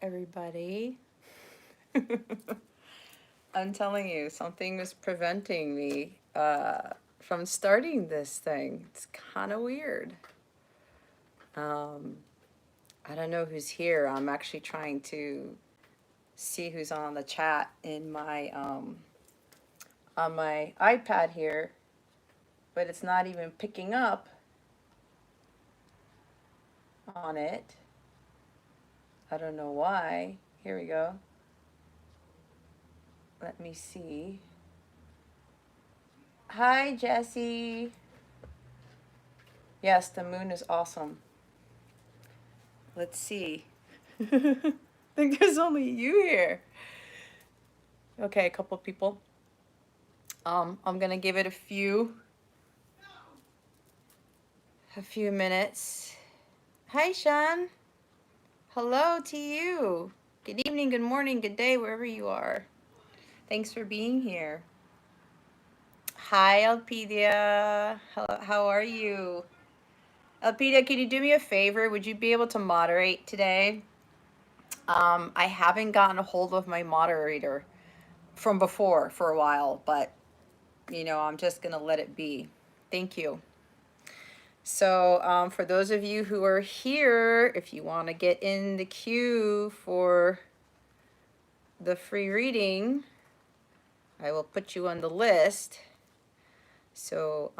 everybody. I'm telling you, something was preventing me from starting this thing. It's kind of weird. Um, I don't know who's here. I'm actually trying to see who's on the chat in my on my iPad here, but it's not even picking up on it. I don't know why. Here we go. Let me see. Hi, Jesse. Yes, the moon is awesome. Let's see. I think there's only you here. Okay, a couple people. I'm gonna give it a few minutes. Hi, Sean. Hello to you. Good evening, good morning, good day, wherever you are. Thanks for being here. Hi, Alpedia. How are you? Alpedia, can you do me a favor? Would you be able to moderate today? I haven't gotten a hold of my moderator from before for a while, but I'm just gonna let it be. Thank you. So for those of you who are here, if you want to get in the queue for the free reading, I will put you on the list. So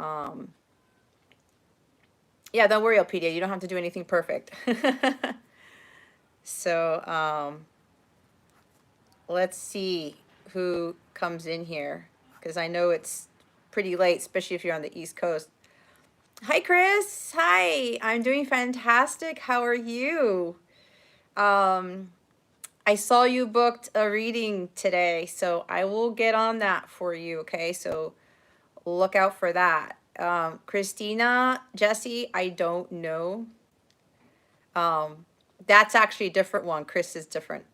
yeah, don't worry, Alpedia, you don't have to do anything perfect. So let's see who comes in here, because I know it's pretty late, especially if you're on the East Coast. Hi, Chris. Hi, I'm doing fantastic. How are you? I saw you booked a reading today, so I will get on that for you, okay? So look out for that. Christina, Jesse, I don't know. That's actually a different one. Chris is different.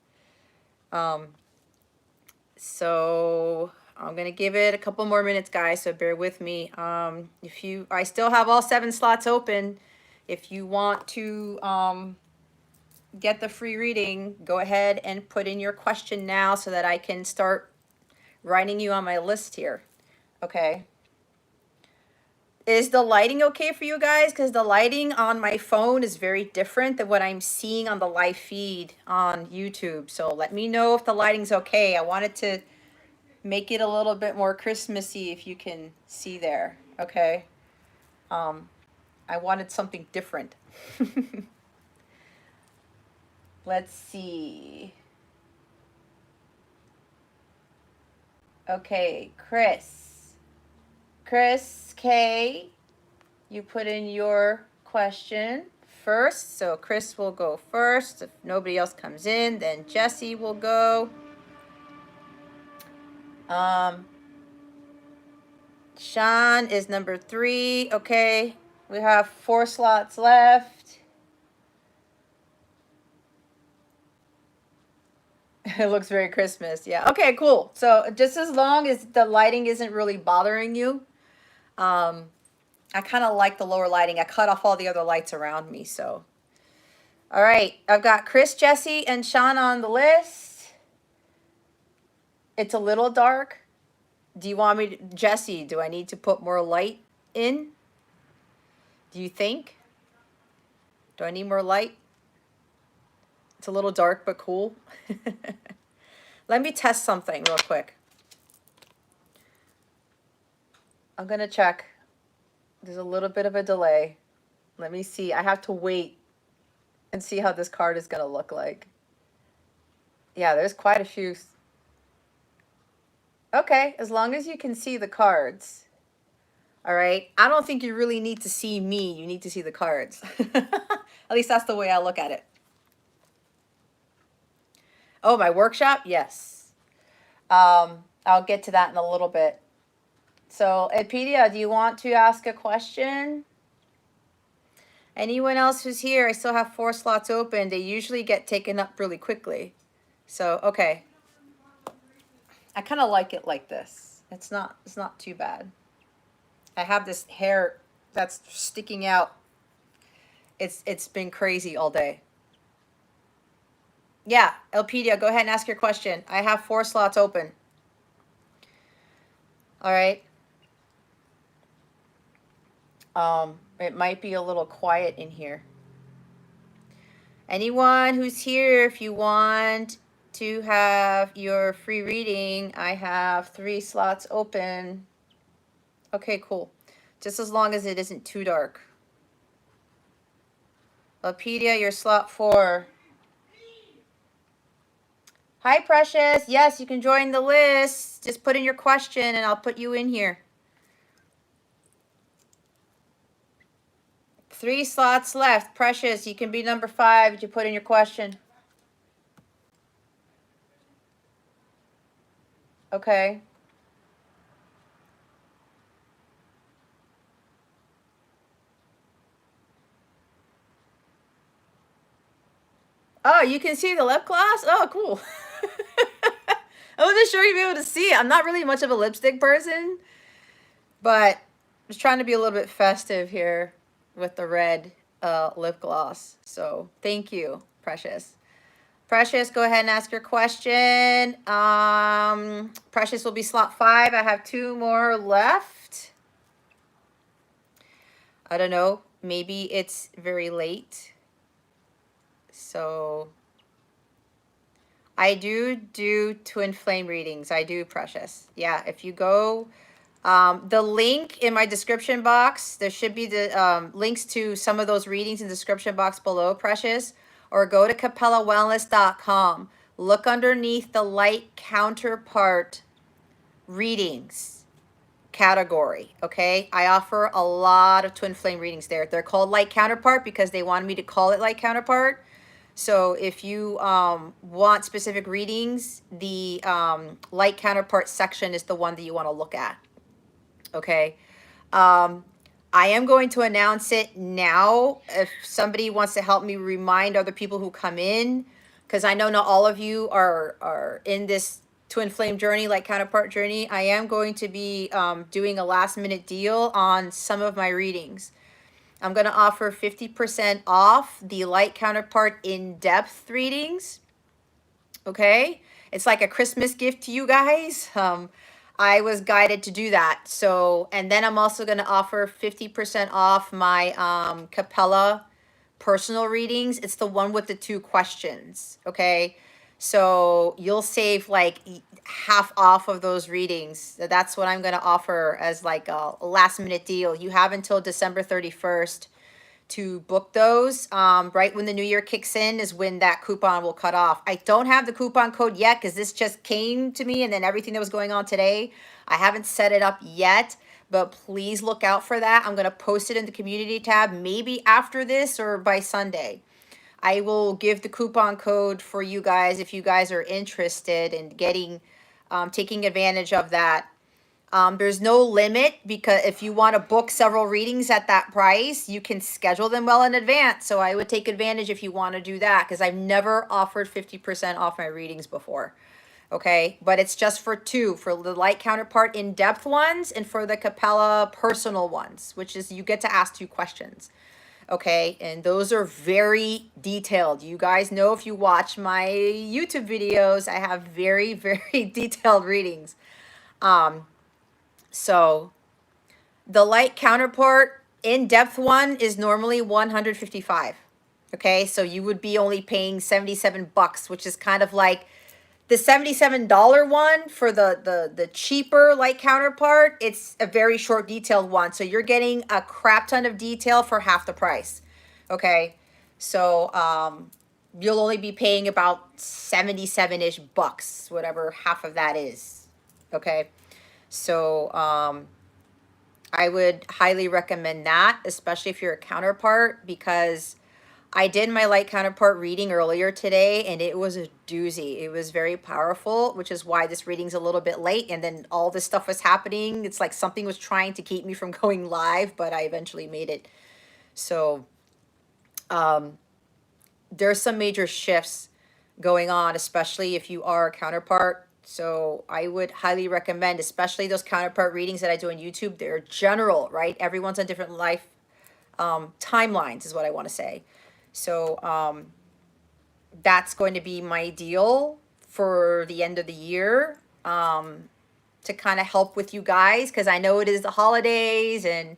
So I'm gonna give it a couple more minutes, guys, so bear with me. I still have all 7 slots open. If you want to get the free reading, go ahead and put in your question now so that I can start writing you on my list here. Okay. Is the lighting okay for you guys? Because the lighting on my phone is very different than what I'm seeing on the live feed on YouTube. So let me know if the lighting's okay. I wanted to make it a little bit more Christmassy, if you can see there. Okay. I wanted something different. Let's see. Okay, Chris. Chris K, you put in your question first. So Chris will go first. If nobody else comes in, then Jesse will go. Sean is number 3. Okay, we have 4 slots left. It looks very Christmas. Yeah. Okay, cool. So just as long as the lighting isn't really bothering you, I kind of like the lower lighting. I cut off all the other lights around me. So, all right. I've got Chris, Jesse, and Sean on the list. It's a little dark. Do you want me to, Jesse, do I need to put more light in? Do you think? Do I need more light? It's a little dark, but cool. Let me test something real quick. I'm going to check. There's a little bit of a delay. Let me see. I have to wait and see how this card is going to look like. Yeah, there's quite a few. Okay, as long as you can see the cards. All right. I don't think you really need to see me. You need to see the cards. At least that's the way I look at it. Oh, my workshop? Yes. I'll get to that in a little bit. So, Edpedia, do you want to ask a question? Anyone else who's here? I still have 4 slots open. They usually get taken up really quickly. So, okay. I kind of like it like this. It's not too bad. I have this hair that's sticking out. It's been crazy all day. Yeah, Elpedia, go ahead and ask your question. I have 4 slots open. All right. It might be a little quiet in here. Anyone who's here, if you want to have your free reading, I have 3 slots open. Okay, cool. Just as long as it isn't too dark. Elpedia, your slot 4. Hi, Precious. Yes, you can join the list. Just put in your question and I'll put you in here. 3 slots left. Precious, you can be number 5 if you put in your question. Okay. Oh, you can see the lip gloss? Oh, cool. I wasn't sure you'd be able to see it. I'm not really much of a lipstick person, but I was trying to be a little bit festive here with the red lip gloss. So thank you, Precious. Precious, go ahead and ask your question. Precious will be slot 5. I have 2 more left. I don't know. Maybe it's very late. So I do twin flame readings. I do, Precious. Yeah, if you go, the link in my description box, there should be the links to some of those readings in the description box below, Precious. Or go to capellawellness.com. Look underneath the light counterpart readings category, okay? I offer a lot of twin flame readings there. They're called light counterpart because they wanted me to call it light counterpart. So if you want specific readings, the light counterpart section is the one that you want to look at. Okay. I am going to announce it now. If somebody wants to help me remind other people who come in, because I know not all of you are in this twin flame journey, like counterpart journey. I am going to be doing a last minute deal on some of my readings. I'm going to offer 50% off the light counterpart in-depth readings. Okay? It's like a Christmas gift to you guys. I was guided to do that. So, and then I'm also going to offer 50% off my Capella personal readings. It's the one with the 2 questions. Okay? So you'll save like half off of those readings. That's what I'm going to offer as like a last minute deal. You have until December 31st to book those. Right when the new year kicks in is when that coupon will cut off. I don't have the coupon code yet because this just came to me and then everything that was going on today. I haven't set it up yet, but please look out for that. I'm going to post it in the community tab maybe after this or by Sunday. I will give the coupon code for you guys if you guys are interested in getting, taking advantage of that. There's no limit because if you want to book several readings at that price, you can schedule them well in advance. So I would take advantage if you want to do that because I've never offered 50% off my readings before. Okay, but it's just for 2, for the light counterpart in-depth ones and for the Capella personal ones, which is you get to ask 2 questions. Okay, and those are very detailed. You guys know if you watch my YouTube videos, I have very, very detailed readings. So the light counterpart in-depth one is normally $155. Okay, so you would be only paying 77 bucks, which is kind of like the $77 one for the cheaper light counterpart. It's a very short detailed one. So you're getting a crap ton of detail for half the price. Okay, so you'll only be paying about 77-ish bucks, whatever half of that is. Okay, so I would highly recommend that, especially if you're a counterpart, because I did my light counterpart reading earlier today and it was a doozy. It was very powerful, which is why this reading's a little bit late. And then all this stuff was happening. It's like something was trying to keep me from going live, but I eventually made it. So there's some major shifts going on, especially if you are a counterpart. So I would highly recommend, especially those counterpart readings that I do on YouTube. They're general, right? Everyone's on different life timelines is what I want to say. So that's going to be my deal for the end of the year, to kind of help with you guys, because I know it is the holidays and,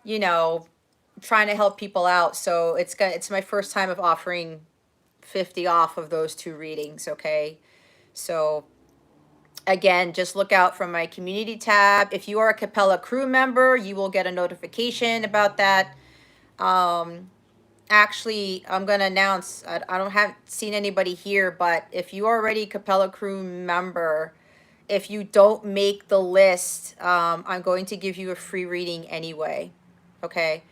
you know, trying to help people out. So it's my first time of offering 50 off of those 2 readings, okay? So again, just look out from my community tab. If you are a Capella crew member, you will get a notification about that. Actually, I'm going to announce, I don't have seen anybody here, but if you are already a Capella crew member, if you don't make the list, I'm going to give you a free reading anyway. Okay.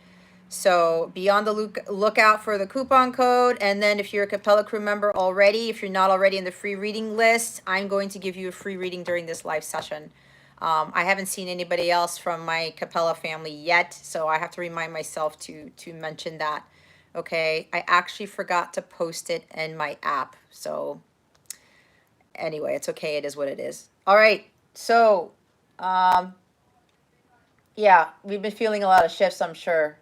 So be on the lookout for the coupon code. And then if you're a Capella crew member already, if you're not already in the free reading list, I'm going to give you a free reading during this live session. I haven't seen anybody else from my Capella family yet, so I have to remind myself to mention that. Okay, I actually forgot to post it in my app. So anyway, it's okay. It is what it is. All right. So, yeah, we've been feeling a lot of shifts, I'm sure.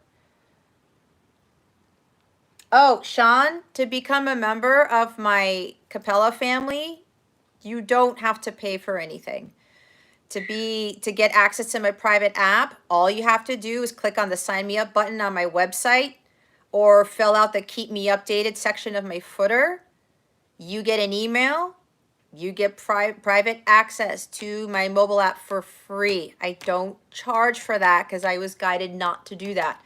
Oh, Sean, to become a member of my Capella family, you don't have to pay for anything. To get access to my private app, all you have to do is click on the sign me up button on my website or fill out the keep me updated section of my footer. You get an email. You get private access to my mobile app for free. I don't charge for that because I was guided not to do that.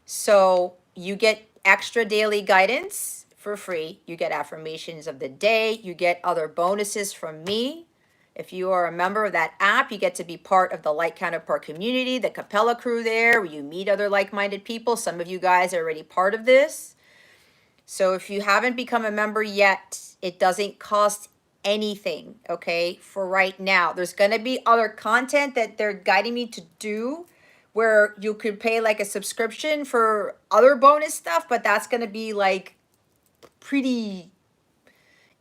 So you get extra daily guidance for free. You get affirmations of the day. You get other bonuses from me. If you are a member of that app, you get to be part of the Light Counterpart community, the Capella crew there, where you meet other like-minded people. Some of you guys are already part of this. So if you haven't become a member yet, it doesn't cost anything, okay, for right now. There's going to be other content that they're guiding me to do where you could pay like a subscription for other bonus stuff, but that's going to be like pretty,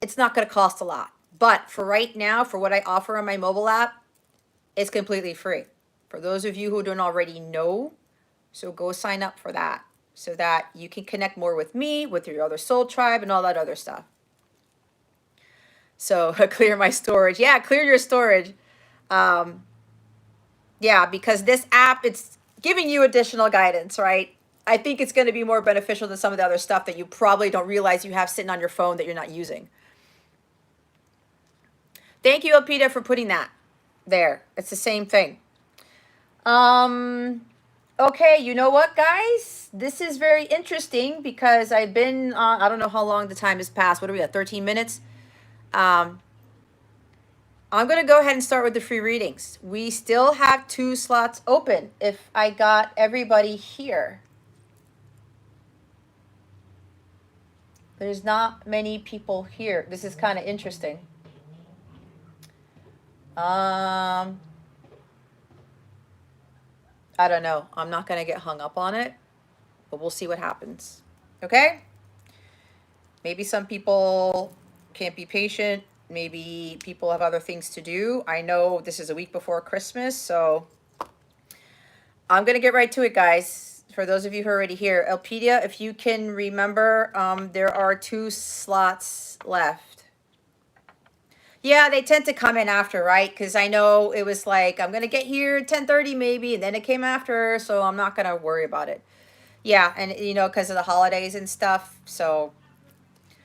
it's not going to cost a lot. But for right now, for what I offer on my mobile app, it's completely free. For those of you who don't already know, so go sign up for that so that you can connect more with me, with your other soul tribe, and all that other stuff. So clear my storage. Yeah, clear your storage. Yeah, because this app, it's giving you additional guidance, right? I think it's going to be more beneficial than some of the other stuff that you probably don't realize you have sitting on your phone that you're not using. Thank you, Alpita, for putting that there. It's the same thing. Okay, you know what, guys? This is very interesting because I've been on, I don't know how long the time has passed. What are we at, 13 minutes? I'm going to go ahead and start with the free readings. We still have 2 slots open if I got everybody here. There's not many people here. This is kind of interesting. I don't know. I'm not going to get hung up on it, but we'll see what happens. Okay? Maybe some people can't be patient. Maybe people have other things to do. I know this is a week before Christmas, so I'm going to get right to it, guys. For those of you who are already here, Elpedia, if you can remember, there are 2 slots left. Yeah, they tend to come in after, right? Because I know it was like, I'm going to get here at 10:30 maybe, and then it came after, so I'm not going to worry about it. Yeah, and you know, because of the holidays and stuff, so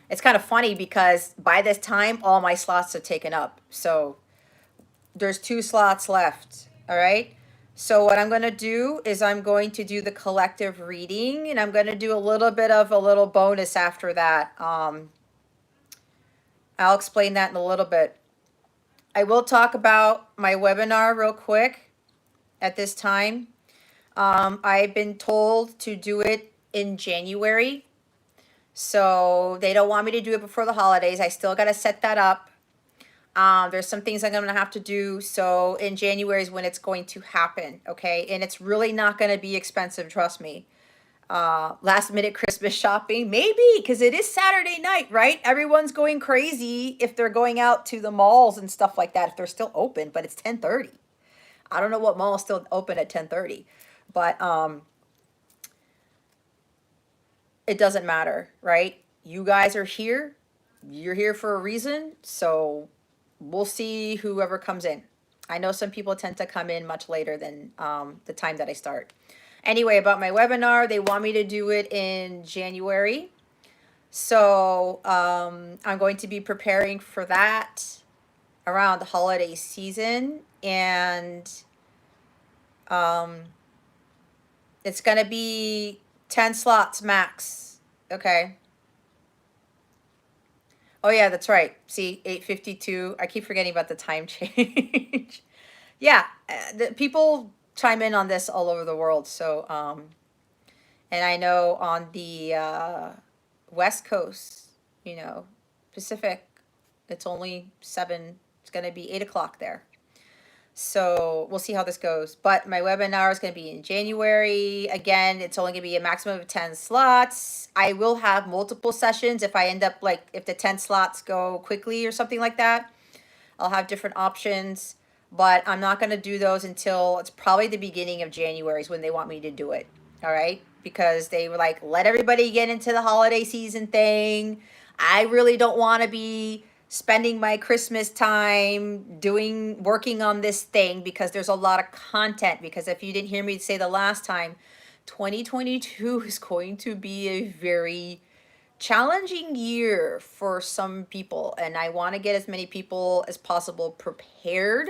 it's kind of funny because by this time, all my slots are taken up. So there's 2 slots left, all right? So what I'm going to do is I'm going to do the collective reading, and I'm going to do a little bit of a little bonus after that. I'll explain that in a little bit. I will talk about my webinar real quick at this time. I've been told to do it in January. So they don't want me to do it before the holidays. I still got to set that up. There's some things I'm going to have to do. So in January is when it's going to happen. Okay. And it's really not going to be expensive. Trust me. Last minute Christmas shopping, maybe, because it is Saturday night, right? Everyone's going crazy if they're going out to the malls and stuff like that, if they're still open, but it's 10:30. I don't know what mall is still open at 10:30, but it doesn't matter, right? you guys are here. You're here for a reason. So we'll see whoever comes in. I know some people tend to come in much later than the time that I start. Anyway, about my webinar, they want me to do it in January. So I'm going to be preparing for that around the holiday season. And it's going to be 10 slots max. Okay. Oh yeah, that's right. See, 8:52. I keep forgetting about the time change. Yeah, the people chime in on this all over the world. So, and I know on the West Coast, you know, Pacific, it's only 7. It's going to be 8 o'clock there. So we'll see how this goes. But my webinar is going to be in January. Again, it's only going to be a maximum of 10 slots. I will have multiple sessions if I end up like, if the 10 slots go quickly or something like that. I'll have different options. But I'm not going to do those until it's probably the beginning of January is when they want me to do it. All right? Because they were like, let everybody get into the holiday season thing. I really don't want to be spending my Christmas time working on this thing because there's a lot of content. Because if you didn't hear me say the last time, 2022 is going to be a very challenging year for some people, and I want to get as many people as possible prepared.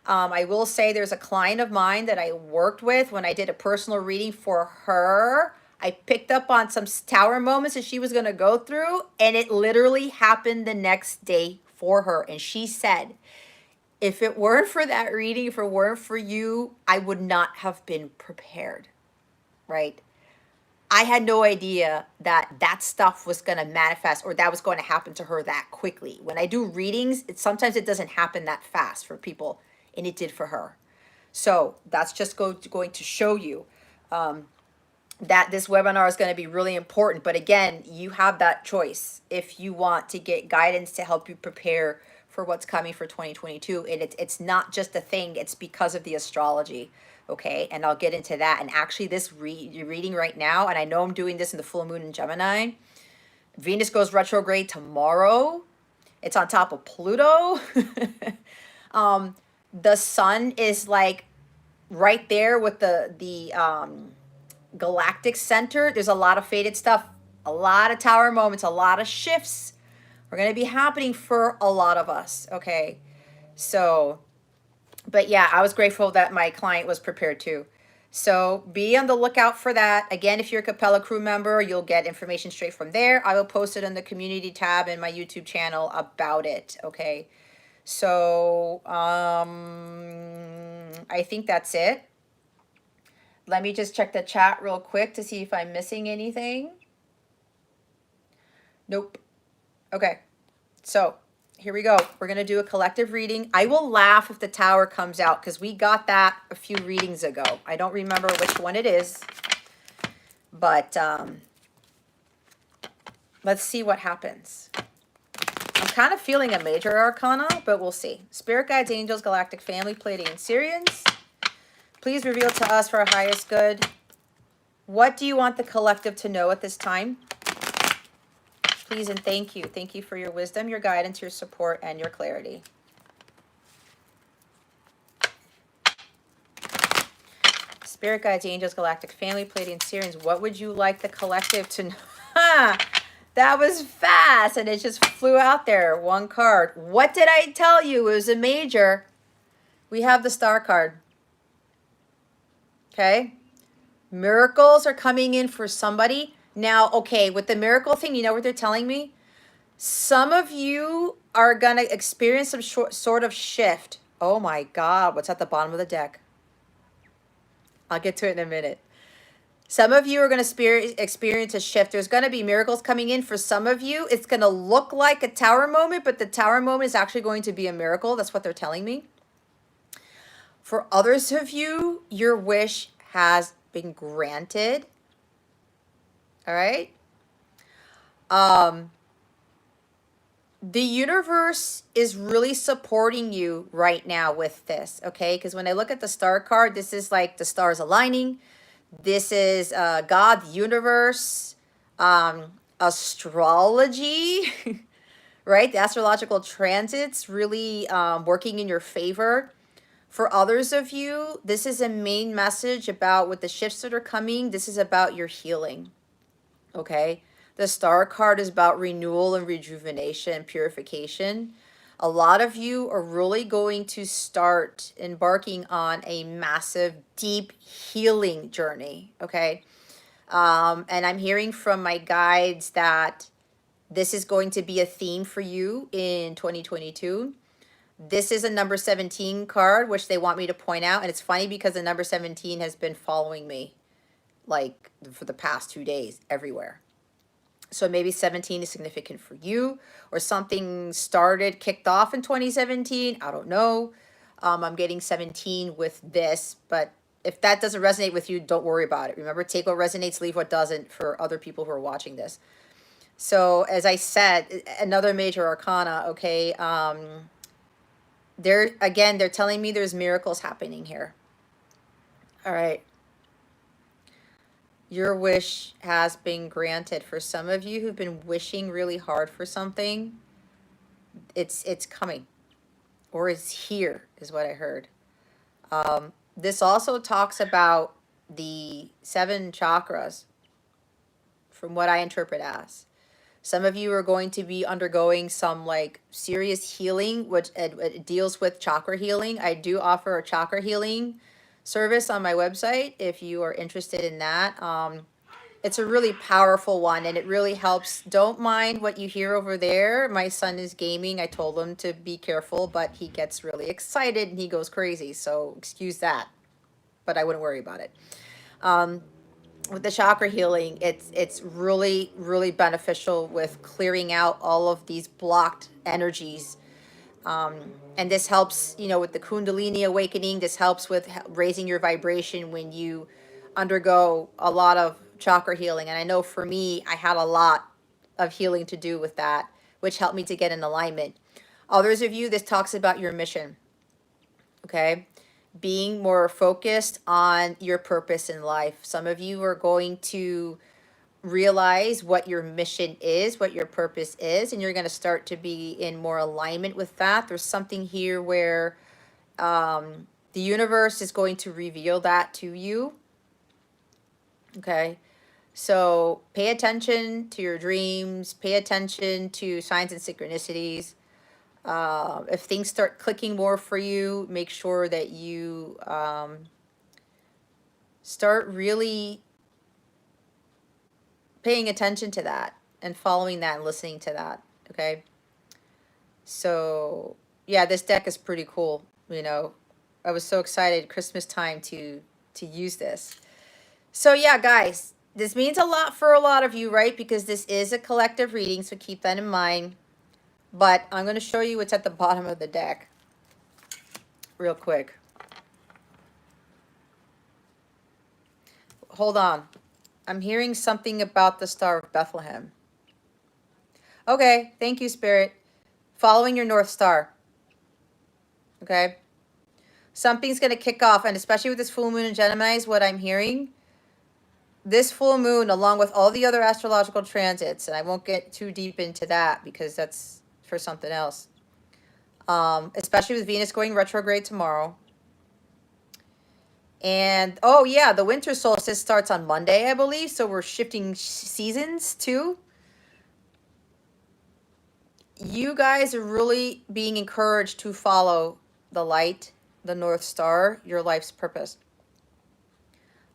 I will say there's a client of mine that I worked with when I did a personal reading for her. I picked up on some tower moments that she was going to go through, and it literally happened the next day for her. And she said, if it weren't for that reading, if it weren't for you, I would not have been prepared, right? I had no idea that that stuff was going to manifest or that was going to happen to her that quickly. When I do readings, sometimes it doesn't happen that fast for people, and it did for her. So that's just going to show you that this webinar is going to be really important. But again, you have that choice if you want to get guidance to help you prepare for what's coming for 2022. And it's not just a thing, it's because of the astrology. Okay, and I'll get into that. And actually, this reading right now, and I know I'm doing this in the full moon in Gemini. Venus goes retrograde tomorrow. It's on top of Pluto. The sun is like right there with the galactic center. There's a lot of faded stuff, a lot of tower moments, a lot of shifts are going to be happening for a lot of us. Okay, so. But yeah, I was grateful that my client was prepared too. So be on the lookout for that. Again, if you're a Capella crew member, you'll get information straight from there. I will post it in the community tab in my YouTube channel about it. Okay. So I think that's it. Let me just check the chat real quick to see if I'm missing anything. Nope. Okay. So here we go. We're going to do a collective reading. I will laugh if the tower comes out because we got that a few readings ago. I don't remember which one it is, but let's see what happens. I'm kind of feeling a major arcana, but we'll see. Spirit guides, angels, galactic family, Pleiadian Sirians. Please reveal to us for our highest good. What do you want the collective to know at this time? Please and thank you. Thank you for your wisdom, your guidance, your support, and your clarity. Spirit guides, angels, galactic family, Pleiadian Sirians. What would you like the collective to know? That was fast, and it just flew out there. One card. What did I tell you? It was a major. We have the star card. Okay. Miracles are coming in for somebody. Now, okay, with the miracle thing, you know what they're telling me? Some of you are going to experience some sort of shift. Oh my God, what's at the bottom of the deck? I'll get to it in a minute. Some of you are going to experience a shift. There's going to be miracles coming in. For some of you, it's going to look like a tower moment, but the tower moment is actually going to be a miracle. That's what they're telling me. For others of you, your wish has been granted. All right. The universe is really supporting you right now with this, okay? Because when I look at the star card, this is like the stars aligning. This is God, the universe, astrology, right? The astrological transits really working in your favor. For others of you, this is a main message about with the shifts that are coming. This is about your healing, okay? The Star card is about renewal and rejuvenation, purification. A lot of you are really going to start embarking on a massive, deep healing journey, okay? And I'm hearing from my guides that this is going to be a theme for you in 2022. This is a number 17 card, which they want me to point out. And it's funny because the number 17 has been following me like for the past 2 days everywhere. So maybe 17 is significant for you, or something started, kicked off in 2017. I don't know. I'm getting 17 with this, but if that doesn't resonate with you, don't worry about it. Remember, take what resonates, leave what doesn't for other people who are watching this. So as I said, another major arcana, okay, they're telling me there's miracles happening here. All right. Your wish has been granted. For some of you who've been wishing really hard for something, it's coming, or it's here, is what I heard. This also talks about the 7 chakras, from what I interpret as. Some of you are going to be undergoing some like serious healing, which it deals with chakra healing. I do offer a chakra healing service on my website if you are interested in that. It's a really powerful one, and it really helps. Don't mind what you hear over there. My son is gaming. I told him to be careful, but he gets really excited and he goes crazy. So excuse that, but I wouldn't worry about it. With the chakra healing, it's really, really beneficial with clearing out all of these blocked energies. And this helps, with the Kundalini awakening. This helps with raising your vibration when you undergo a lot of chakra healing. And I know for me, I had a lot of healing to do with that, which helped me to get in alignment. Others of you, this talks about your mission, okay? Being more focused on your purpose in life. Some of you are going to realize what your mission is, what your purpose is, and you're going to start to be in more alignment with that. There's something here where the universe is going to reveal that to you. Okay. So pay attention to your dreams, pay attention to signs and synchronicities. If things start clicking more for you, make sure that you start really paying attention to that and following that and listening to that. Okay. So yeah, this deck is pretty cool. I was so excited Christmas time to use this. So yeah, guys, this means a lot for a lot of you, right? Because this is a collective reading, so keep that in mind. But I'm going to show you what's at the bottom of the deck real quick. Hold on. I'm hearing something about the Star of Bethlehem. Okay, thank you, Spirit. Following your North Star. Okay? Something's going to kick off, and especially with this full moon in Gemini is what I'm hearing. This full moon, along with all the other astrological transits, and I won't get too deep into that because that's for something else. Especially with Venus going retrograde tomorrow. And, oh yeah, the winter solstice starts on Monday, I believe. So we're shifting seasons too. You guys are really being encouraged to follow the light, the North Star, your life's purpose.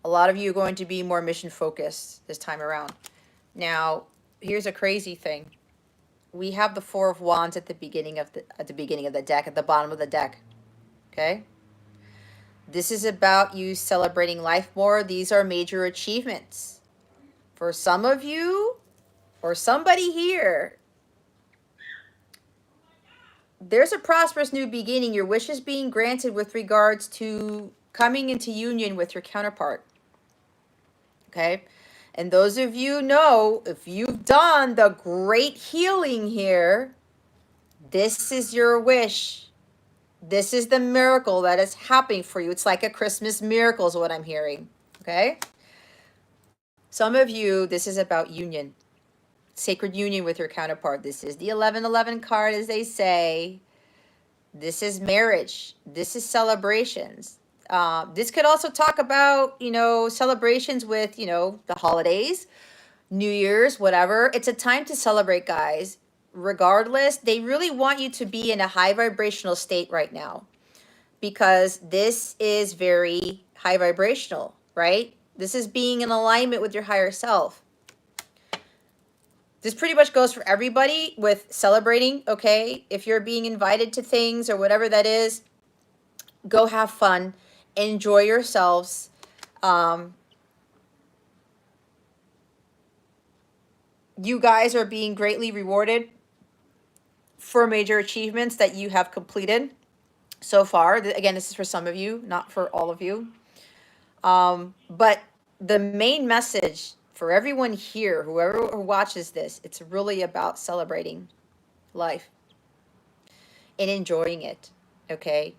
A lot of you are going to be more mission focused this time around. Now, here's a crazy thing. We have the 4 of Wands at the beginning of the deck, at the bottom of the deck. Okay? This is about you celebrating life more. These are major achievements. For some of you, or somebody here, there's a prosperous new beginning. Your wish is being granted with regards to coming into union with your counterpart. Okay? And those of you know, if you've done the great healing here, this is your wish. This is the miracle that is happening for you. It's like a Christmas miracle is what I'm hearing. Okay? Some of you, this is about union. sacred union with your counterpart. This is the 1111 card, as they say. This is marriage. This is celebrations. This could also talk about, celebrations with, the holidays, New Year's, whatever. It's a time to celebrate, guys. Regardless, they really want you to be in a high vibrational state right now, because this is very high vibrational, right? This is being in alignment with your higher self. This pretty much goes for everybody with celebrating, okay? If you're being invited to things or whatever that is, go have fun, enjoy yourselves. You guys are being greatly rewarded for major achievements that you have completed so far. Again, this is for some of you, not for all of you. But the main message for everyone here, whoever watches this, it's really about celebrating life and enjoying it, okay?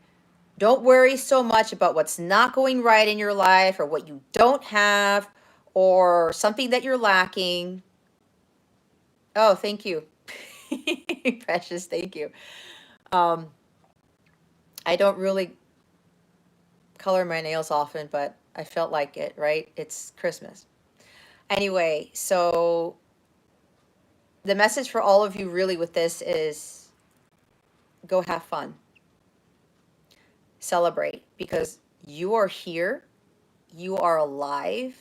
Don't worry so much about what's not going right in your life or what you don't have or something that you're lacking. Oh, thank you. Precious, thank you. I don't really color my nails often, but I felt like it, right? It's Christmas. Anyway, so the message for all of you really with this is go have fun. Celebrate, because you are here, you are alive,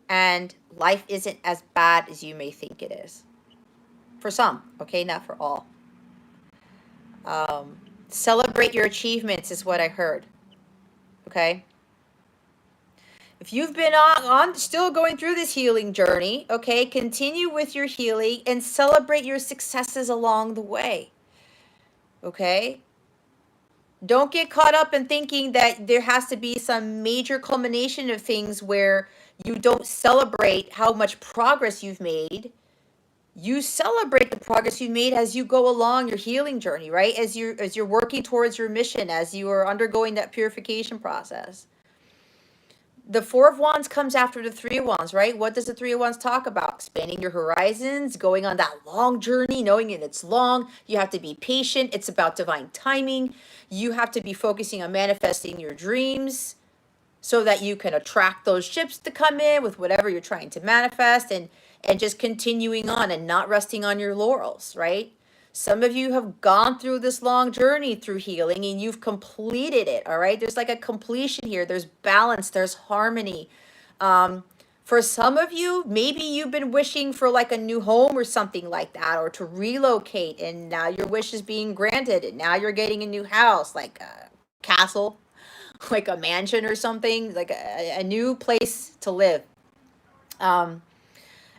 and life isn't as bad as you may think it is. For some, okay, not for all. Celebrate your achievements is what I heard, okay? If you've been on still going through this healing journey, okay, continue with your healing and celebrate your successes along the way, okay? Don't get caught up in thinking that there has to be some major culmination of things where you don't celebrate how much progress you've made. You celebrate the progress you made as you go along your healing journey, right? As you're working towards your mission, as you are undergoing that purification process. The Four of Wands comes after the Three of Wands, right? What does the Three of Wands talk about? Expanding your horizons, going on that long journey, knowing that it's long. You have to be patient. It's about divine timing. You have to be focusing on manifesting your dreams so that you can attract those ships to come in with whatever you're trying to manifest, and just continuing on and not resting on your laurels, right? Some of you have gone through this long journey through healing and you've completed it, all right? There's like a completion here. There's balance, there's harmony. For some of you, maybe you've been wishing for like a new home or something like that, or to relocate, and now your wish is being granted, and now you're getting a new house, like a castle, like a mansion or something, like a new place to live.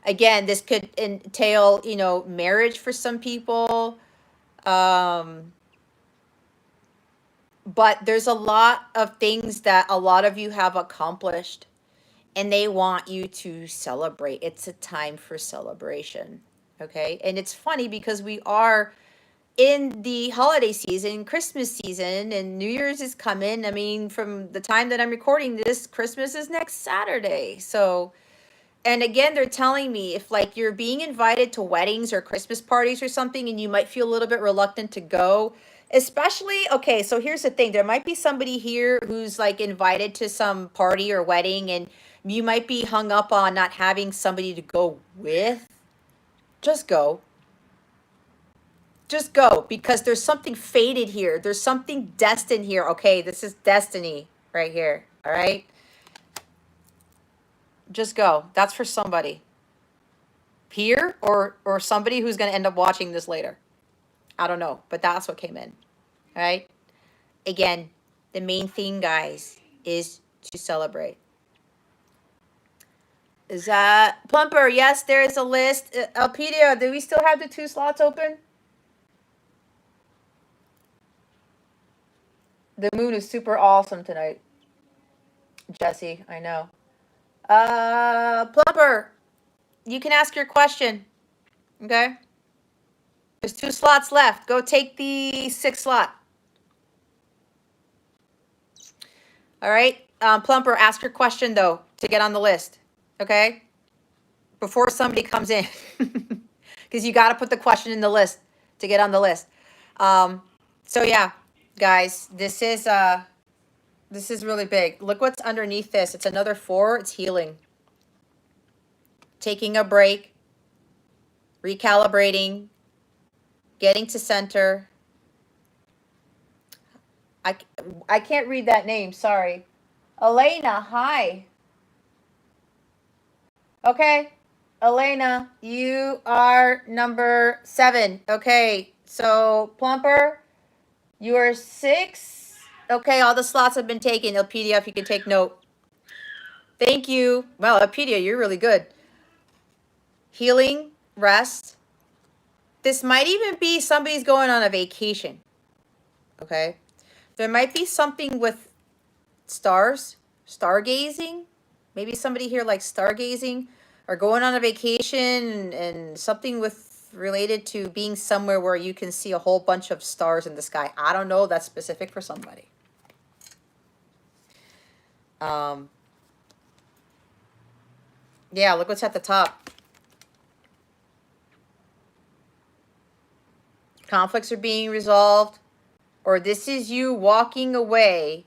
Again, this could entail, marriage for some people. But there's a lot of things that a lot of you have accomplished, and they want you to celebrate. It's a time for celebration, okay? And it's funny because we are in the holiday season, Christmas season, and New Year's is coming. I mean, from the time that I'm recording this, Christmas is next Saturday. So, and again, they're telling me if like you're being invited to weddings or Christmas parties or something and you might feel a little bit reluctant to go, especially, okay, so here's the thing. There might be somebody here who's like invited to some party or wedding, and you might be hung up on not having somebody to go with. Just go. Just go, because there's something fated here. There's something destined here. Okay, this is destiny right here. All right? Just go. That's for somebody here, or somebody who's going to end up watching this later. I don't know, but that's what came in. All right? Again, the main thing, guys, is to celebrate. Is that Plumper? Yes, there is a list. Alpedia, do we still have the 2 slots open? The moon is super awesome tonight. Jesse, I know. Plumper, you can ask your question. Okay? There's 2 slots left. Go take the 6th slot. All right? Plumper, ask your question, though, to get on the list. Okay? before somebody comes in. Because you got to put the question in the list to get on the list. So yeah, guys, this is really big. Look what's underneath this. It's another 4. It's healing. Taking a break, recalibrating, getting to center. I can't read that name, sorry. Elena, hi. Okay, Elena, you are number 7. Okay, so Plumper, you are 6. Okay, all the slots have been taken. Elpedia, if you can take note. Thank you. Well, Elpedia, you're really good. Healing, rest. This might even be somebody's going on a vacation. Okay, there might be something with stars, stargazing. Maybe somebody here likes stargazing or going on a vacation and something with related to being somewhere where you can see a whole bunch of stars in the sky. I don't know. That's specific for somebody. Yeah, look what's at the top. Conflicts are being resolved, or this is you walking away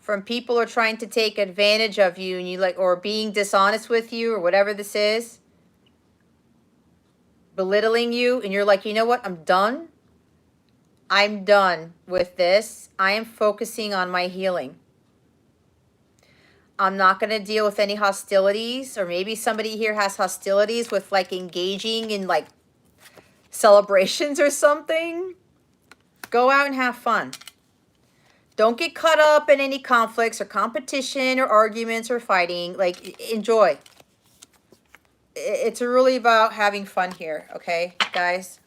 from people who are trying to take advantage of you and you like, or being dishonest with you or whatever this is, belittling you, and you're like, you know what, I'm done. I'm done with this. I am focusing on my healing. I'm not going to deal with any hostilities, or maybe somebody here has hostilities with like engaging in like celebrations or something. Go out and have fun. Don't get caught up in any conflicts or competition or arguments or fighting. Like, enjoy. It's really about having fun here, okay, guys?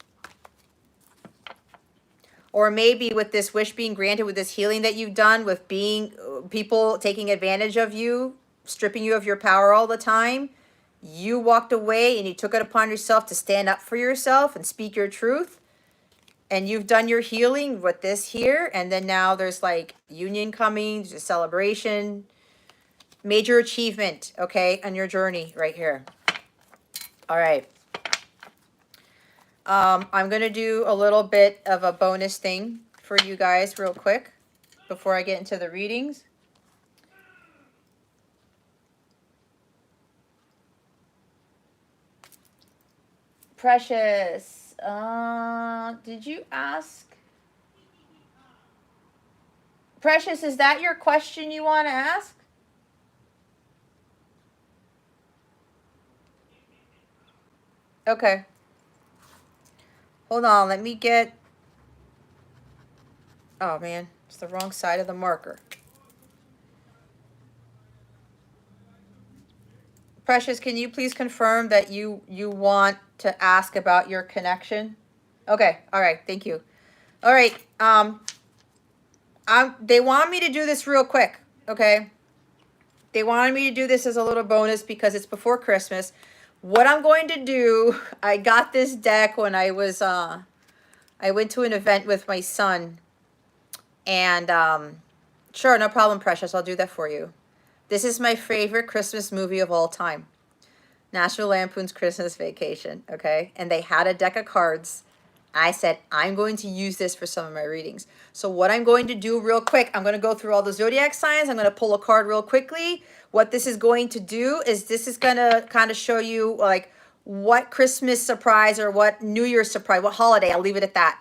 Or maybe with this wish being granted, with this healing that you've done, with being people taking advantage of you, stripping you of your power all the time, you walked away and you took it upon yourself to stand up for yourself and speak your truth. And you've done your healing with this here. And then now there's like union coming, there's a celebration, major achievement, okay, on your journey right here. All right. I'm going to do a little bit of a bonus thing for you guys real quick before I get into the readings. Precious, did you ask? Precious, is that your question you want to ask? Okay. Hold on, let me get... Oh, man, it's the wrong side of the marker. Precious, can you please confirm that you want to ask about your connection? Okay, all right, thank you. All right, they want me to do this real quick, okay? They wanted me to do this as a little bonus because it's before Christmas. What I'm going to do, I got this deck when I was, I went to an event with my son. And, sure, no problem, Precious. I'll do that for you. This is my favorite Christmas movie of all time. National Lampoon's Christmas Vacation, okay? And they had a deck of cards. I said, I'm going to use this for some of my readings. So what I'm going to do real quick, I'm going to go through all the zodiac signs. I'm going to pull a card real quickly. What this is going to do is this is going to kind of show you like what Christmas surprise or what New Year's surprise, what holiday, I'll leave it at that.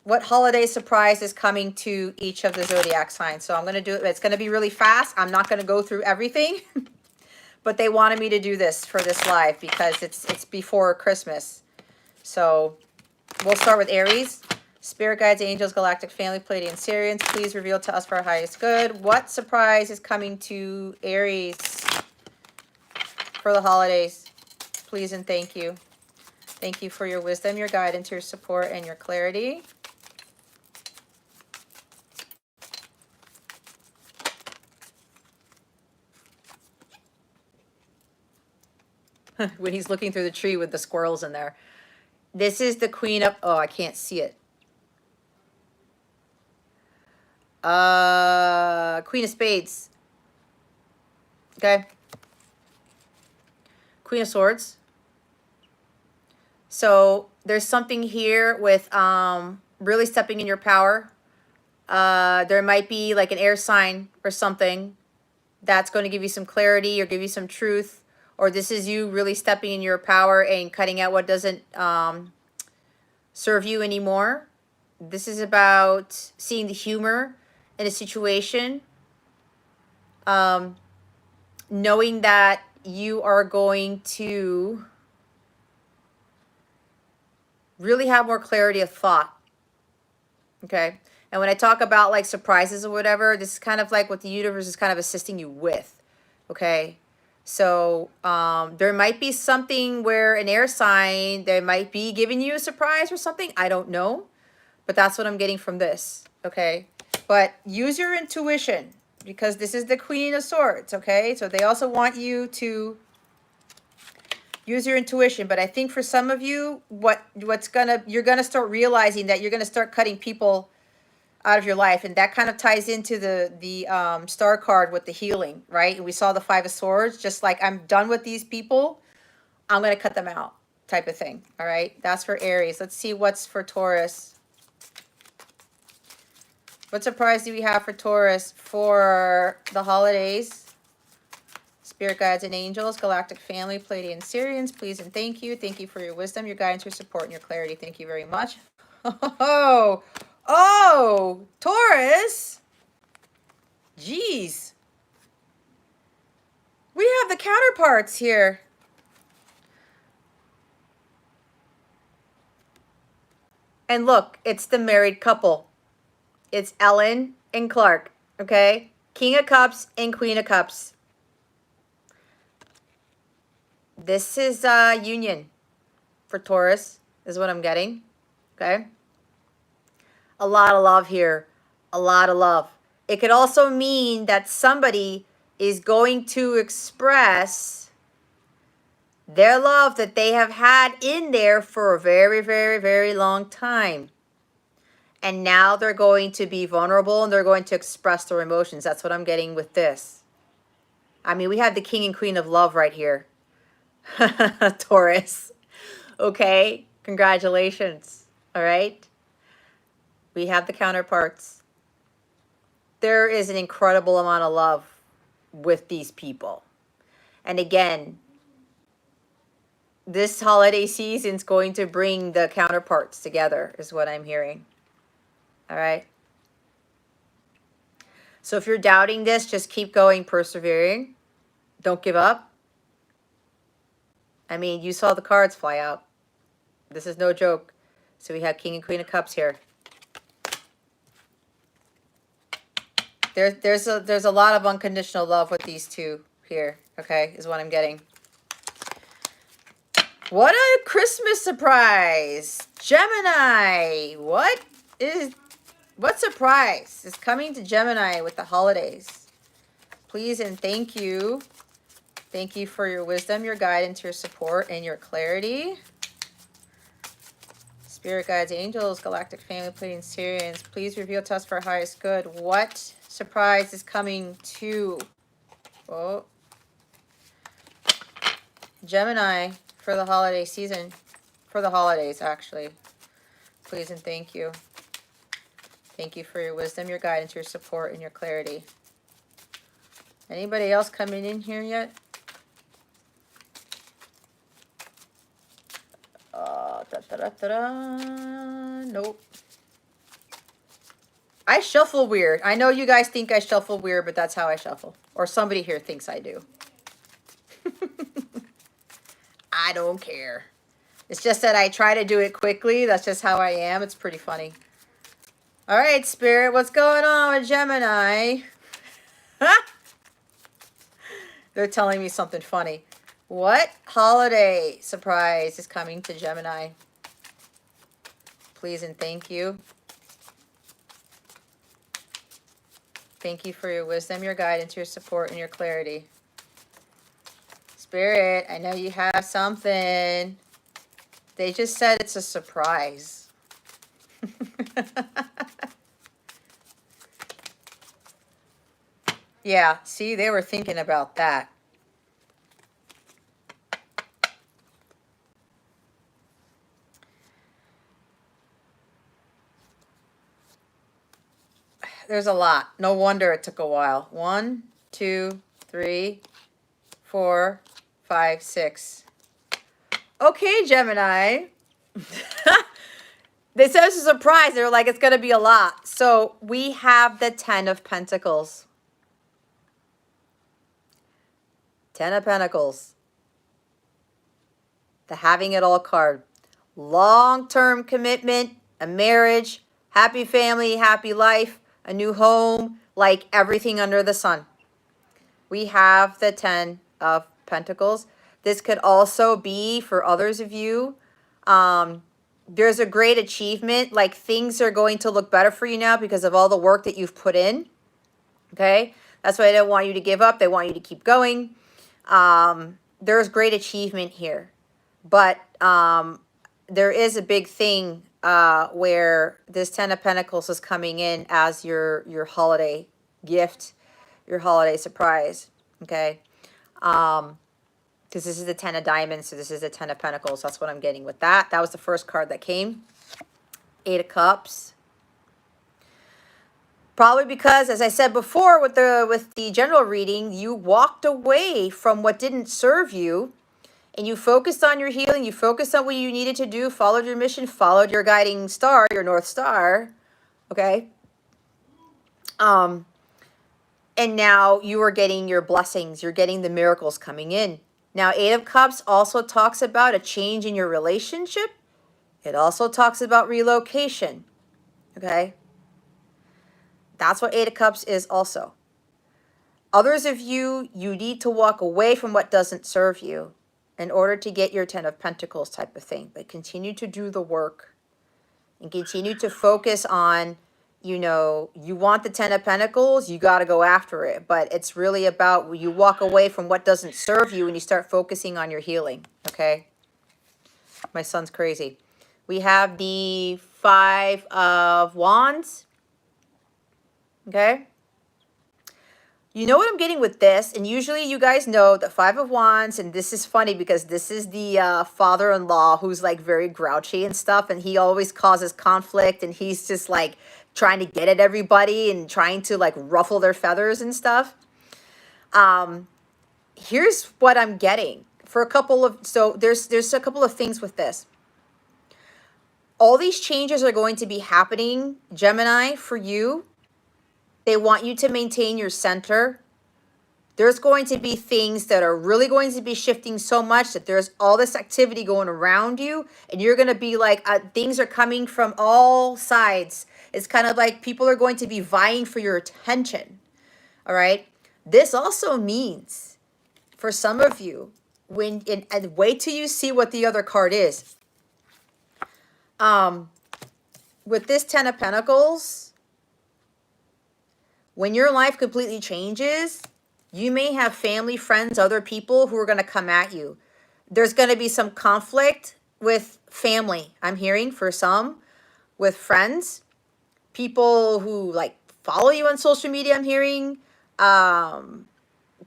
What holiday surprise is coming to each of the zodiac signs. So I'm going to do it. It's going to be really fast. I'm not going to go through everything. But they wanted me to do this for this live because it's before Christmas. So we'll start with Aries. Spirit guides, angels, galactic family, Pleiadian Syrians, please reveal to us for our highest good. What surprise is coming to Aries for the holidays? Please and thank you. Thank you for your wisdom, your guidance, your support, and your clarity. When he's looking through the tree with the squirrels in there. This is the Queen of... Oh, I can't see it. Queen of Spades. Okay. Queen of Swords. So there's something here with really stepping in your power. There might be like an air sign or something that's going to give you some clarity or give you some truth. Or this is you really stepping in your power and cutting out what doesn't serve you anymore. This is about seeing the humor in a situation. Knowing that you are going to really have more clarity of thought. Okay. And when I talk about like surprises or whatever, this is kind of like what the universe is kind of assisting you with. Okay. So there might be something where an air sign, they might be giving you a surprise or something. I don't know. But that's what I'm getting from this. Okay. But use your intuition because this is the Queen of Swords. Okay. So they also want you to use your intuition. But I think for some of you, you're gonna start realizing that you're gonna start cutting people out of your life, and that kind of ties into the star card with the healing, right? And we saw the Five of Swords, just like I'm done with these people, I'm gonna cut them out, type of thing. All right, that's for Aries. Let's see what's for Taurus. What surprise do we have for Taurus for the holidays? Spirit guides and angels, galactic family, Pleiadian Syrians, please and thank you. Thank you for your wisdom, your guidance, your support, and your clarity. Thank you very much. Oh, Taurus. Jeez. We have the counterparts here. And look, it's the married couple. It's Ellen and Clark, okay? King of Cups and Queen of Cups. This is union for Taurus, is what I'm getting, okay? A lot of love here. A lot of love. It could also mean that somebody is going to express their love that they have had in there for a very, very, very long time. And now they're going to be vulnerable and they're going to express their emotions. That's what I'm getting with this. I mean, we have the King and Queen of Love right here. Taurus. Okay. Congratulations. All right. We have the counterparts. There is an incredible amount of love with these people. And again, this holiday season is going to bring the counterparts together, is what I'm hearing. All right. So if you're doubting this, just keep going, persevering. Don't give up. I mean, you saw the cards fly out. This is no joke. So we have King and Queen of Cups here. There's a lot of unconditional love with these two here, okay, is what I'm getting. What a Christmas surprise. Gemini. What surprise is coming to Gemini with the holidays? Please and thank you. Thank you for your wisdom, your guidance, your support, and your clarity. Spirit guides, angels, galactic family, Pleiadian Syrians, please reveal to us for our highest good. What surprise is coming to Gemini for the holiday season? For the holidays, actually. Please and thank you. Thank you for your wisdom, your guidance, your support, and your clarity. Anybody else coming in here yet? Nope. I shuffle weird. I know you guys think I shuffle weird, but that's how I shuffle. Or somebody here thinks I do. I don't care. It's just that I try to do it quickly. That's just how I am. It's pretty funny. All right, Spirit, what's going on with Gemini? They're telling me something funny. What holiday surprise is coming to Gemini? Please and thank you. Thank you for your wisdom, your guidance, your support, and your clarity. Spirit, I know you have something. They just said it's a surprise. Yeah, see, they were thinking about that. There's a lot. No wonder it took a while. 1, 2, 3, 4, 5, 6. Okay, Gemini. They said it's a surprise. They were like, it's going to be a lot. So we have the 10 of Pentacles. 10 of Pentacles. The having it all card. Long-term commitment, a marriage, happy family, happy life, a new home, like everything under the sun. We have the 10 of Pentacles. This could also be for others of you. There's a great achievement, like things are going to look better for you now because of all the work that you've put in. Okay, that's why I don't want you to give up. They want you to keep going. There's great achievement here, but there is a big thing where this 10 of Pentacles is coming in as your holiday gift, your holiday surprise. Okay, because this is the 10 of Diamonds, so this is the 10 of Pentacles. That's what I'm getting with that. That was the first card that came. 8 of Cups. Probably because, as I said before, with the general reading, you walked away from what didn't serve you, and you focused on your healing. You focused on what you needed to do, followed your mission, followed your guiding star, your North Star. Okay. And now you are getting your blessings. You're getting the miracles coming in. Now, 8 of Cups also talks about a change in your relationship. It also talks about relocation. Okay. That's what 8 of Cups is also. Others of you, you need to walk away from what doesn't serve you in order to get your 10 of Pentacles type of thing. But continue to do the work and continue to focus on, you know, you want the 10 of Pentacles, you got to go after it. But it's really about you walk away from what doesn't serve you and you start focusing on your healing. Okay? My son's crazy. We have the 5 of Wands. Okay? You know what I'm getting with this, and usually you guys know the 5 of Wands, and this is funny because this is the father-in-law who's like very grouchy and stuff, and he always causes conflict, and he's just like trying to get at everybody and trying to like ruffle their feathers and stuff. Here's what I'm getting for a couple of, so there's a couple of things with this. All these changes are going to be happening, Gemini, for you. They want you to maintain your center. There's going to be things that are really going to be shifting so much that there's all this activity going around you. And you're going to be like, things are coming from all sides. It's kind of like people are going to be vying for your attention. All right. This also means for some of you, and wait till you see what the other card is. With this 10 of Pentacles, when your life completely changes, you may have family, friends, other people who are going to come at you. There's going to be some conflict with family, I'm hearing, for some, with friends, people who like follow you on social media, I'm hearing,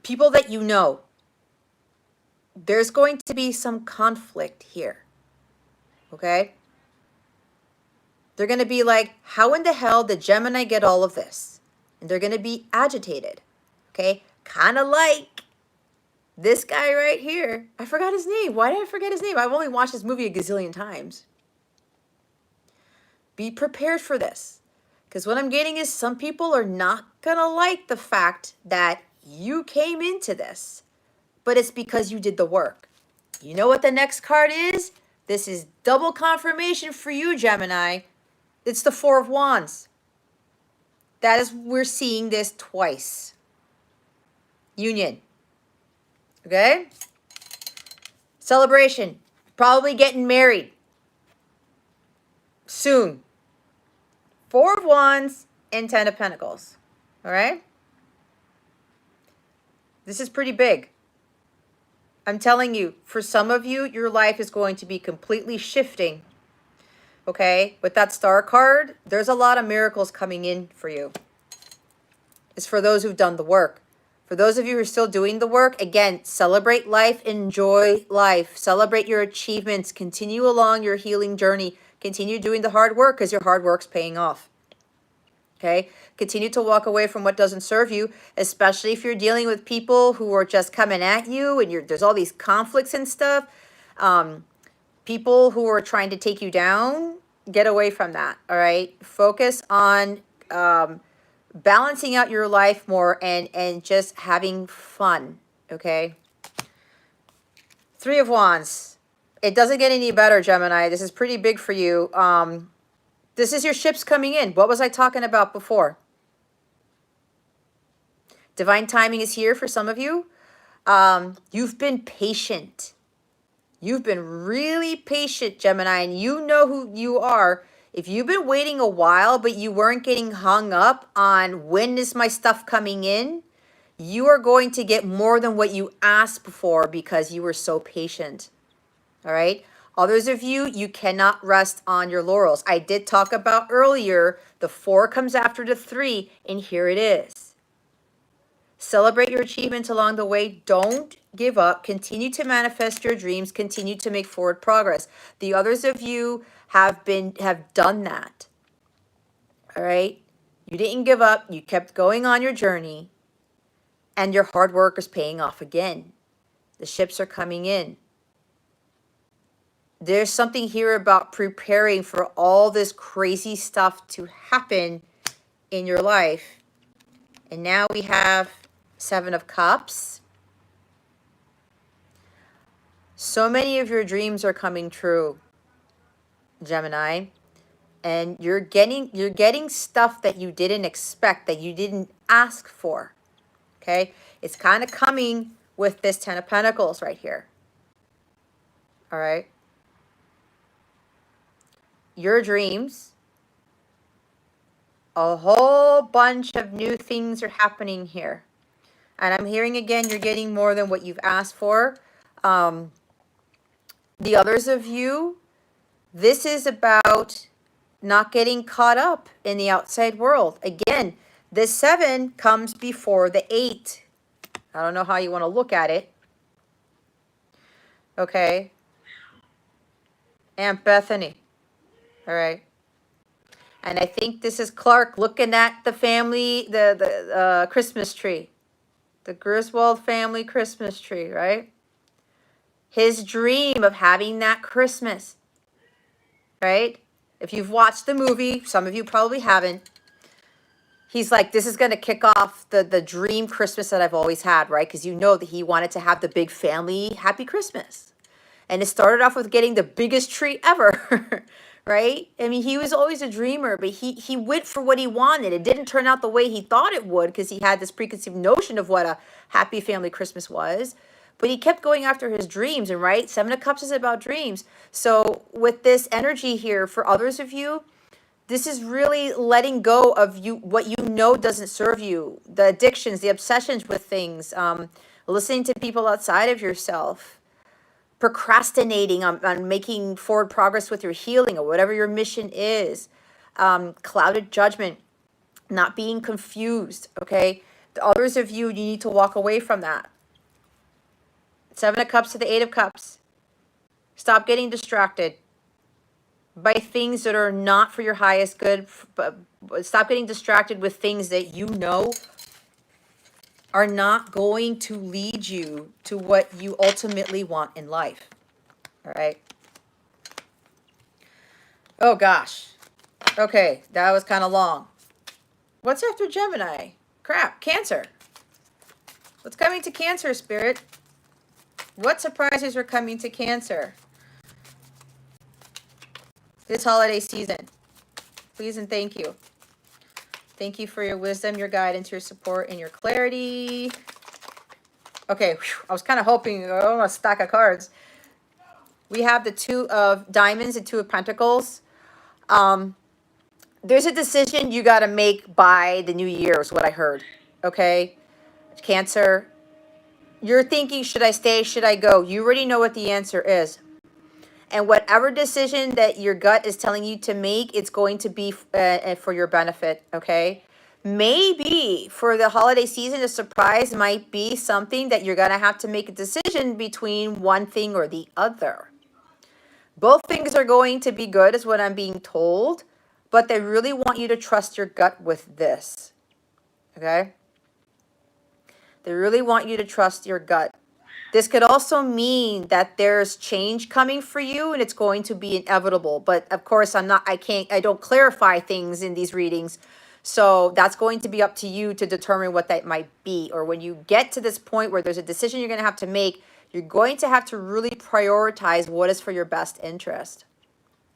people that you know. There's going to be some conflict here, okay? They're going to be like, how in the hell did Gemini get all of this? And they're going to be agitated, okay? Kind of like this guy right here. I forgot his name. Why did I forget his name? I've only watched this movie a gazillion times. Be prepared for this. Because what I'm getting is some people are not going to like the fact that you came into this. But it's because you did the work. You know what the next card is? This is double confirmation for you, Gemini. It's the 4 of Wands. That is, we're seeing this twice. Union. Okay? Celebration. Probably getting married. Soon. 4 of Wands and 10 of Pentacles. All right? This is pretty big. I'm telling you, for some of you, your life is going to be completely shifting. Okay? With that star card, there's a lot of miracles coming in for you. It's for those who've done the work. For those of you who are still doing the work, again, celebrate life, enjoy life. Celebrate your achievements. Continue along your healing journey. Continue doing the hard work because your hard work's paying off. Okay, continue to walk away from what doesn't serve you, especially if you're dealing with people who are just coming at you and there's all these conflicts and stuff. People who are trying to take you down, get away from that. All right, focus on balancing out your life more and just having fun. Okay. Three of Wands. It doesn't get any better, Gemini. This is pretty big for you. This is your ships coming in. What was I talking about before? Divine timing is here for some of you. You've been patient. You've been really patient, Gemini, and you know who you are. If you've been waiting a while, but you weren't getting hung up on when is my stuff coming in, you are going to get more than what you asked for because you were so patient. All right. Others of you, you cannot rest on your laurels. I did talk about earlier, the 4 comes after the 3, and here it is. Celebrate your achievements along the way. Don't give up. Continue to manifest your dreams. Continue to make forward progress. The others of you have done that. All right. You didn't give up. You kept going on your journey, and your hard work is paying off again. The ships are coming in. There's something here about preparing for all this crazy stuff to happen in your life. And now we have 7 of Cups. So many of your dreams are coming true, Gemini. And you're getting stuff that you didn't expect, that you didn't ask for. Okay? It's kind of coming with this 10 of Pentacles right here. All right? Your dreams, a whole bunch of new things are happening here. And I'm hearing again, you're getting more than what you've asked for. The others of you, this is about not getting caught up in the outside world. Again, this 7 comes before the 8. I don't know how you want to look at it. Okay. Aunt Bethany. All right. And I think this is Clark looking at the family, the Christmas tree. The Griswold family Christmas tree, right? His dream of having that Christmas, right? If you've watched the movie, some of you probably haven't. He's like, this is going to kick off the dream Christmas that I've always had, right? Because you know that he wanted to have the big family happy Christmas. And it started off with getting the biggest tree ever, right? I mean, he was always a dreamer, but he went for what he wanted. It didn't turn out the way he thought it would because he had this preconceived notion of what a happy family Christmas was. But he kept going after his dreams, and right? 7 of Cups is about dreams. So with this energy here, for others of you, this is really letting go of what you know doesn't serve you. The addictions, the obsessions with things, listening to people outside of yourself, procrastinating on making forward progress with your healing or whatever your mission is, clouded judgment, not being confused, okay? The others of you, you need to walk away from that. 7 of Cups to the 8 of Cups. Stop getting distracted by things that are not for your highest good. Stop getting distracted with things that you know are not going to lead you to what you ultimately want in life. All right. Oh, gosh. Okay, that was kind of long. What's after Gemini? Crap, Cancer. What's coming to Cancer, Spirit? What surprises are coming to Cancer this holiday season? Please and thank you. Thank you for your wisdom, your guidance, your support, and your clarity. Okay, I was kind of hoping, a stack of cards. We have the 2 of Diamonds and 2 of Pentacles. There's a decision you got to make by the new year is what I heard. Okay, Cancer. You're thinking, should I stay? Should I go? You already know what the answer is. And whatever decision that your gut is telling you to make, it's going to be for your benefit, okay? Maybe for the holiday season, a surprise might be something that you're going to have to make a decision between one thing or the other. Both things are going to be good is what I'm being told, but they really want you to trust your gut with this. Okay? They really want you to trust your gut. This could also mean that there's change coming for you and it's going to be inevitable. But of course, I don't clarify things in these readings. So that's going to be up to you to determine what that might be. Or when you get to this point where there's a decision you're going to have to make, you're going to have to really prioritize what is for your best interest.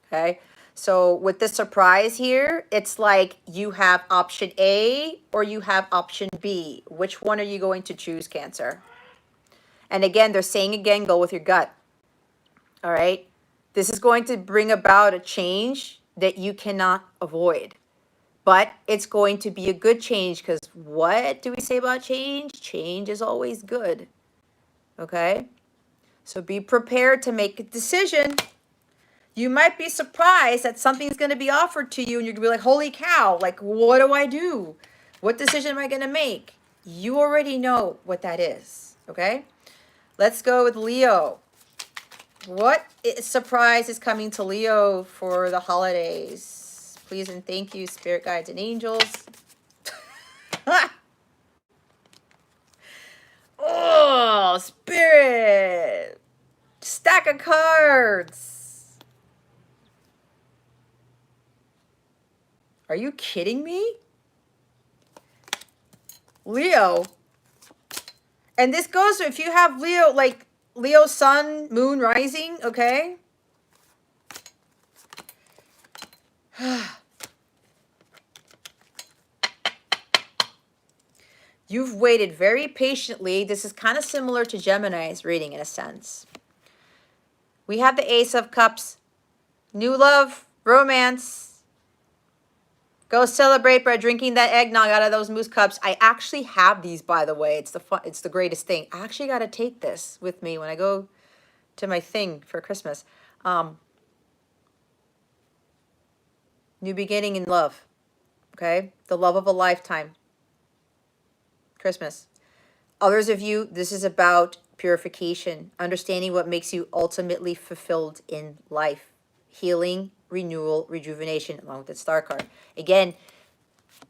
Okay? So with this surprise here, it's like you have option A or you have option B. Which one are you going to choose, Cancer? And again, they're saying again, go with your gut. All right? This is going to bring about a change that you cannot avoid. But it's going to be a good change because what do we say about change? Change is always good. Okay? So be prepared to make a decision. You might be surprised that something's going to be offered to you and you're going to be like, holy cow, like, what do I do? What decision am I going to make? You already know what that is. Okay? Let's go with Leo. What surprise is coming to Leo for the holidays? Please and thank you, spirit guides and angels. Oh, spirit. Stack of cards. Are you kidding me? Leo. And this goes, if you have Leo, like Leo sun, moon, rising, okay? You've waited very patiently. This is kind of similar to Gemini's reading in a sense. We have the Ace of Cups. New love, romance. Go celebrate by drinking that eggnog out of those moose cups. I actually have these, by the way. It's the greatest thing. I actually got to take this with me when I go to my thing for Christmas. New beginning in love. Okay? The love of a lifetime. Christmas. Others of you, this is about purification, understanding what makes you ultimately fulfilled in life, healing, renewal, rejuvenation, along with the star card. Again,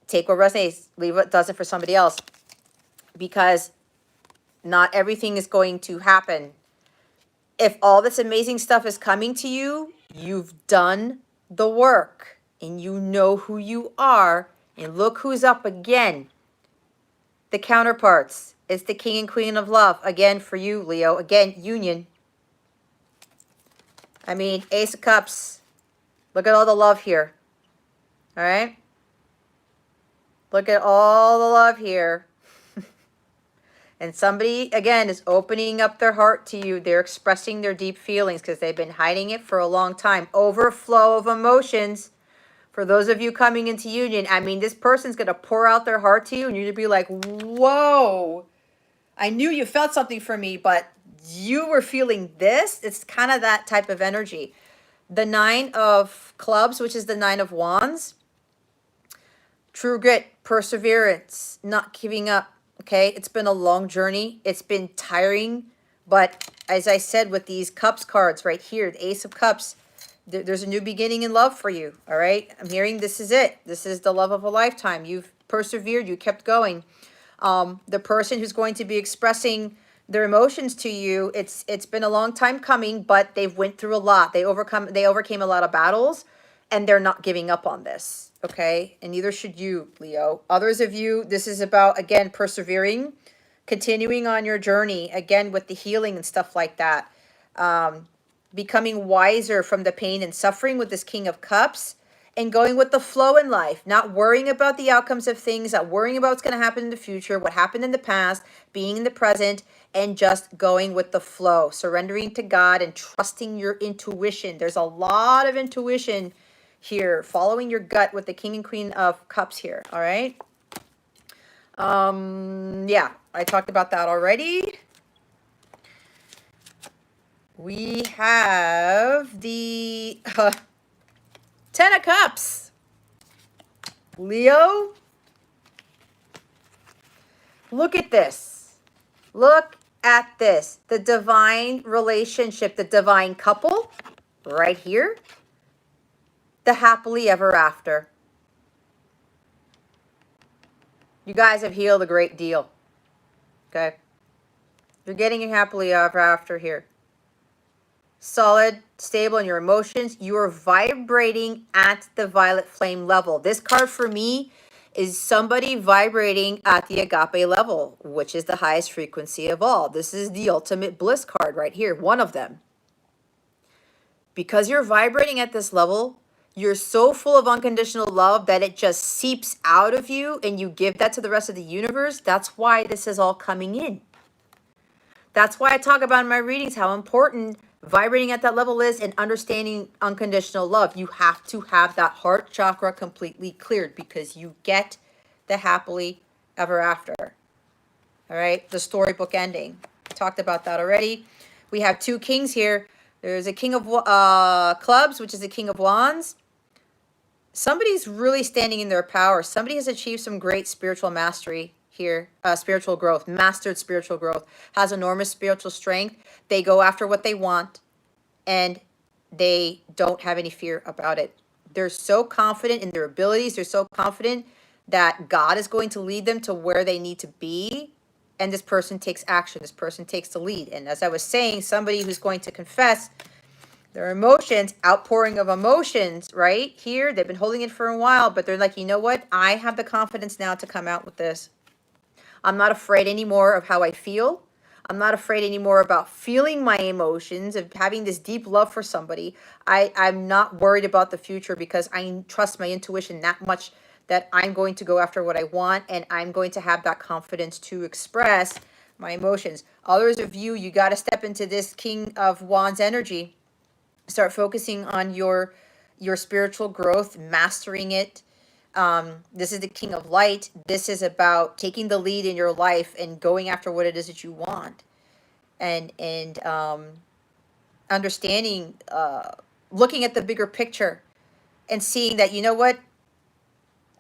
take what resonates, leave what doesn't for somebody else, because not everything is going to happen. If all this amazing stuff is coming to you, you've done the work and you know who you are. And look who's up again. The counterparts. It's the King and Queen of Love. Again, for you, Leo. Again, union. I mean, Ace of Cups. Look at all the love here. All right? Look at all the love here. And somebody, again, is opening up their heart to you. They're expressing their deep feelings because they've been hiding it for a long time. Overflow of emotions. For those of you coming into union, I mean, this person's going to pour out their heart to you and you're going to be like, whoa, I knew you felt something for me, but you were feeling this. It's kind of that type of energy. The Nine of Clubs, which is the Nine of Wands. True grit, perseverance, not giving up. Okay, it's been a long journey. It's been tiring. But as I said with these Cups cards right here, the Ace of Cups, there's a new beginning in love for you, all right? I'm hearing this is it. This is the love of a lifetime. You've persevered. You kept going. The person who's going to be expressing their emotions to you, it's been a long time coming, but they've went through a lot. They overcame a lot of battles, and they're not giving up on this, okay? And neither should you, Leo. Others of you, this is about, again, persevering, continuing on your journey, again, with the healing and stuff like that. Becoming wiser from the pain and suffering with this King of Cups and going with the flow in life, not worrying about the outcomes of things, not worrying about what's going to happen in the future, what happened in the past, being in the present, and just going with the flow, surrendering to God and trusting your intuition. There's a lot of intuition here, following your gut with the King and Queen of Cups here, all right? Yeah, I talked about that already. We have the Ten of Cups. Leo, look at this. Look at this. The divine relationship, the divine couple right here. the happily ever after. You guys have healed a great deal. Okay? You're getting a happily ever after here. Solid, stable in your emotions. You are vibrating at the violet flame level. This card for me is somebody vibrating at the agape level, which is the highest frequency of all. This is the ultimate bliss card right here, one of them. Because you're vibrating at this level, you're so full of unconditional love that it just seeps out of you and you give that to the rest of the universe. That's why this is all coming in. That's why I talk about in my readings how important vibrating at that level is and understanding unconditional love. You have to have that heart chakra completely cleared because you get the happily ever after. All right, the storybook ending. Talked about that already. We have two kings here. There's a king of clubs, which is the king of wands. Somebody's really standing in their power. Somebody has achieved some great spiritual mastery here, spiritual growth, mastered spiritual growth, has enormous spiritual strength. They go after what they want and they don't have any fear about it. They're so confident in their abilities. They're so confident that God is going to lead them to where they need to be. And this person takes action. This person takes the lead. And as I was saying, somebody who's going to confess their emotions, outpouring of emotions, right? Here, they've been holding it for a while, but they're like, you know what? I have the confidence now to come out with this. I'm not afraid anymore of how I feel. I'm not afraid anymore about feeling my emotions, of having this deep love for somebody. I'm not worried about the future because I trust my intuition that much that I'm going to go after what I want and I'm going to have that confidence to express my emotions. Others of you, you got to step into this King of Wands energy. Start focusing on your spiritual growth, mastering it. This is the King of Light. This is about taking the lead in your life and going after what it is that you want, and understanding, looking at the bigger picture, and seeing that, you know what,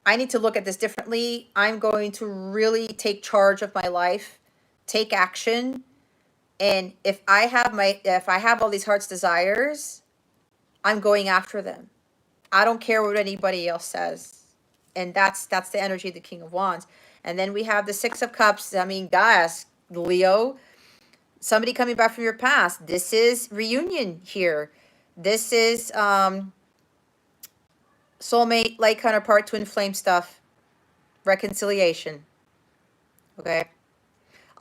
I need to look at this differently. I'm going to really take charge of my life, take action, and if I have all these heart's desires, I'm going after them. I don't care what anybody else says. And that's the energy of the King of Wands. And then we have the Six of Cups. I mean, guys, Leo, somebody coming back from your past. This is reunion here. This is soulmate, light counterpart, twin flame stuff. Reconciliation. Okay?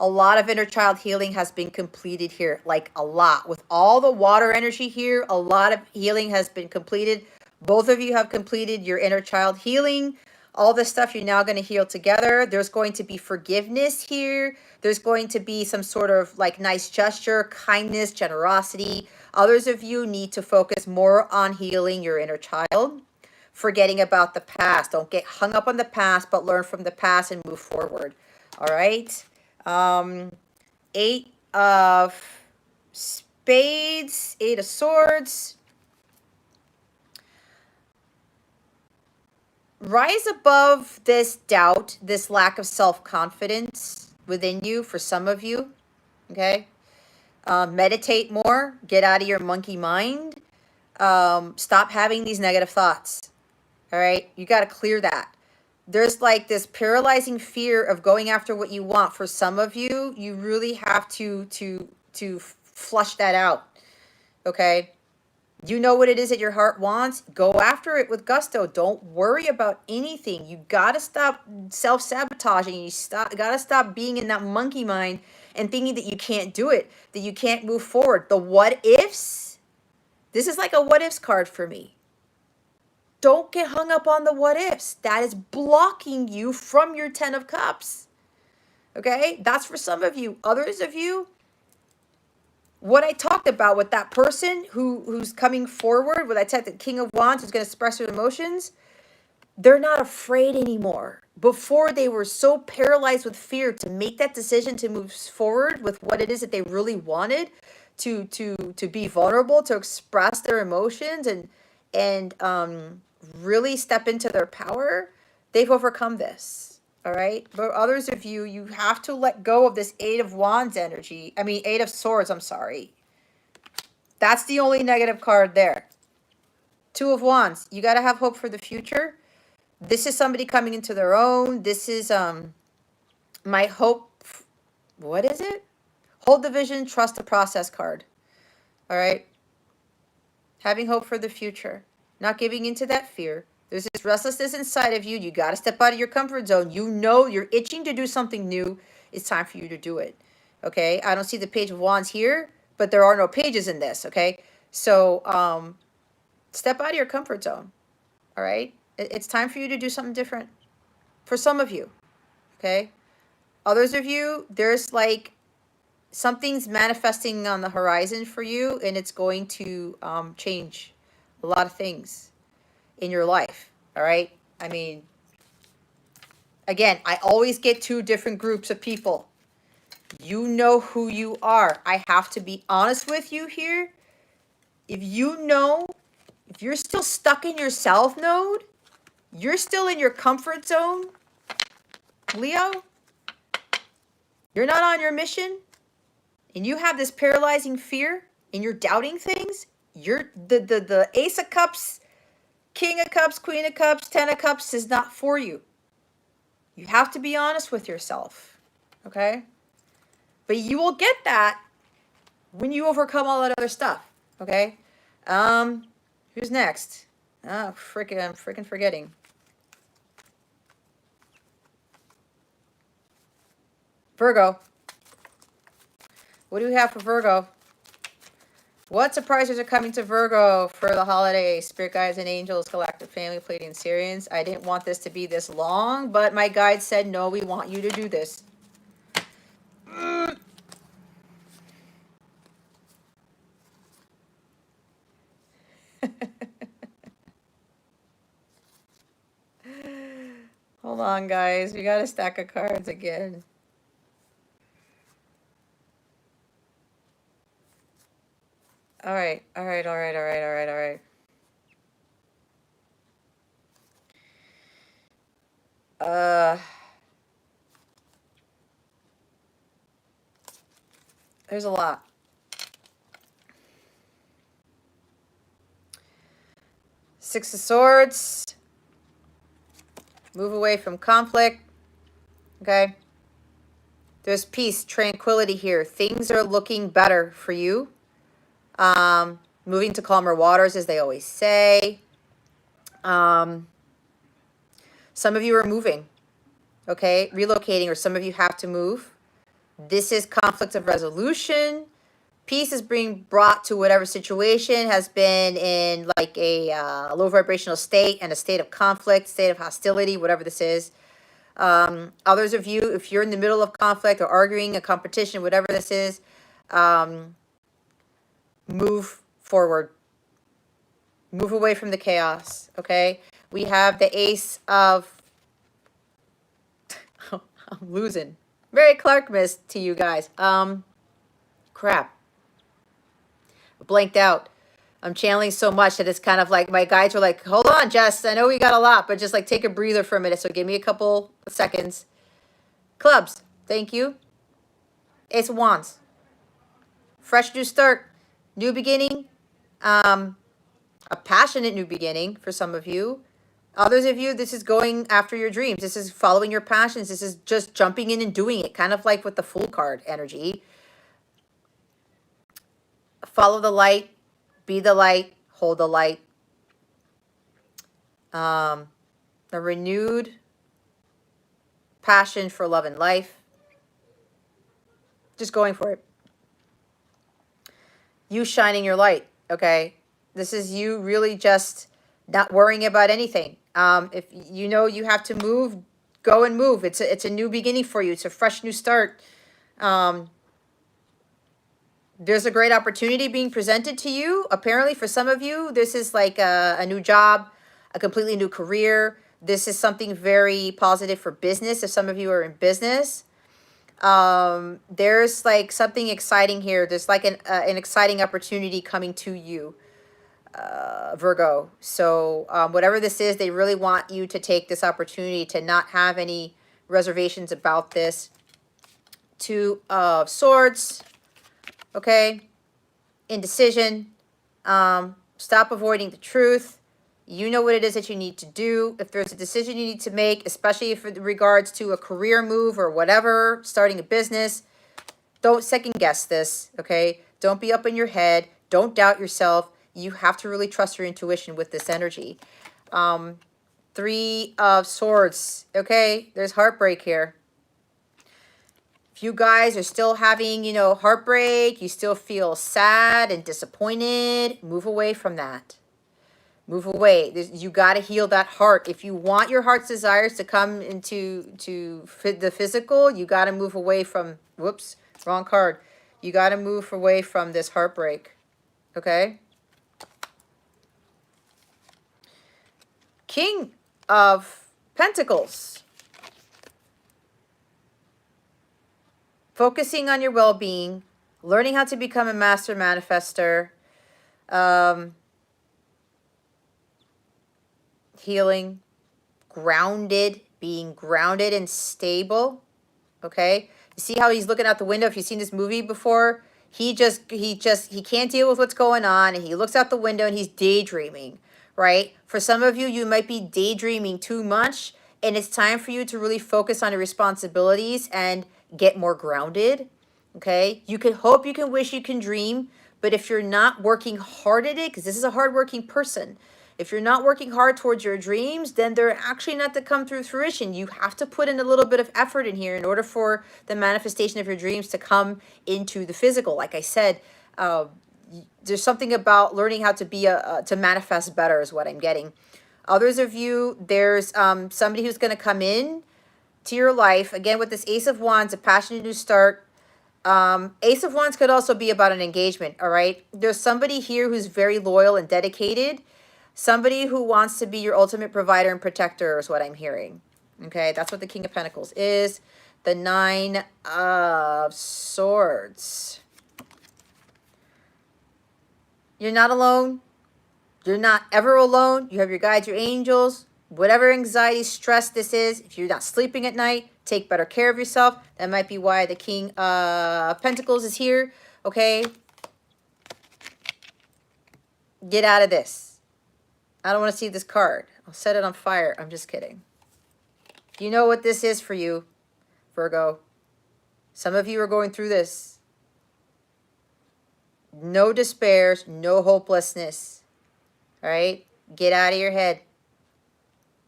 A lot of inner child healing has been completed here. Like a lot. With all the water energy here, a lot of healing has been completed. Both of you have completed your inner child healing. All this stuff you're now going to heal together. There's going to be forgiveness here. There's going to be some sort of like nice gesture, kindness, generosity. Others of you need to focus more on healing your inner child. Forgetting about the past. Don't get hung up on the past, but learn from the past and move forward. All right. Eight of Spades, Eight of Swords. Rise above this doubt, this lack of self-confidence within you for some of you, okay? Meditate more. Get out of your monkey mind. Stop having these negative thoughts, all right? You got to clear that. There's like this paralyzing fear of going after what you want. For some of you, you really have to flush that out, okay? You know what it is that your heart wants. Go after it with gusto. Don't worry about anything. You got to stop self-sabotaging. You got to stop being in that monkey mind and thinking that you can't do it, that you can't move forward. The what ifs, this is like a what ifs card for me. Don't get hung up on the what ifs. That is blocking you from your 10 of Cups. Okay? That's for some of you. Others of you, what I talked about with that person who's coming forward, with I said the King of Wands who's going to express their emotions, they're not afraid anymore. Before, they were so paralyzed with fear to make that decision to move forward with what it is that they really wanted, to be vulnerable, to express their emotions and really step into their power. They've overcome this. All right. But others of you, you have to let go of this Eight of Wands energy. I mean, Eight of Swords, I'm sorry. That's the only negative card there. Two of Wands. You got to have hope for the future. This is somebody coming into their own. This is my hope. What is it? Hold the vision, trust the process card. All right. Having hope for the future. Not giving into that fear. There's this restlessness inside of you. You got to step out of your comfort zone. You know you're itching to do something new. It's time for you to do it. Okay. I don't see the Page of Wands here, but there are no pages in this. Okay. So step out of your comfort zone. All right. It's time for you to do something different. For some of you. Okay. Others of you, there's like something's manifesting on the horizon for you, and it's going to change a lot of things in your life. All right. I mean, again, I always get two different groups of people. You know who you are. I have to be honest with you here. If you're still stuck in your self node, you're still in your comfort zone, Leo, you're not on your mission, and you have this paralyzing fear, and you're doubting things, you're the Ace of Cups, King of Cups, Queen of Cups, Ten of Cups is not for you. You have to be honest with yourself, okay? But you will get that when you overcome all that other stuff, okay? Who's next? Oh, I'm freaking forgetting. Virgo. What do we have for Virgo? What surprises are coming to Virgo for the holidays? Spirit guides and angels, galactic family, Pleiadian Sirians. I didn't want this to be this long, but my guide said, no, we want you to do this. Hold on, guys. We got a stack of cards again. All right. There's a lot. Six of Swords. Move away from conflict. Okay. There's peace, tranquility here. Things are looking better for you. Moving to calmer waters, as they always say. Some of you are moving. Okay. Relocating, or some of you have to move. This is conflict of resolution. Peace is being brought to whatever situation has been in like a low vibrational state and a state of conflict, state of hostility, whatever this is. Others of you, if you're in the middle of conflict or arguing, a competition, whatever this is, move forward. Move away from the chaos, okay? We have the Ace of... I'm losing. Very Clarkmas to you guys. Crap. Blanked out. I'm channeling so much that it's kind of like my guides were like, hold on, Jess. I know we got a lot, but just like take a breather for a minute. So give me a couple of seconds. Clubs. Thank you. Ace of Wands. Fresh new start. New beginning. A passionate new beginning for some of you. Others of you, this is going after your dreams. This is following your passions. This is just jumping in and doing it. Kind of like with the Fool card energy. Follow the light. Be the light. Hold the light. A renewed passion for love and life. Just going for it. You shining your light, okay? This is you really just not worrying about anything. If you know you have to move, go and move. It's a new beginning for you. It's a fresh new start. There's a great opportunity being presented to you. Apparently, for some of you, this is like a new job, a completely new career. This is something very positive for business. If some of you are in business, there's like something exciting here. There's like an exciting opportunity coming to you, Virgo. So whatever this is, they really want you to take this opportunity to not have any reservations about this. Two of Swords. Okay, indecision. Stop avoiding the truth. You know what it is that you need to do. If there's a decision you need to make, especially if it regards to a career move or whatever, starting a business, don't second guess this, okay? Don't be up in your head. Don't doubt yourself. You have to really trust your intuition with this energy. Three of Swords, okay? There's heartbreak here. If you guys are still having, heartbreak, you still feel sad and disappointed, move away from that. Move away. You got to heal that heart. If you want your heart's desires to come into the physical, you got to move away from, whoops, wrong card. You got to move away from this heartbreak. Okay? King of Pentacles. Focusing on your well-being, learning how to become a master manifester, healing, grounded, being grounded and stable. Okay? You see how he's looking out the window? If you've seen this movie before, he can't deal with what's going on, and he looks out the window and he's daydreaming, right? For some of you, you might be daydreaming too much, and it's time for you to really focus on your responsibilities and get more grounded. Okay? You can hope, you can wish, you can dream, but if you're not working hard at it, because this is a hardworking person, if you're not working hard towards your dreams, then they're actually not to come through fruition. You have to put in a little bit of effort in here in order for the manifestation of your dreams to come into the physical. Like I said, there's something about learning how to be to manifest better is what I'm getting. Others of you, there's somebody who's going to come in to your life. Again, with this Ace of Wands, a passionate new start. Ace of Wands could also be about an engagement, all right? There's somebody here who's very loyal and dedicated. Somebody who wants to be your ultimate provider and protector is what I'm hearing. Okay, that's what the King of Pentacles is. The Nine of Swords. You're not alone. You're not ever alone. You have your guides, your angels. Whatever anxiety, stress this is, if you're not sleeping at night, take better care of yourself. That might be why the King of Pentacles is here. Okay? Get out of this. I don't want to see this card. I'll set it on fire. I'm just kidding. You know what this is for you, Virgo. Some of you are going through this. No despairs, no hopelessness. All right? Get out of your head.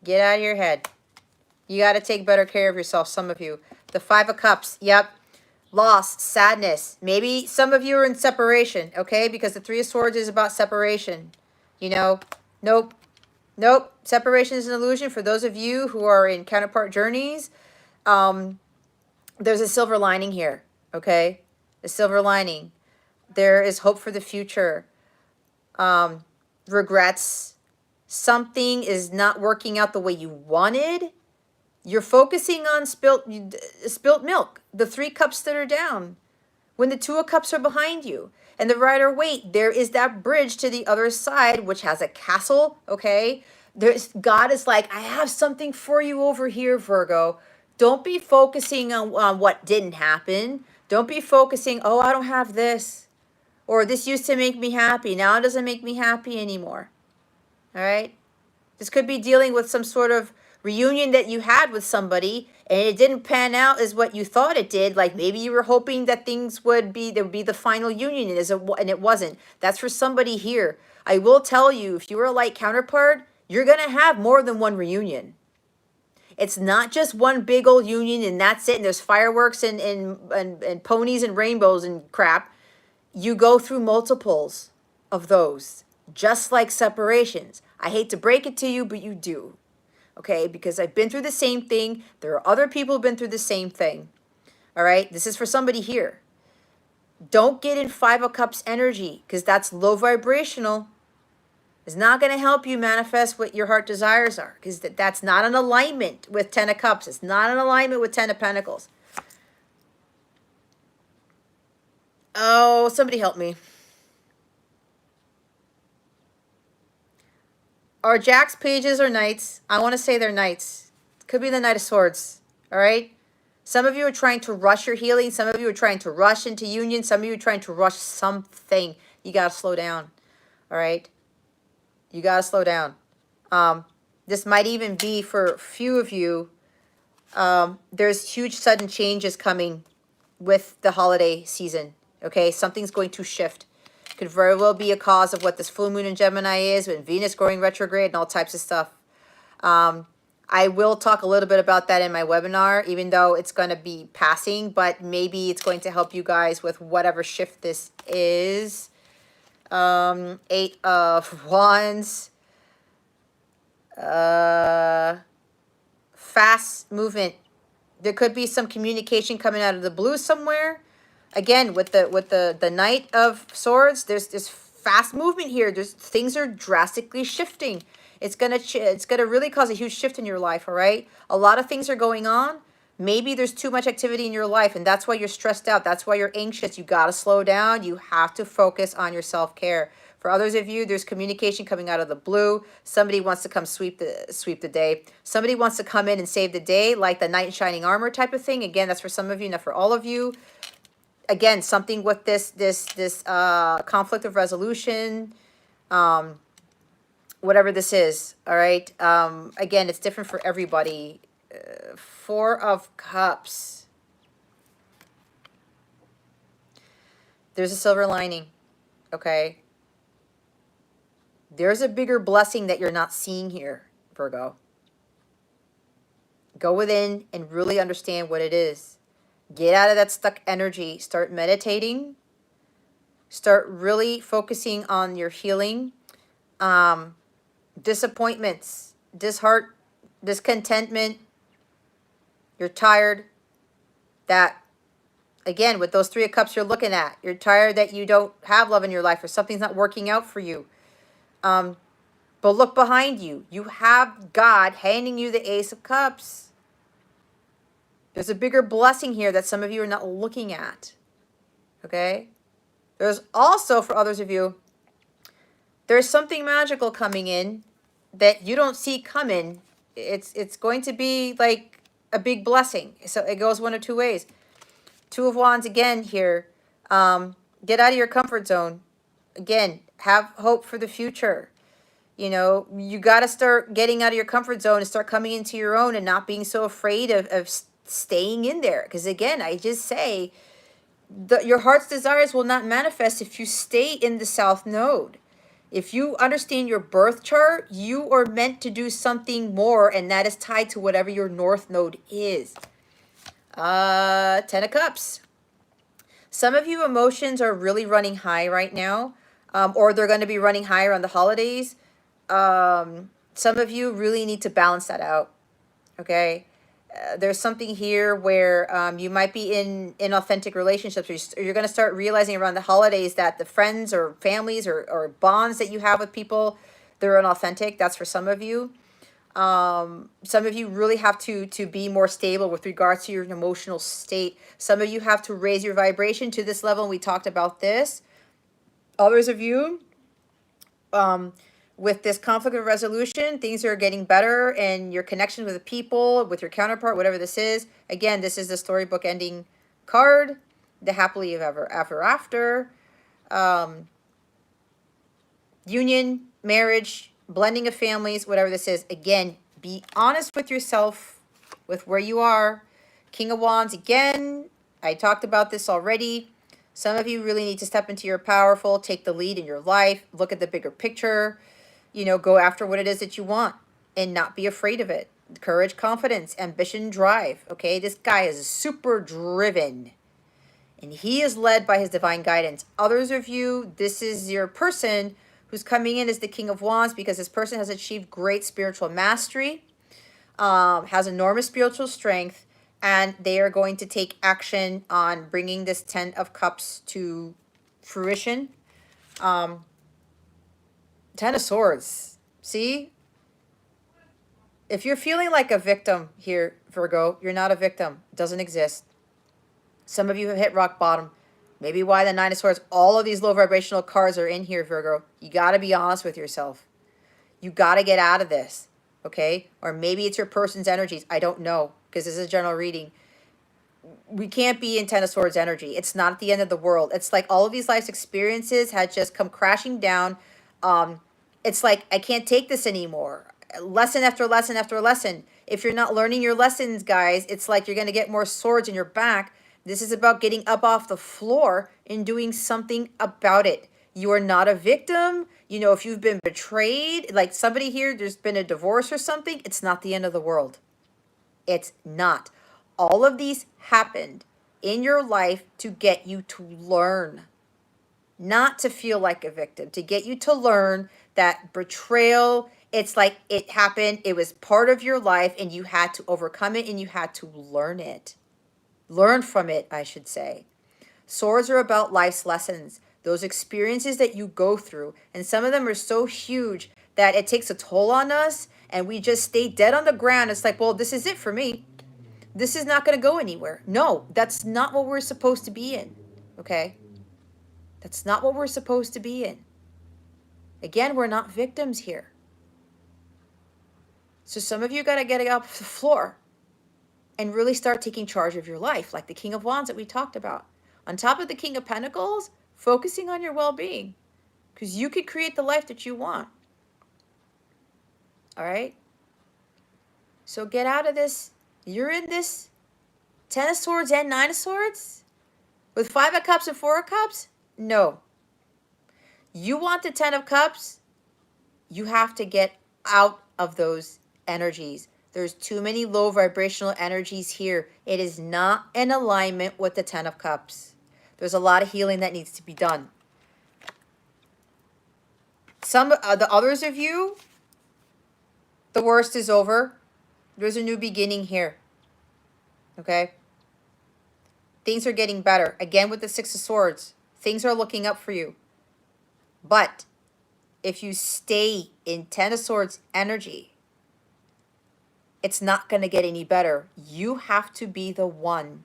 Get out of your head. You got to take better care of yourself, some of you. The Five of Cups. Yep. Loss, sadness. Maybe some of you are in separation, okay? Because the Three of Swords is about separation. Nope. Nope. Separation is an illusion. For those of you who are in counterpart journeys, there's a silver lining here, okay? A silver lining. There is hope for the future. Regrets. Something is not working out the way you wanted. You're focusing on spilt milk. The 3 cups that are down. When the 2 of Cups are behind you. And the Rider-Waite, there is that bridge to the other side, which has a castle, okay? God is like, I have something for you over here, Virgo. Don't be focusing on what didn't happen. Don't be focusing, oh, I don't have this. Or this used to make me happy. Now it doesn't make me happy anymore. All right? This could be dealing with some sort of reunion that you had with somebody and it didn't pan out as what you thought it did. Like maybe you were hoping that there would be the final union and it wasn't. That's for somebody here. I will tell you, if you are a light counterpart, you're going to have more than one reunion. It's not just one big old union and that's it. And there's fireworks and ponies and rainbows and crap. You go through multiples of those, just like separations. I hate to break it to you, but you do. Okay, because I've been through the same thing. There are other people who've been through the same thing. All right, this is for somebody here. Don't get in 5 of Cups energy because that's low vibrational. It's not going to help you manifest what your heart desires are because that's not an alignment with 10 of Cups. It's not an alignment with 10 of Pentacles. Oh, somebody help me. Are Jacks, Pages, or Knights? I want to say they're Knights. Could be the Knight of Swords. All right? Some of you are trying to rush your healing. Some of you are trying to rush into union. Some of you are trying to rush something. You got to slow down. All right? You got to slow down. This might even be for a few of you. There's huge sudden changes coming with the holiday season. Okay, something's going to shift. Could very well be a cause of what this full moon in Gemini is, with Venus going retrograde and all types of stuff. I will talk a little bit about that in my webinar, even though it's going to be passing, but maybe it's going to help you guys with whatever shift this is. 8 of Wands. Fast movement. There could be some communication coming out of the blue somewhere. Again, with the Knight of Swords, there's this fast movement here. Things are drastically shifting. It's gonna really cause a huge shift in your life. All right, a lot of things are going on. Maybe there's too much activity in your life, and that's why you're stressed out. That's why you're anxious. You gotta slow down. You have to focus on your self-care. For others of you, there's communication coming out of the blue. Somebody wants to come sweep the day. Somebody wants to come in and save the day, like the knight in shining armor type of thing. Again, that's for some of you, not for all of you. Again, something with this conflict of resolution, whatever this is. All right. Again, it's different for everybody. 4 of Cups. There's a silver lining. Okay. There's a bigger blessing that you're not seeing here, Virgo. Go within and really understand what it is. Get out of that stuck energy. Start meditating. Start really focusing on your healing. Disappointments, discontentment. You're tired. That, again, with those 3 of Cups you're looking at, you're tired that you don't have love in your life or something's not working out for you. But look behind you. You have God handing you the Ace of Cups. There's a bigger blessing here that some of you are not looking at. Okay? There's also, for others of you, there's something magical coming in that you don't see coming. It's going to be like a big blessing. So it goes one of 2 ways. 2 of Wands again here. Get out of your comfort zone. Again, have hope for the future. You know, you got to start getting out of your comfort zone and start coming into your own and not being so afraid of staying in there. Because again, I just say, your heart's desires will not manifest if you stay in the South Node. If you understand your birth chart, you are meant to do something more, and that is tied to whatever your North Node is. 10 of Cups. Some of you emotions are really running high right now, or they're going to be running high around the holidays. Some of you really need to balance that out, okay? There's something here where you might be in inauthentic relationships, or you're going to start realizing around the holidays that the friends or families or bonds that you have with people, they're inauthentic. That's for some of you. Some of you really have to be more stable with regards to your emotional state. Some of you have to raise your vibration to this level, and we talked about this. Others of you, with this conflict of resolution, things are getting better, and your connection with the people, with your counterpart, whatever this is. Again, this is the storybook ending card, the happily ever after. Union, marriage, blending of families, whatever this is. Again, be honest with yourself, with where you are. King of Wands, again, I talked about this already. Some of you really need to step into your powerful, take the lead in your life, look at the bigger picture, you know, go after what it is that you want and not be afraid of it. Courage, confidence, ambition, drive, okay? This guy is super driven, and he is led by his divine guidance. Others of you, this is your person who's coming in as the King of Wands because this person has achieved great spiritual mastery, has enormous spiritual strength, and they are going to take action on bringing this 10 of Cups to fruition. 10 of Swords. See? If you're feeling like a victim here, Virgo, you're not a victim. It doesn't exist. Some of you have hit rock bottom. Maybe why the 9 of Swords. All of these low vibrational cards are in here, Virgo. You got to be honest with yourself. You got to get out of this, okay? Or maybe it's your person's energies. I don't know, because this is a general reading. We can't be in 10 of Swords energy. It's not the end of the world. It's like all of these life's experiences had just come crashing down. It's like, I can't take this anymore. lesson after lesson after lesson. If you're not learning your lessons, guys, it's like you're going to get more swords in your back. This is about getting up off the floor and doing something about it. You are not a victim. You know, if you've been betrayed, like somebody here, there's been a divorce or something, it's not the end of the world. It's not. All of these happened in your life to get you to learn, not to feel like a victim, to get you to learn that betrayal, it's like it happened, it was part of your life, and you had to overcome it and you had to learn it. Learn from it, I should say. Swords are about life's lessons, those experiences that you go through. And some of them are so huge that it takes a toll on us and we just stay dead on the ground. It's like, well, this is it for me. This is not going to go anywhere. No, that's not what we're supposed to be in. Okay? That's not what we're supposed to be in. Again, we're not victims here. So some of you got to get up off the floor and really start taking charge of your life, like the King of Wands that we talked about. On top of the King of Pentacles, focusing on your well-being, because you could create the life that you want. All right? So get out of this. You're in this 10 of Swords and 9 of Swords with 5 of Cups and 4 of Cups? No. You want the 10 of Cups, you have to get out of those energies. There's too many low vibrational energies here. It is not in alignment with the 10 of Cups. There's a lot of healing that needs to be done. Some the others of you, the worst is over. There's a new beginning here. Okay? Things are getting better. Again, with the 6 of Swords, things are looking up for you. But if you stay in 10 of Swords energy, it's not going to get any better. You have to be the one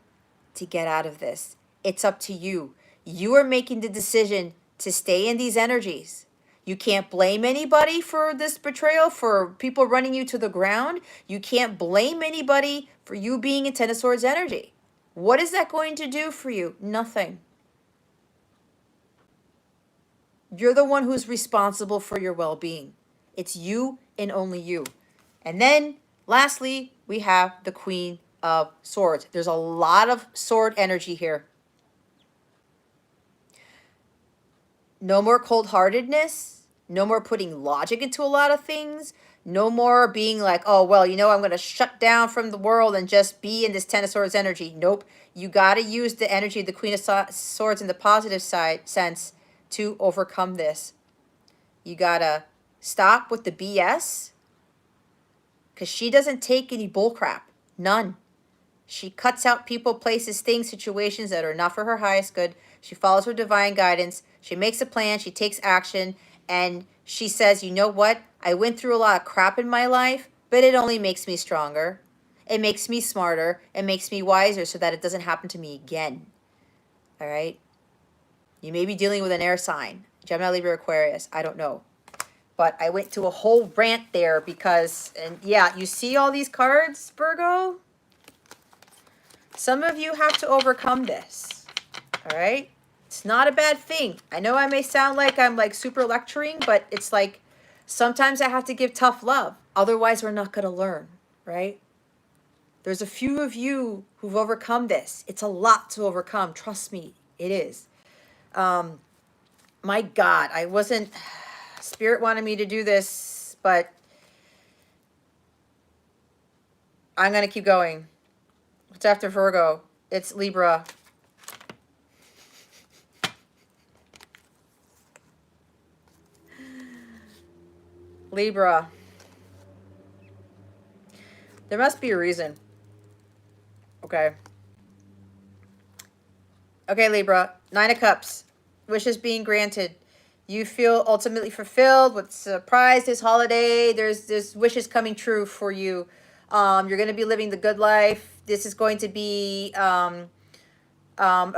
to get out of this. It's up to you. You are making the decision to stay in these energies. You can't blame anybody for this betrayal, for people running you to the ground. You can't blame anybody for you being in 10 of Swords energy. What is that going to do for you? Nothing. You're the one who's responsible for your well-being. It's you and only you. And then, lastly, we have the Queen of Swords. There's a lot of sword energy here. No more cold-heartedness. No more putting logic into a lot of things. No more being like, oh, well, you know, I'm going to shut down from the world and just be in this 10 of Swords energy. Nope. You got to use the energy of the Queen of Swords in the positive side sense to overcome this. You got to stop with the BS, because she doesn't take any bullcrap. None. She cuts out people, places, things, situations that are not for her highest good. She follows her divine guidance. She makes a plan. She takes action. And she says, you know what? I went through a lot of crap in my life, but it only makes me stronger. It makes me smarter. It makes me wiser so that it doesn't happen to me again. All right? You may be dealing with an air sign. Gemini, Libra, Aquarius. I don't know. But I went to a whole rant there because, and yeah, you see all these cards, Virgo? Some of you have to overcome this. All right? It's not a bad thing. I know I may sound like I'm like super lecturing, but it's like sometimes I have to give tough love. Otherwise, we're not going to learn, right? There's a few of you who've overcome this. It's a lot to overcome. Trust me, it is. My God, I wasn't... Spirit wanted me to do this, but I'm going to keep going. What's after Virgo? It's Libra. Libra. There must be a reason. Okay. Okay, Libra. 9 of Cups. Wishes being granted. You feel ultimately fulfilled with surprise this holiday. There's wishes coming true for you. You're going to be living the good life. This is going to be a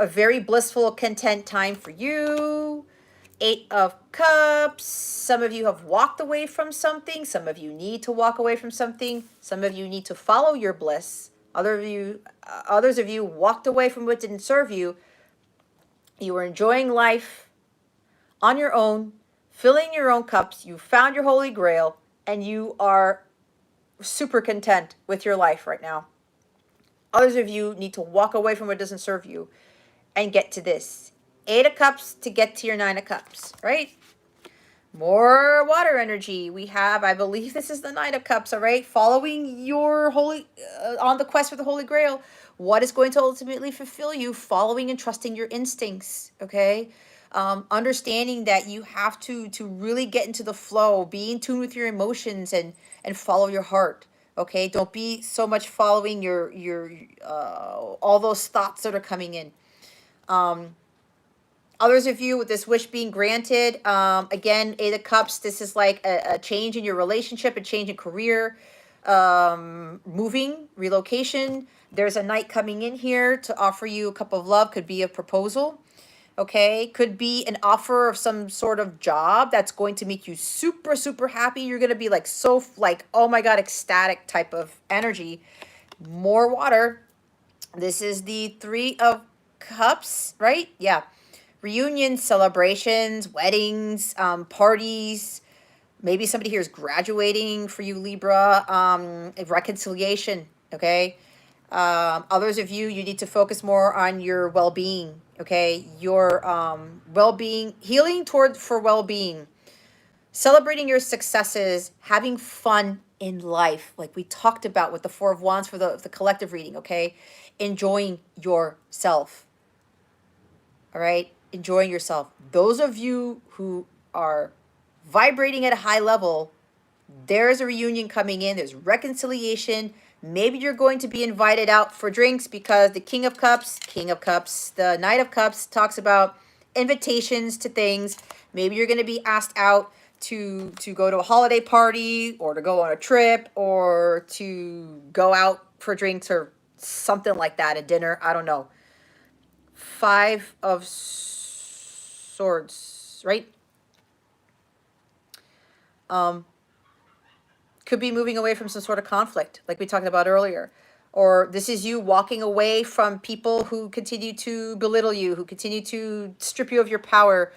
very blissful, content time for you. 8 of Cups. Some of you have walked away from something. Some of you need to walk away from something. Some of you need to follow your bliss. Others of you walked away from what didn't serve you. You were enjoying life on your own, filling your own cups. You found your holy grail. and you are super content with your life right now. Others of you need to walk away from what doesn't serve you and get to this. 8 of Cups to get to your 9 of Cups, right? More water energy. We have, I believe this is the 9 of Cups, all right? Following your holy, on the quest for the Holy Grail. What is going to ultimately fulfill you? Following and trusting your instincts, okay? Understanding that you have to really get into the flow, be in tune with your emotions and follow your heart, okay? Don't be so much following your all those thoughts that are coming in. Others of you with this wish being granted, again, 8 of Cups, this is like a change in your relationship, a change in career, moving, relocation. There's a knight coming in here to offer you a cup of love, could be a proposal, okay? Could be an offer of some sort of job that's going to make you super, super happy. You're going to be like so, like, oh my God, ecstatic type of energy. More water. This is the 3 of Cups, right? Yeah. Reunions, celebrations, weddings, parties. Maybe somebody here is graduating for you, Libra. Reconciliation, okay? Others of you, you need to focus more on your well-being, okay? Your well-being, healing toward for well-being. Celebrating your successes, having fun in life, like we talked about with the 4 of Wands for the collective reading, okay? Enjoying yourself, all right? Enjoying yourself. Those of you who are vibrating at a high level, there's a reunion coming in. There's reconciliation. Maybe you're going to be invited out for drinks because the King of Cups, the Knight of Cups talks about invitations to things. Maybe you're going to be asked out to go to a holiday party or to go on a trip or to go out for drinks or something like that, a dinner. I don't know. 5 of Swords, right? Could be moving away from some sort of conflict, like we talked about earlier. Or this is you walking away from people who continue to belittle you, who continue to strip you of your power,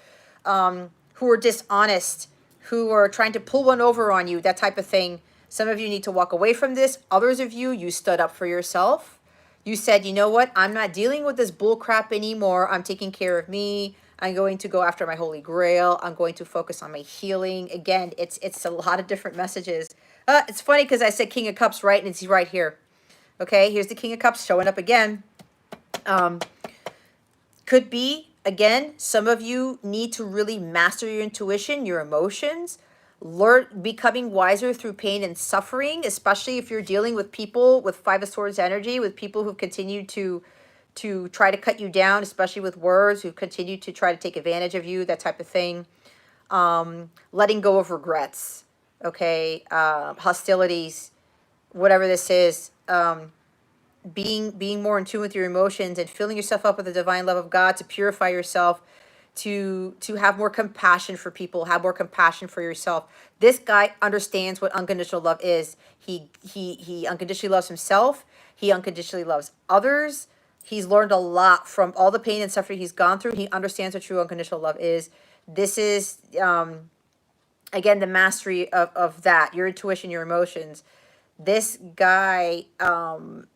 who are dishonest, who are trying to pull one over on you, that type of thing. Some of you need to walk away from this. Others of you, you stood up for yourself. You said, you know what? I'm not dealing with this bull crap anymore. I'm taking care of me. I'm going to go after my Holy Grail. I'm going to focus on my healing. Again, it's a lot of different messages. It's funny because I said King of Cups, right? And it's right here. Okay, here's the King of Cups showing up again. Could be, again, some of you need to really master your intuition, your emotions, learn becoming wiser through pain and suffering, especially if you're dealing with people with 5 of Swords energy, with people who've continued to try to cut you down, especially with words, who've continued to try to take advantage of you, that type of thing. Letting go of regrets, okay, hostilities, whatever this is, being more in tune with your emotions and filling yourself up with the divine love of God to purify yourself, to have more compassion for people, have more compassion for yourself. This guy understands what unconditional love is. He unconditionally loves himself. He unconditionally loves others. He's learned a lot from all the pain and suffering he's gone through. He understands what true unconditional love is. This is again the mastery of that, your intuition, your emotions. This guy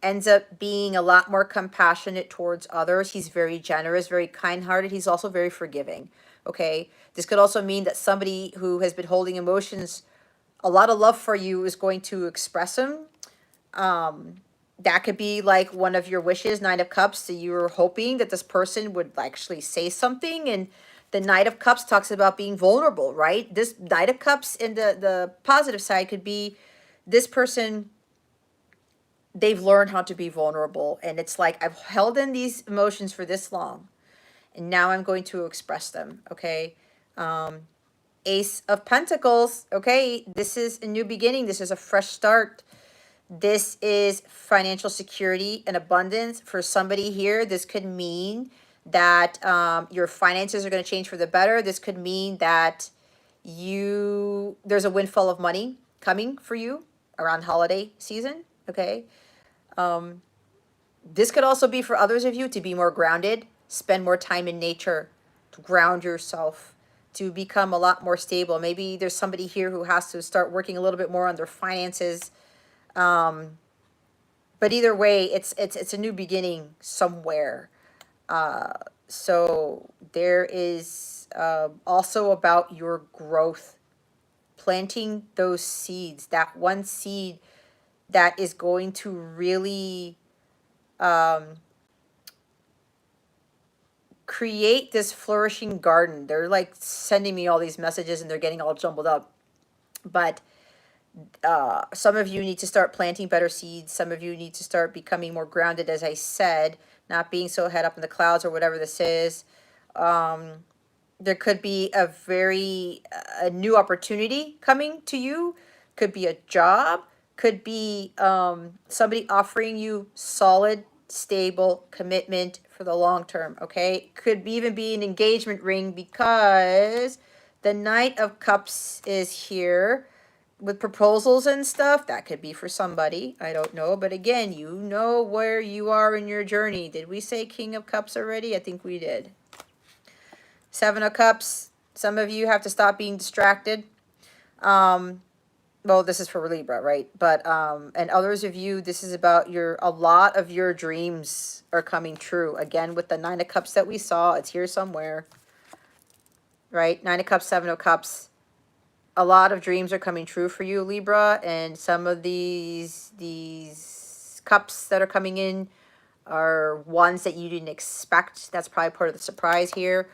ends up being a lot more compassionate towards others. He's very generous, very kind-hearted. He's also very forgiving, okay? This could also mean that somebody who has been holding emotions, a lot of love for you, is going to express them. That could be like one of your wishes, 9 of Cups, so you're hoping that this person would actually say something. And the Knight of Cups talks about being vulnerable, right? This Knight of Cups in the positive side could be this person, they've learned how to be vulnerable. And it's like, I've held in these emotions for this long, and now I'm going to express them, okay? Ace of Pentacles, okay? This is a new beginning. This is a fresh start. This is financial security and abundance. For somebody here, this could mean that your finances are going to change for the better. This could mean that there's a windfall of money coming for you around holiday season, okay? This could also be for others of you to be more grounded, spend more time in nature, to ground yourself, to become a lot more stable. Maybe there's somebody here who has to start working a little bit more on their finances. But either way, it's a new beginning somewhere. So there is also about your growth, planting those seeds, that one seed that is going to really create this flourishing garden. They're like sending me all these messages and they're getting all jumbled up. But some of you need to start planting better seeds. Some of you need to start becoming more grounded, as I said, not being so head up in the clouds or whatever this is. There could be a new opportunity coming to you. Could be a job. Could be somebody offering you solid, stable commitment for the long term. Okay, could even be an engagement ring, because the Knight of Cups is here with proposals and stuff. That could be for somebody. I don't know. But again, you know where you are in your journey. Did we say King of Cups already? I think we did. Seven of Cups. Some of you have to stop being distracted. Well, this is for Libra, right? But and others of you, this is about a lot of your dreams are coming true. Again, with the Nine of Cups that we saw, it's here somewhere, right? Nine of Cups, Seven of Cups. A lot of dreams are coming true for you, Libra, and some of these cups that are coming in are ones that you didn't expect. That's probably part of the surprise here.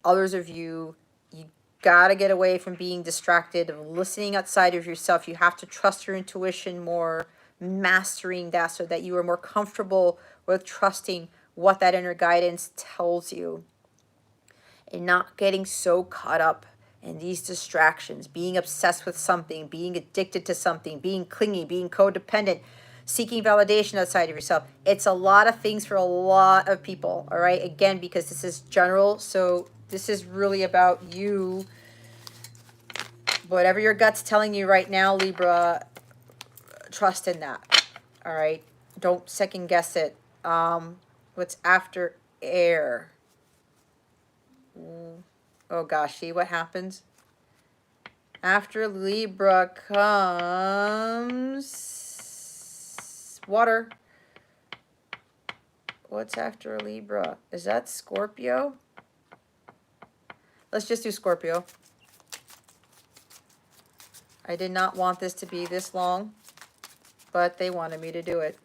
Others of you, you got to get away from being distracted, of listening outside of yourself. You have to trust your intuition more, mastering that so that you are more comfortable with trusting what that inner guidance tells you, and not getting so caught up in these distractions, being obsessed with something, being addicted to something, being clingy, being codependent, seeking validation outside of yourself. It's a lot of things for a lot of people, all right? Again, because this is general, so this is really about you. Whatever your gut's telling you right now, Libra, trust in that, all right? Don't second guess it. What's after air? Oh gosh, see what happens? After Libra comes water. What's after Libra? Is that Scorpio? Let's just do Scorpio. I did not want this to be this long, but they wanted me to do it.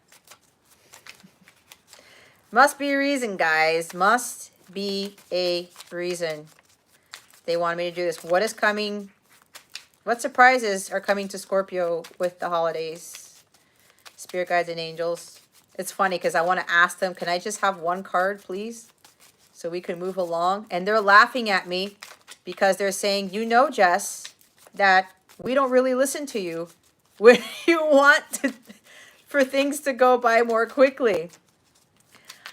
Must be a reason, guys. Must be a reason. They wanted me to do this. What is coming? What surprises are coming to Scorpio with the holidays? Spirit guides and angels. It's funny because I want to ask them, can I just have one card, please? So we can move along. And they're laughing at me because they're saying, you know, Jess, that we don't really listen to you when you want for things to go by more quickly.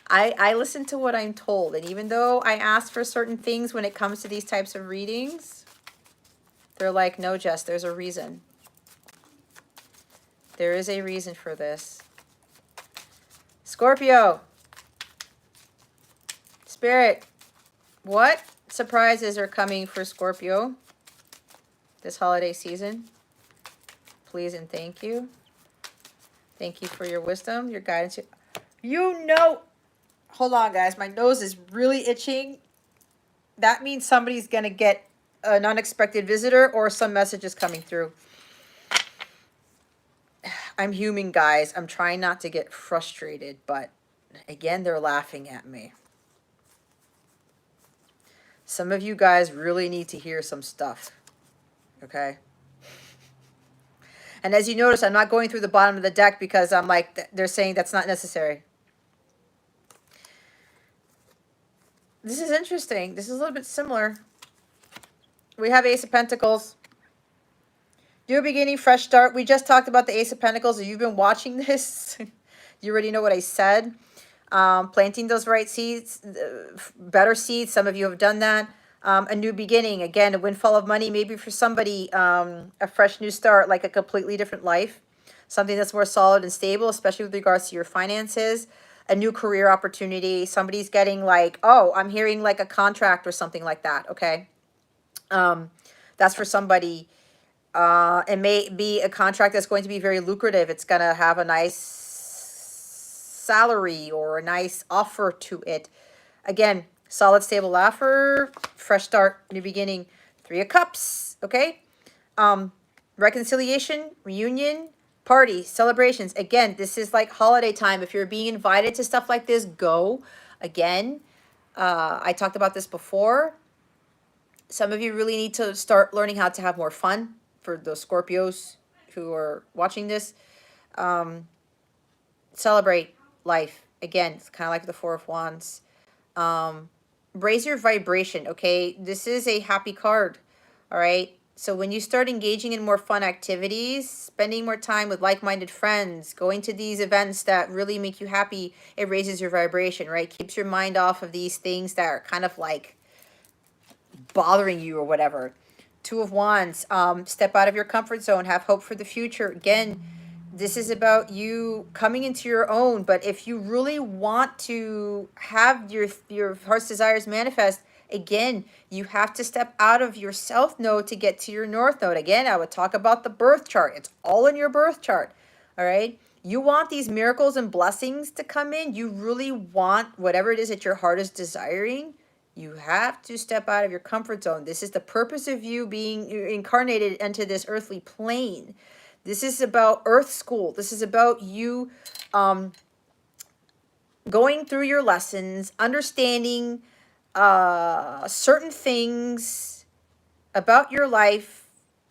I listen to what I'm told. And even though I ask for certain things when it comes to these types of readings, they're like, no, Jess, there's a reason. There is a reason for this. Scorpio. Spirit, what surprises are coming for Scorpio this holiday season? Please and thank you. Thank you for your wisdom, your guidance. You know, hold on, guys. My nose is really itching. That means somebody's going to get an unexpected visitor or some messages coming through. I'm human, guys. I'm trying not to get frustrated, but again, they're laughing at me. Some of you guys really need to hear some stuff, okay? And as you notice, I'm not going through the bottom of the deck because I'm like, they're saying that's not necessary. This is interesting. This is a little bit similar. We have Ace of Pentacles. New beginning, fresh start. We just talked about the Ace of Pentacles. If you've been watching this, you already know what I said. Planting those right seeds, better seeds. Some of you have done that. A new beginning. Again, a windfall of money. Maybe for somebody, a fresh new start, like a completely different life. Something that's more solid and stable, especially with regards to your finances. A new career opportunity. Somebody's getting like, oh, I'm hearing like a contract or something like that, okay? That's for somebody. It may be a contract that's going to be very lucrative. It's going to have a nice salary or a nice offer to it. Again, solid, stable offer, fresh start, new beginning. Three of Cups, okay? Reconciliation, reunion, party, celebrations. Again, this is like holiday time. If you're being invited to stuff like this, go. Again, I talked about this before. Some of you really need to start learning how to have more fun. For the Scorpios who are watching this, celebrate life. Again, it's kind of like the Four of Wands. Raise your vibration, okay? This is a happy card, all right? So when you start engaging in more fun activities, spending more time with like-minded friends, going to these events that really make you happy, it raises your vibration, right? Keeps your mind off of these things that are kind of like bothering you or whatever. Two of Wands, step out of your comfort zone, have hope for the future. Again, this is about you coming into your own. But if you really want to have your heart's desires manifest, again, you have to step out of your south node to get to your north node. Again, I would talk about the birth chart. It's all in your birth chart. All right. You want these miracles and blessings to come in. You really want whatever it is that your heart is desiring. You have to step out of your comfort zone. This is the purpose of you being incarnated into this earthly plane. This is about earth school. This is about you going through your lessons, understanding certain things about your life,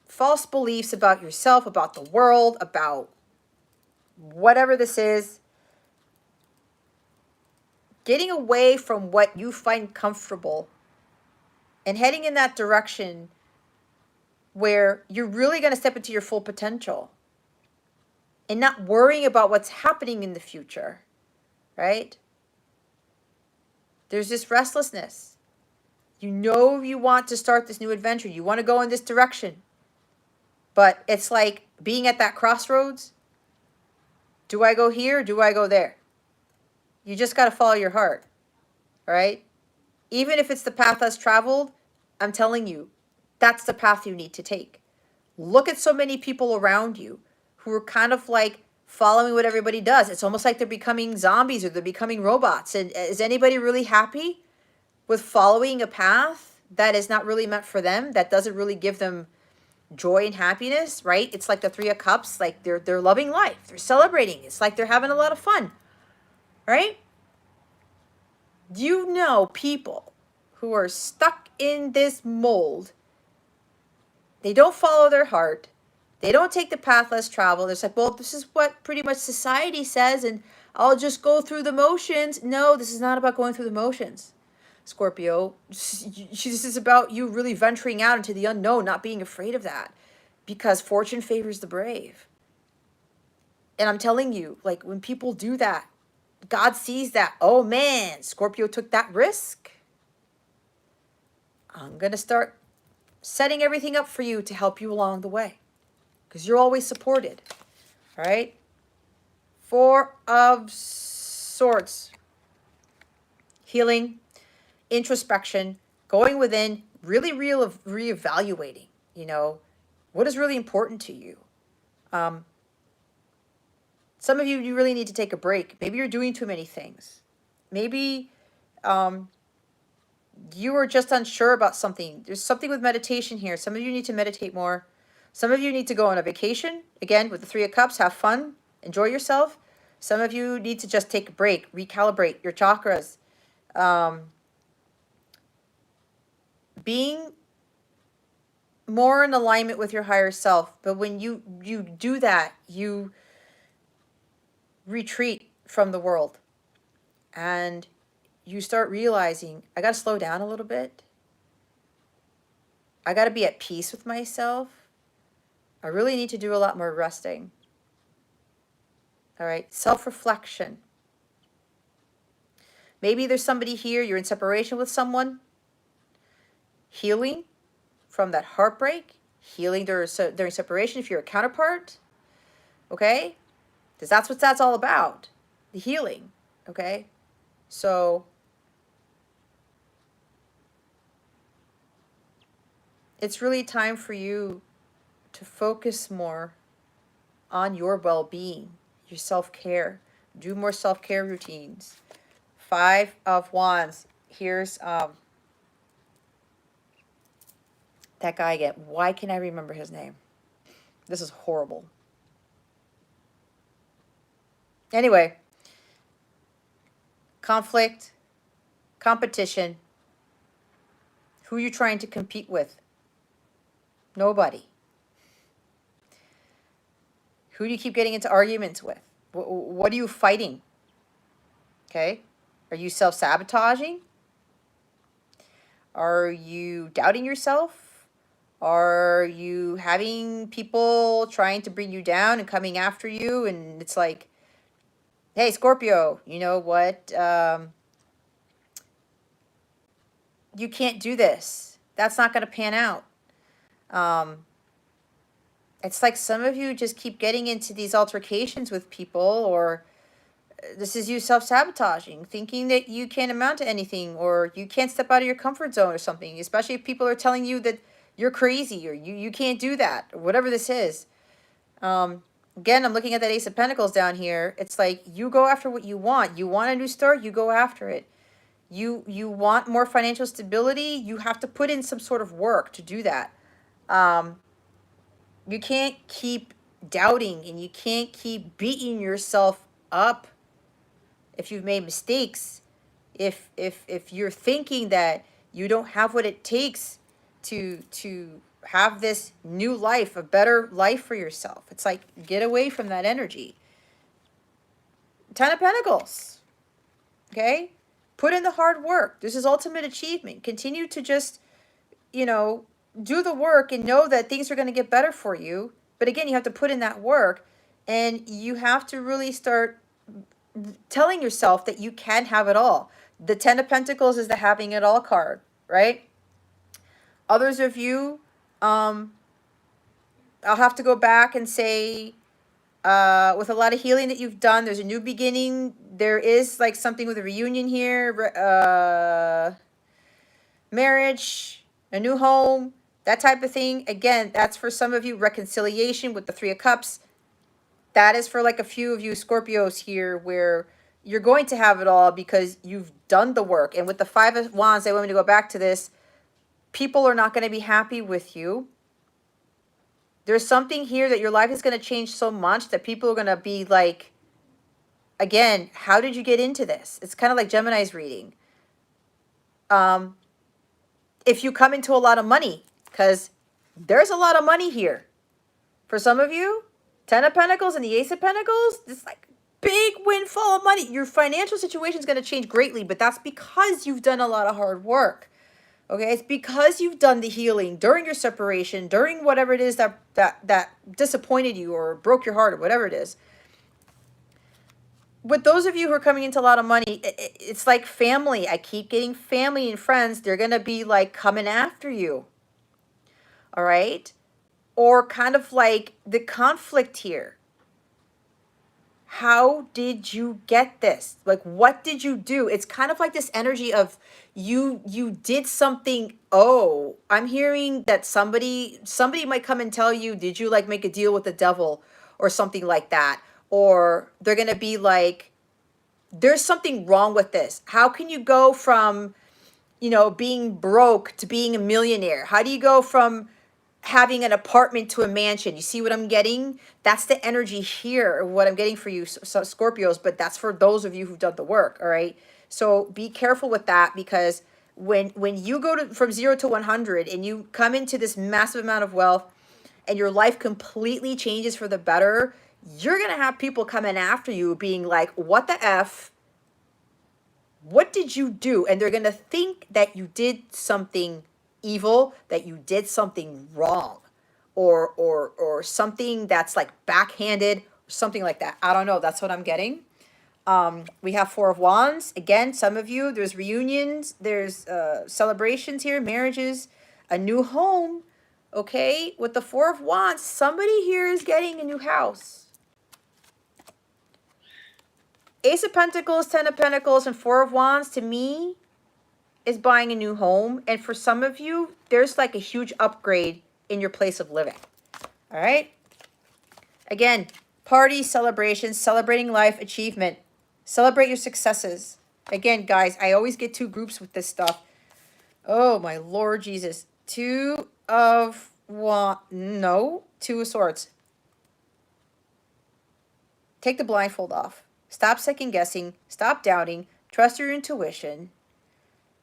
false beliefs about yourself, about the world, about whatever this is. Getting away from what you find comfortable and heading in that direction where you're really going to step into your full potential and not worrying about what's happening in the future, right? There's this restlessness. You know you want to start this new adventure. You want to go in this direction. But it's like being at that crossroads. Do I go here? Do I go there? You just got to follow your heart, all right? Even if it's the path less traveled, I'm telling you, that's the path you need to take. Look at so many people around you who are kind of like following what everybody does. It's almost like they're becoming zombies or they're becoming robots. And is anybody really happy with following a path that is not really meant for them, that doesn't really give them joy and happiness, right? It's like the Three of Cups, like they're loving life. They're celebrating. It's like they're having a lot of fun, right? You know people who are stuck in this mold. They don't follow their heart. They don't take the path less traveled. It's like, well, this is what pretty much society says, and I'll just go through the motions. No, this is not about going through the motions, Scorpio. This is about you really venturing out into the unknown, not being afraid of that, because fortune favors the brave. And I'm telling you, like when people do that, God sees that. Oh man, Scorpio took that risk. I'm going to start setting everything up for you to help you along the way, because you're always supported. All right. Four of Swords. Healing, introspection, going within, really reevaluating, you know, what is really important to you. Some of you, you really need to take a break. Maybe you're doing too many things. Maybe you are just unsure about something. There's something with meditation here. Some of you need to meditate more. Some of you need to go on a vacation. Again, with the Three of Cups, have fun, enjoy yourself. Some of you need to just take a break, recalibrate your chakras. Being more in alignment with your higher self. But when you do that, you retreat from the world. And you start realizing, I got to slow down a little bit. I got to be at peace with myself. I really need to do a lot more resting. All right, self-reflection. Maybe there's somebody here, you're in separation with someone. Healing from that heartbreak. Healing during separation if you're a counterpart. Okay? Because that's what that's all about. The healing. Okay? So It's really time for you to focus more on your well-being, your self-care. Do more self-care routines. Five of Wands. Here's that guy again. Why can't I remember his name? This is horrible. Anyway, conflict, competition. Who are you trying to compete with? Nobody. Who do you keep getting into arguments with? What are you fighting? Okay? Are you self-sabotaging? Are you doubting yourself? Are you having people trying to bring you down and coming after you? And it's like, hey, Scorpio, you know what? You can't do this. That's not going to pan out. It's like some of you just keep getting into these altercations with people, or this is you self-sabotaging, thinking that you can't amount to anything, or you can't step out of your comfort zone or something, especially if people are telling you that you're crazy or you can't do that, or whatever this is. Again, I'm looking at that Ace of Pentacles down here. It's like you go after what you want. You want a new start, you go after it. You want more financial stability, you have to put in some sort of work to do that. You can't keep doubting, and you can't keep beating yourself up if you've made mistakes. If you're thinking that you don't have what it takes to have this new life, a better life for yourself. It's like, get away from that energy. Ten of Pentacles. Okay? Put in the hard work. This is ultimate achievement. Continue to just, you know, do the work and know that things are going to get better for you. But again, you have to put in that work, and you have to really start telling yourself that you can have it all. The Ten of Pentacles is the having it all card, right? Others of you, I'll have to go back and say, with a lot of healing that you've done, there's a new beginning. There is like something with a reunion here, marriage, a new home, that type of thing. Again, that's for some of you, reconciliation with the Three of Cups. That is for like a few of you Scorpios here, where you're going to have it all because you've done the work. And with the Five of Wands, I want me to go back to this. People are not going to be happy with you. There's something here that your life is going to change so much that people are going to be like, again, how did you get into this? It's kind of like Gemini's reading. If you come into a lot of money, because there's a lot of money here. For some of you, Ten of Pentacles and the Ace of Pentacles, it's like big windfall of money. Your financial situation is going to change greatly, but that's because you've done a lot of hard work. Okay, it's because you've done the healing during your separation, during whatever it is that disappointed you or broke your heart or whatever it is. With those of you who are coming into a lot of money, it's like family. I keep getting family and friends. They're going to be like coming after you. All right? Or kind of like the conflict here. How did you get this? Like, what did you do? It's kind of like this energy of you did something. Oh, I'm hearing that somebody might come and tell you, did you like make a deal with the devil or something like that? Or they're going to be like, there's something wrong with this. How can you go from, you know, being broke to being a millionaire? How do you go from having an apartment to a mansion? You see what I'm getting? That's the energy here, what I'm getting for you, so Scorpios, but that's for those of you who've done the work, all right? So be careful with that, because when you go to from 0 to 100 and you come into this massive amount of wealth and your life completely changes for the better, you're going to have people coming after you being like, what the F? What did you do? And they're going to think that you did something evil, that you did something wrong, or something that's like backhanded, something like that. I don't know. That's what I'm getting. We have Four of Wands. Again, some of you, there's reunions, there's celebrations here, marriages, a new home. Okay, with the Four of Wands, somebody here is getting a new house. Ace of Pentacles, Ten of Pentacles, and Four of Wands, to me, is buying a new home. And for some of you, there's like a huge upgrade in your place of living. All right. Again, parties, celebrations, celebrating life, achievement. Celebrate your successes. Again, guys, I always get two groups with this stuff. Oh, my Lord Jesus. Two of Swords. Take the blindfold off. Stop second guessing. Stop doubting. Trust your intuition.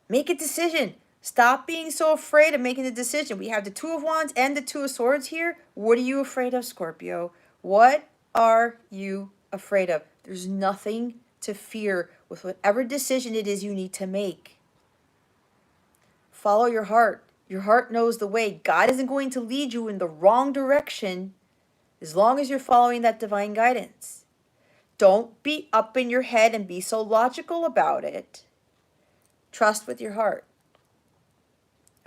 Make a decision. Stop being so afraid of making the decision. We have the Two of Wands and the Two of Swords here. What are you afraid of, Scorpio? What are you afraid of? There's nothing to fear with whatever decision it is you need to make. Follow your heart. Your heart knows the way. God isn't going to lead you in the wrong direction as long as you're following that divine guidance. Don't be up in your head and be so logical about it. Trust with your heart.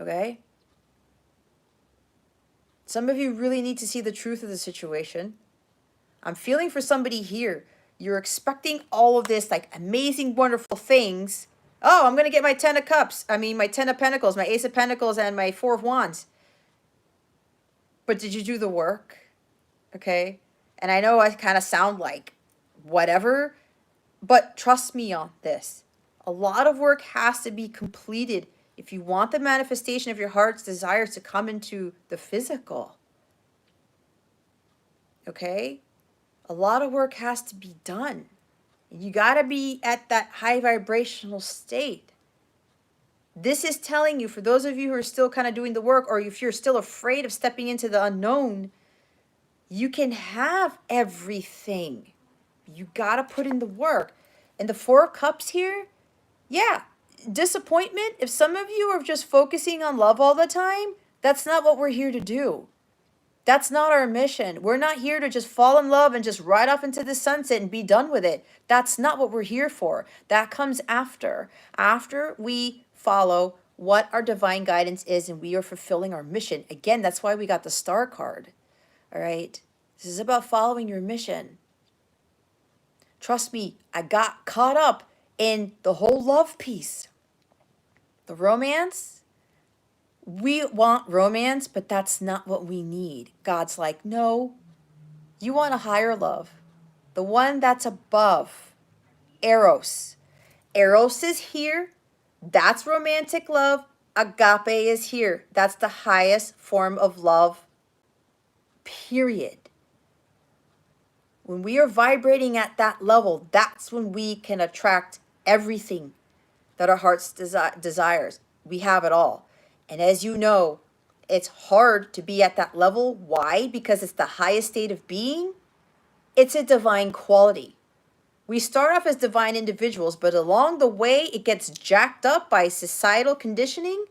Okay? Some of you really need to see the truth of the situation. I'm feeling for somebody here. You're expecting all of this, like, amazing, wonderful things. Oh, I'm going to get my Ten of Cups. My Ten of Pentacles, my Ace of Pentacles, and my Four of Wands. But did you do the work? Okay? And I know I kind of sound like whatever, but trust me on this. A lot of work has to be completed if you want the manifestation of your heart's desires to come into the physical. Okay? A lot of work has to be done. You got to be at that high vibrational state. This is telling you, for those of you who are still kind of doing the work, or if you're still afraid of stepping into the unknown, you can have everything. You got to put in the work. And the Four of Cups here, yeah, disappointment. If some of you are just focusing on love all the time, that's not what we're here to do. That's not our mission. We're not here to just fall in love and just ride off into the sunset and be done with it. That's not what we're here for. That comes after we follow what our divine guidance is and we are fulfilling our mission. Again, that's why we got the Star card. All right? This is about following your mission. Trust me, I got caught up in the whole love piece. The romance, we want romance, but that's not what we need. God's like, no, you want a higher love. The one that's above. Eros. Eros is here. That's romantic love. Agape is here. That's the highest form of love, period. When we are vibrating at that level, that's when we can attract everything that our hearts desires. We have it all. And as you know, it's hard to be at that level. Why? Because it's the highest state of being. It's a divine quality. We start off as divine individuals, but along the way, it gets jacked up by societal conditioning,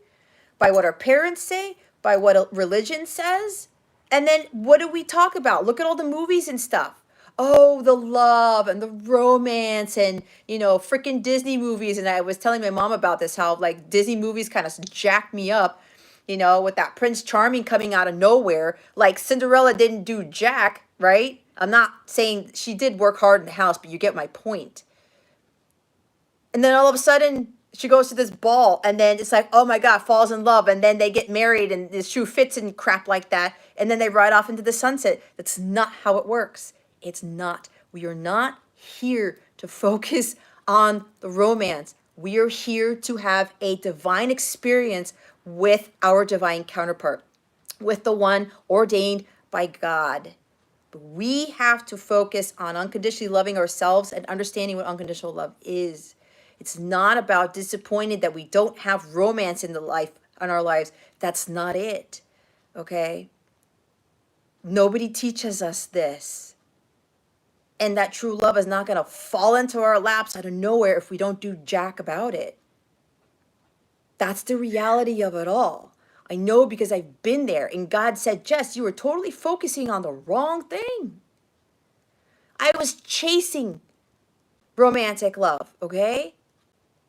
by what our parents say, by what religion says. And then what do we talk about? Look at all the movies and stuff. Oh, the love and the romance and, freaking Disney movies. And I was telling my mom about this, how like Disney movies kind of jacked me up, with that Prince Charming coming out of nowhere. Like Cinderella didn't do jack, right? I'm not saying she did work hard in the house, but you get my point. And then all of a sudden she goes to this ball and then it's like, oh my God, falls in love. And then they get married and the shoe fits and crap like that. And then they ride off into the sunset. That's not how it works. It's not. We are not here to focus on the romance. We are here to have a divine experience with our divine counterpart, with the one ordained by God. We have to focus on unconditionally loving ourselves and understanding what unconditional love is. It's not about disappointed that we don't have romance in our lives. That's not it. Okay? Nobody teaches us this. And that true love is not going to fall into our laps out of nowhere if we don't do jack about it. That's the reality of it all. I know because I've been there. And God said, Jess, you were totally focusing on the wrong thing. I was chasing romantic love, okay?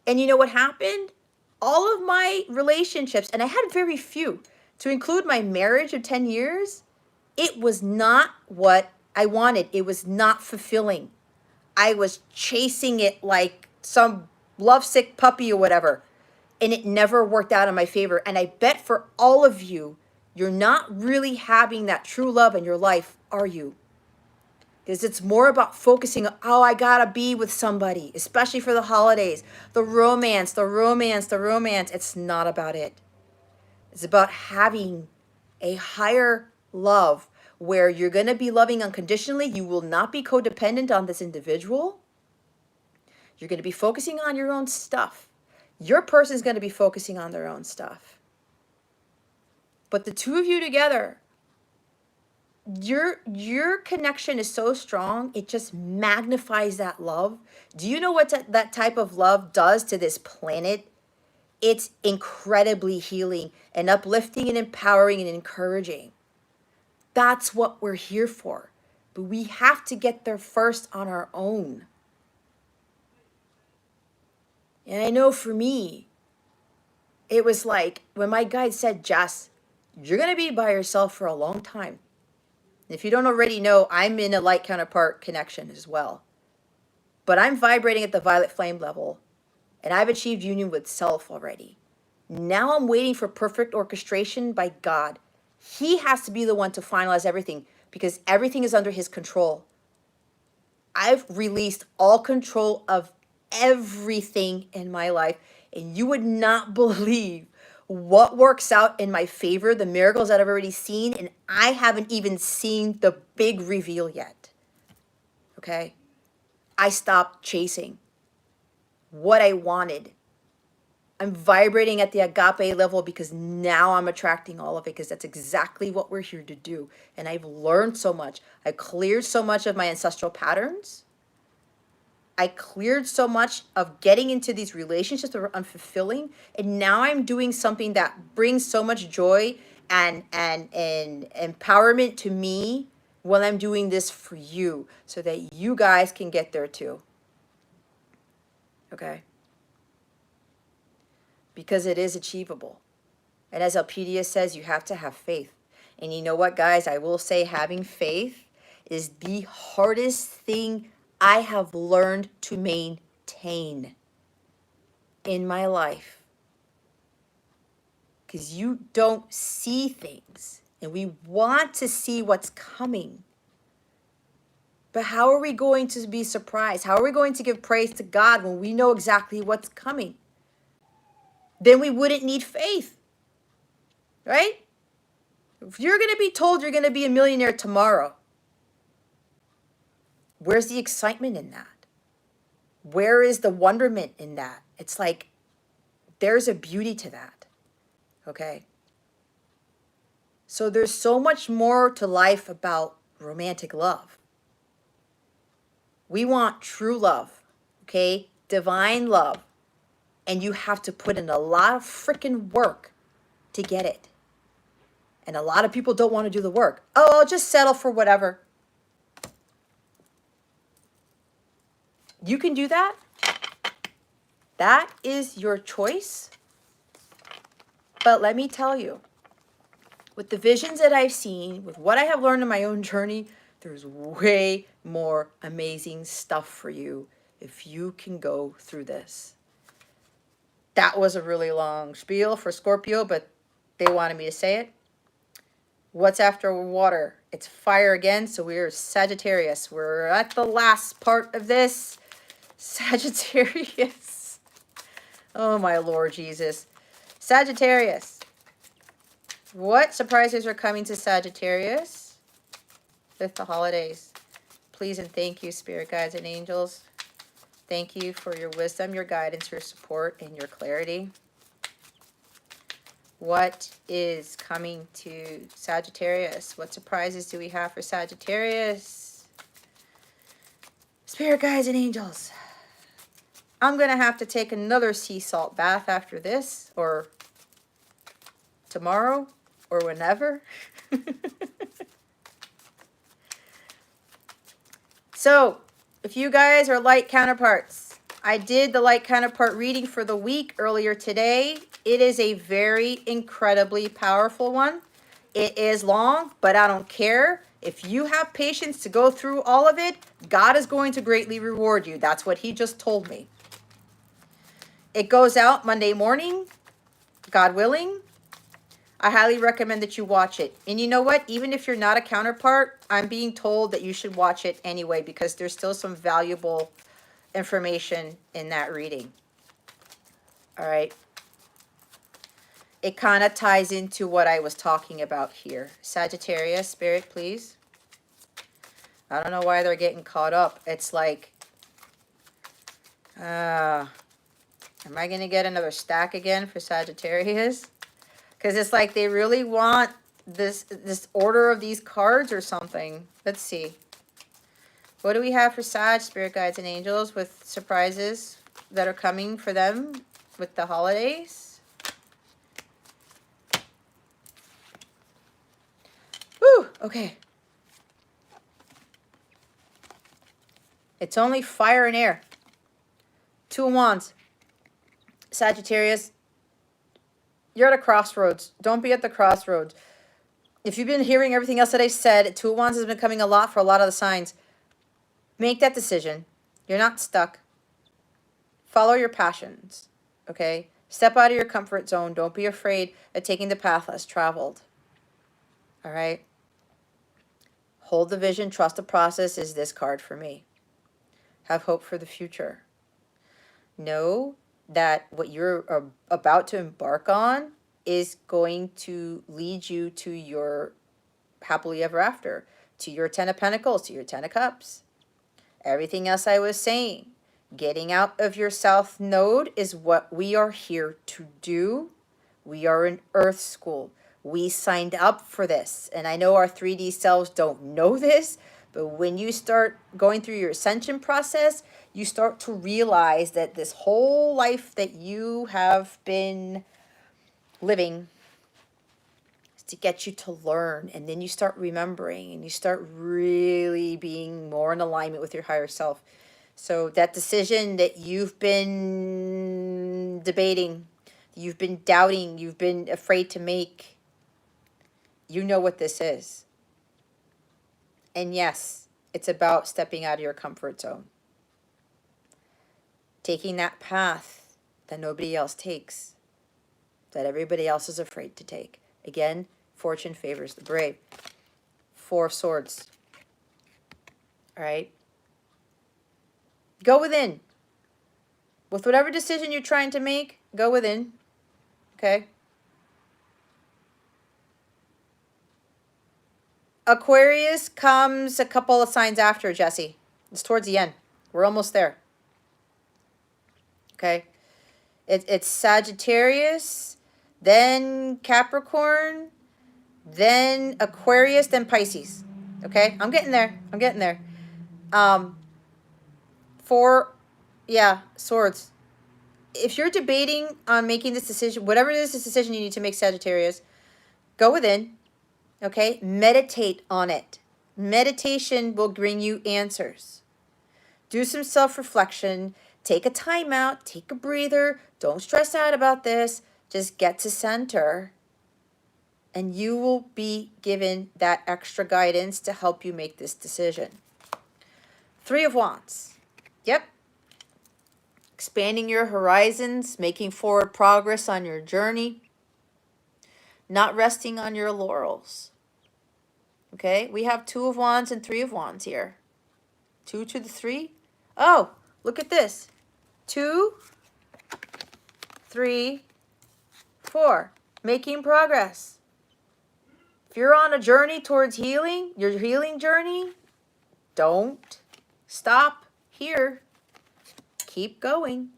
And you know what happened? All of my relationships, and I had very few, to include my marriage of 10 years, it was not what I wanted. It was not fulfilling. I was chasing it like some lovesick puppy or whatever. and it never worked out in my favor. And I bet for all of you, you're not really having that true love in your life, are you? Because it's more about focusing on, oh, I gotta be with somebody, especially for the holidays. The romance, the romance, the romance. It's not about it. It's about having a higher love where you're gonna be loving unconditionally. You will not be codependent on this individual. You're gonna be focusing on your own stuff. Your person's gonna be focusing on their own stuff. But the two of you together, your connection is so strong, it just magnifies that love. Do you know what that type of love does to this planet? It's incredibly healing and uplifting and empowering and encouraging. That's what we're here for. But we have to get there first on our own. And I know for me, it was like when my guide said, Jess, you're going to be by yourself for a long time. If you don't already know, I'm in a light counterpart connection as well. But I'm vibrating at the violet flame level, and I've achieved union with self already. Now I'm waiting for perfect orchestration by God. He has to be the one to finalize everything because everything is under his control. I've released all control of everything in my life, and you would not believe what works out in my favor, the miracles that I've already seen, and I haven't even seen the big reveal yet. Okay? I stopped chasing what I wanted. I'm vibrating at the A.K.A level because now I'm attracting all of it because that's exactly what we're here to do. And I've learned so much. I cleared so much of my ancestral patterns. I cleared so much of getting into these relationships that were unfulfilling. And now I'm doing something that brings so much joy and empowerment to me when I'm doing this for you so that you guys can get there too. Okay? Because it is achievable. And as Alpedia says, you have to have faith. And you know what, guys? I will say having faith is the hardest thing I have learned to maintain in my life. Because you don't see things. And we want to see what's coming. But how are we going to be surprised? How are we going to give praise to God when we know exactly what's coming? Then we wouldn't need faith. Right? If you're going to be told you're going to be a millionaire tomorrow, where's the excitement in that? Where is the wonderment in that? It's like there's a beauty to that. Okay? So there's so much more to life about romantic love. We want true love, okay? Divine love. And you have to put in a lot of freaking work to get it. And a lot of people don't want to do the work. Oh, I'll just settle for whatever. You can do that. That is your choice. But let me tell you, with the visions that I've seen, with what I have learned in my own journey, there's way more amazing stuff for you if you can go through this. That was a really long spiel for Scorpio, but they wanted me to say it. What's after water? It's fire again, so we're Sagittarius. We're at the last part of this. Sagittarius. Oh, my Lord Jesus. Sagittarius. What surprises are coming to Sagittarius with the holidays? Please and thank you, spirit guides and angels. Thank you for your wisdom, your guidance, your support, and your clarity. What is coming to Sagittarius? What surprises do we have for Sagittarius? Spirit guides and angels. I'm going to have to take another sea salt bath after this, or tomorrow, or whenever. So, if you guys are light counterparts, I did the light counterpart reading for the week earlier today. It is a very incredibly powerful one. It is long, but I don't care. If you have patience to go through all of it, God is going to greatly reward you. That's what he just told me. It goes out Monday morning, God willing. I highly recommend that you watch it. And you know what? Even if you're not a counterpart, I'm being told that you should watch it anyway because there's still some valuable information in that reading. All right. It kind of ties into what I was talking about here. Sagittarius, Spirit, please. I don't know why they're getting caught up. It's like, am I going to get another stack again for Sagittarius? Because it's like they really want this order of these cards or something. Let's see. What do we have for Sag, Spirit Guides, and Angels with surprises that are coming for them with the holidays? Woo! Okay. It's only fire and air. Two of Wands. Sagittarius, you're at a crossroads. Don't be at the crossroads. If you've been hearing everything else that I said, Two of Wands has been coming a lot for a lot of the signs. Make that decision. You're not stuck. Follow your passions, okay? Step out of your comfort zone. Don't be afraid of taking the path less traveled, all right? Hold the vision. Trust the process is this card for me. Have hope for the future. Know that what you're about to embark on is going to lead you to your happily ever after, to your 10 of Pentacles, to your 10 of Cups. Everything else I was saying, getting out of your South Node is what we are here to do. We are in Earth School. We signed up for this. And I know our 3D selves don't know this, but when you start going through your ascension process, you start to realize that this whole life that you have been living is to get you to learn. And then you start remembering and you start really being more in alignment with your higher self. So that decision that you've been debating, you've been doubting, you've been afraid to make, you know what this is. And yes, it's about stepping out of your comfort zone. Taking that path that nobody else takes, that everybody else is afraid to take. Again, fortune favors the brave. Four of Swords. All right? Go within. With whatever decision you're trying to make, go within. Okay? Aquarius comes a couple of signs after, Jesse. It's towards the end. We're almost there. Okay? It's Sagittarius, then Capricorn, then Aquarius, then Pisces. Okay? I'm getting there. I'm getting there. Swords. If you're debating on making this decision, whatever it is, this decision you need to make, Sagittarius, go within. Okay? Meditate on it. Meditation will bring you answers. Do some self-reflection. Take a time out. Take a breather. Don't stress out about this. Just get to center. And you will be given that extra guidance to help you make this decision. Three of Wands. Yep. Expanding your horizons. Making forward progress on your journey. Not resting on your laurels. Okay, we have Two of Wands and Three of Wands here. 2 to the 3. Oh, look at this. 2, 3, 4. Making progress. If you're on a journey towards healing, your healing journey, don't stop here. Keep going.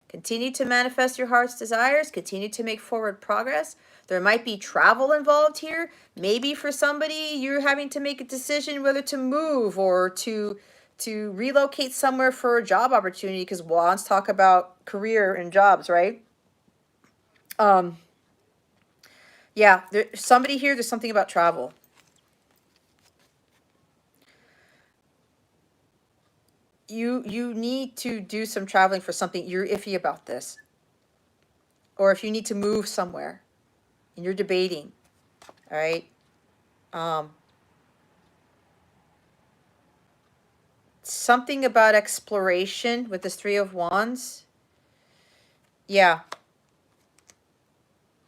Continue to manifest your heart's desires. Continue to make forward progress. There might be travel involved here. Maybe for somebody, you're having to make a decision whether to move or to relocate somewhere for a job opportunity, because Wands talk about career and jobs, right? Yeah, there's somebody here, there's something about travel. You need to do some traveling for something. You're iffy about this. Or if you need to move somewhere and you're debating, all right? Something about exploration with this Three of Wands. Yeah.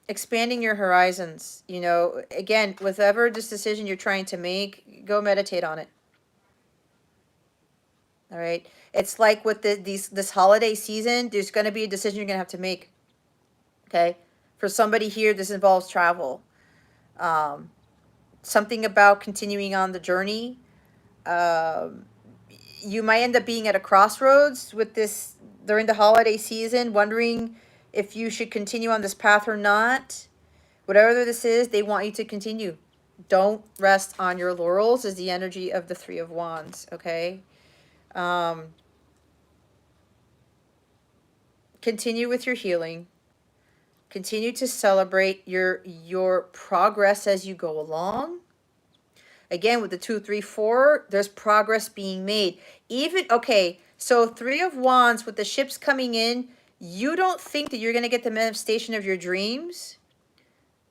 Expanding your horizons. You know, again, whatever this decision you're trying to make, go meditate on it. All right. It's like with this holiday season, there's going to be a decision you're going to have to make. Okay. For somebody here, this involves travel. Um, Something about continuing on the journey. Um, you might end up being at a crossroads with this during the holiday season, wondering if you should continue on this path or not. Whatever this is, they want you to continue. Don't rest on your laurels is the energy of the Three of Wands, okay? Um, Continue with your healing. Continue to celebrate your progress as you go along. Again, with the 2, 3, 4, there's progress being made. Even, okay, so Three of Wands with the ships coming in, you don't think that you're going to get the manifestation of your dreams,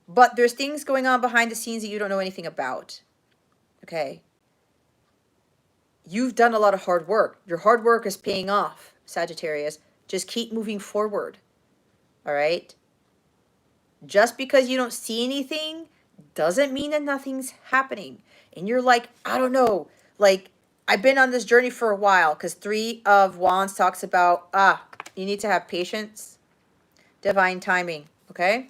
but there's things going on behind the scenes that you don't know anything about. Okay. You've done a lot of hard work. Your hard work is paying off, Sagittarius. Just keep moving forward. All right? Just because you don't see anything doesn't mean that nothing's happening. And you're like, I don't know. Like, I've been on this journey for a while because Three of Wands talks about, you need to have patience, divine timing. Okay?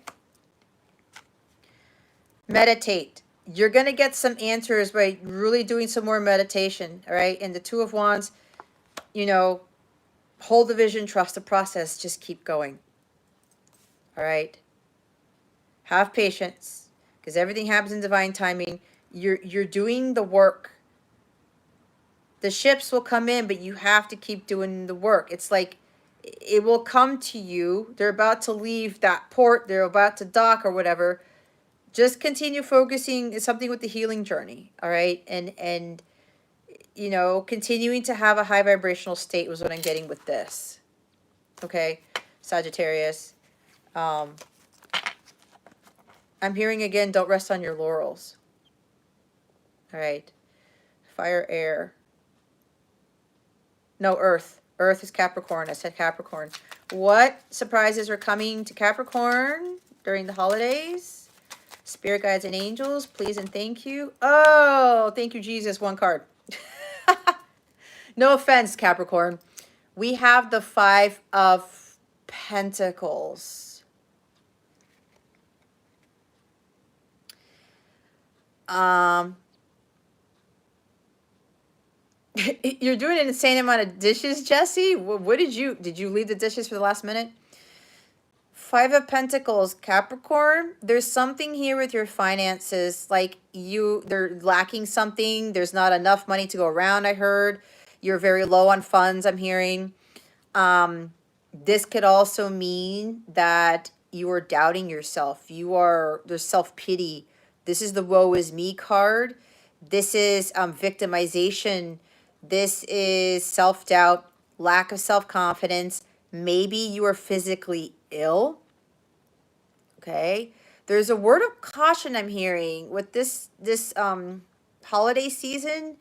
Meditate. You're going to get some answers by really doing some more meditation. All right? And the Two of Wands, you know, hold the vision, trust the process, just keep going. All right? Have patience because everything happens in divine timing. You're doing the work. The ships will come in, but you have to keep doing the work. It's like it will come to you. They're about to leave that port. They're about to dock or whatever. Just continue focusing something with the healing journey, all right? And you know, continuing to have a high vibrational state was what I'm getting with this. Okay, Sagittarius. Um, I'm hearing again, don't rest on your laurels. All right. Fire, air. No, earth. Earth is Capricorn. I said Capricorn. What surprises are coming to Capricorn during the holidays? Spirit guides and angels, please and thank you. Oh, thank you, Jesus. One card. No offense, Capricorn. We have the Five of Pentacles. You're doing an insane amount of dishes, Jesse. What did you leave the dishes for the last minute? Five of Pentacles, Capricorn. There's something here with your finances, like they're lacking something. There's not enough money to go around. I heard you're very low on funds. I'm hearing. This could also mean that you are doubting yourself. There's self-pity. This is the woe is me card. This is victimization. This is self-doubt, lack of self-confidence. Maybe you are physically ill. Okay. There's a word of caution I'm hearing with this holiday season.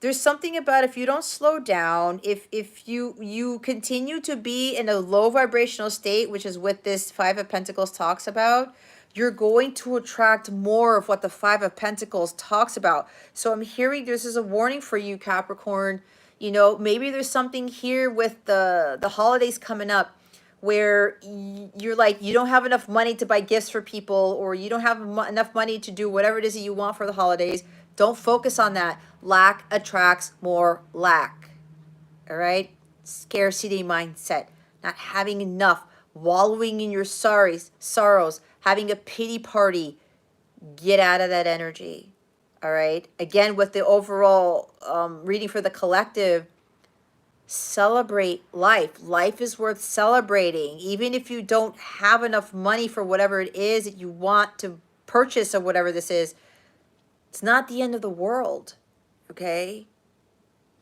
There's something about if you don't slow down, if you continue to be in a low vibrational state, which is what this Five of Pentacles talks about, you're going to attract more of what the Five of Pentacles talks about. So I'm hearing this is a warning for you, Capricorn. You know, maybe there's something here with the holidays coming up where you're like, you don't have enough money to buy gifts for people, or you don't have enough money to do whatever it is that you want for the holidays. Don't focus on that. Lack attracts more lack. All right? Scarcity mindset. Not having enough. Wallowing in your sorrows. Having a pity party. Get out of that energy. All right? Again, with the overall reading for the collective, celebrate life. Life is worth celebrating. Even if you don't have enough money for whatever it is that you want to purchase or whatever this is, it's not the end of the world, okay?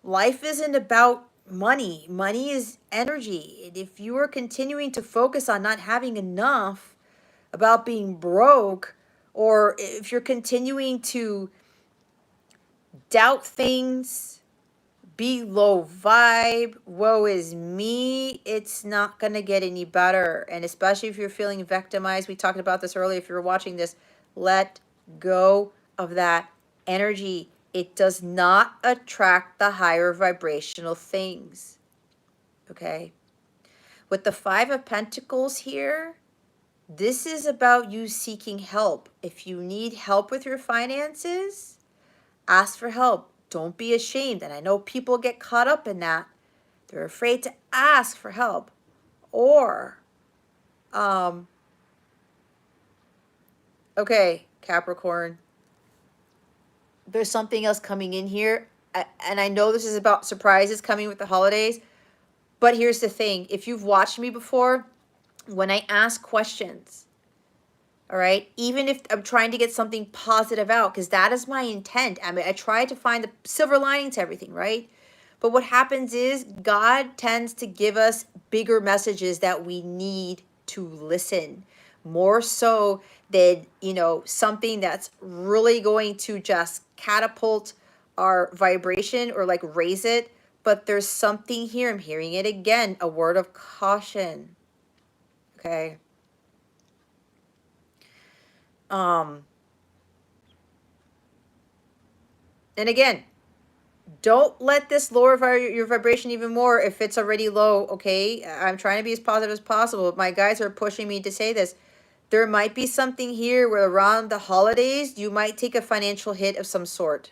Life isn't about money. Money is energy. And if you are continuing to focus on not having enough, about being broke, or if you're continuing to doubt things, be low vibe, woe is me, it's not going to get any better. And especially if you're feeling victimized, we talked about this earlier, if you're watching this, let go of that energy. It does not attract the higher vibrational things. Okay? With the Five of Pentacles here, this is about you seeking help. If you need help with your finances, ask for help. Don't be ashamed. And I know people get caught up in that. They're afraid to ask for help. Or, okay, Capricorn, there's something else coming in here. And I know this is about surprises coming with the holidays. But here's the thing. If you've watched me before, when I ask questions, all right, even if I'm trying to get something positive out, because that is my intent. I mean, I try to find the silver lining to everything, right? But what happens is God tends to give us bigger messages that we need to listen, more so than, something that's really going to just catapult our vibration or like raise it. But there's something here. I'm hearing it again, a word of caution. Okay. And again, don't let this lower your vibration even more if it's already low, okay? I'm trying to be as positive as possible. My guys are pushing me to say this. There might be something here where around the holidays, you might take a financial hit of some sort,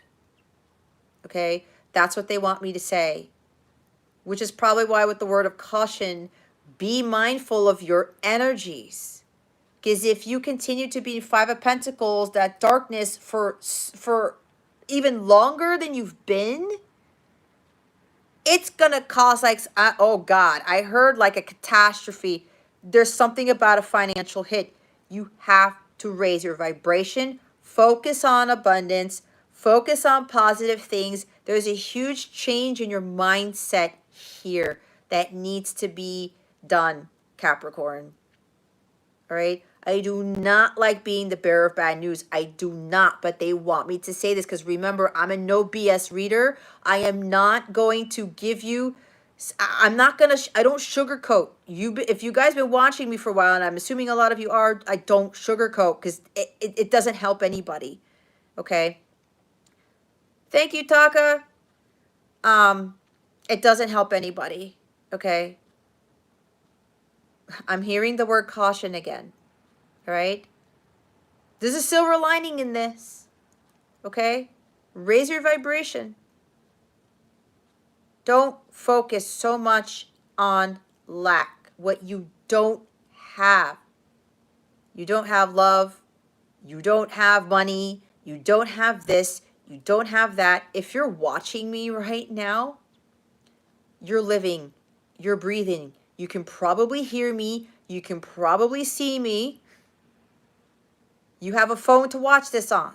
okay? That's what they want me to say, which is probably why with the word of caution, be mindful of your energies. Because if you continue to be Five of Pentacles, that darkness for even longer than you've been, it's gonna cause like, oh God, I heard like a catastrophe. There's something about a financial hit. You have to raise your vibration, focus on abundance, focus on positive things. There's a huge change in your mindset here that needs to be done, Capricorn. All right. I do not like being the bearer of bad news. I do not, but they want me to say this because remember, I'm a no BS reader. I am not going to give you, I'm not going to, I don't sugarcoat. If you guys been watching me for a while, and I'm assuming a lot of you are, I don't sugarcoat because it doesn't help anybody. Okay. Thank you, Taka. It doesn't help anybody. Okay. I'm hearing the word caution again. All right. There's a silver lining in this, okay? Raise your vibration. Don't focus so much on lack, what you don't have. You don't have love. You don't have money. You don't have this. You don't have that. If you're watching me right now, you're living, you're breathing. You can probably hear me. You can probably see me. You have a phone to watch this on,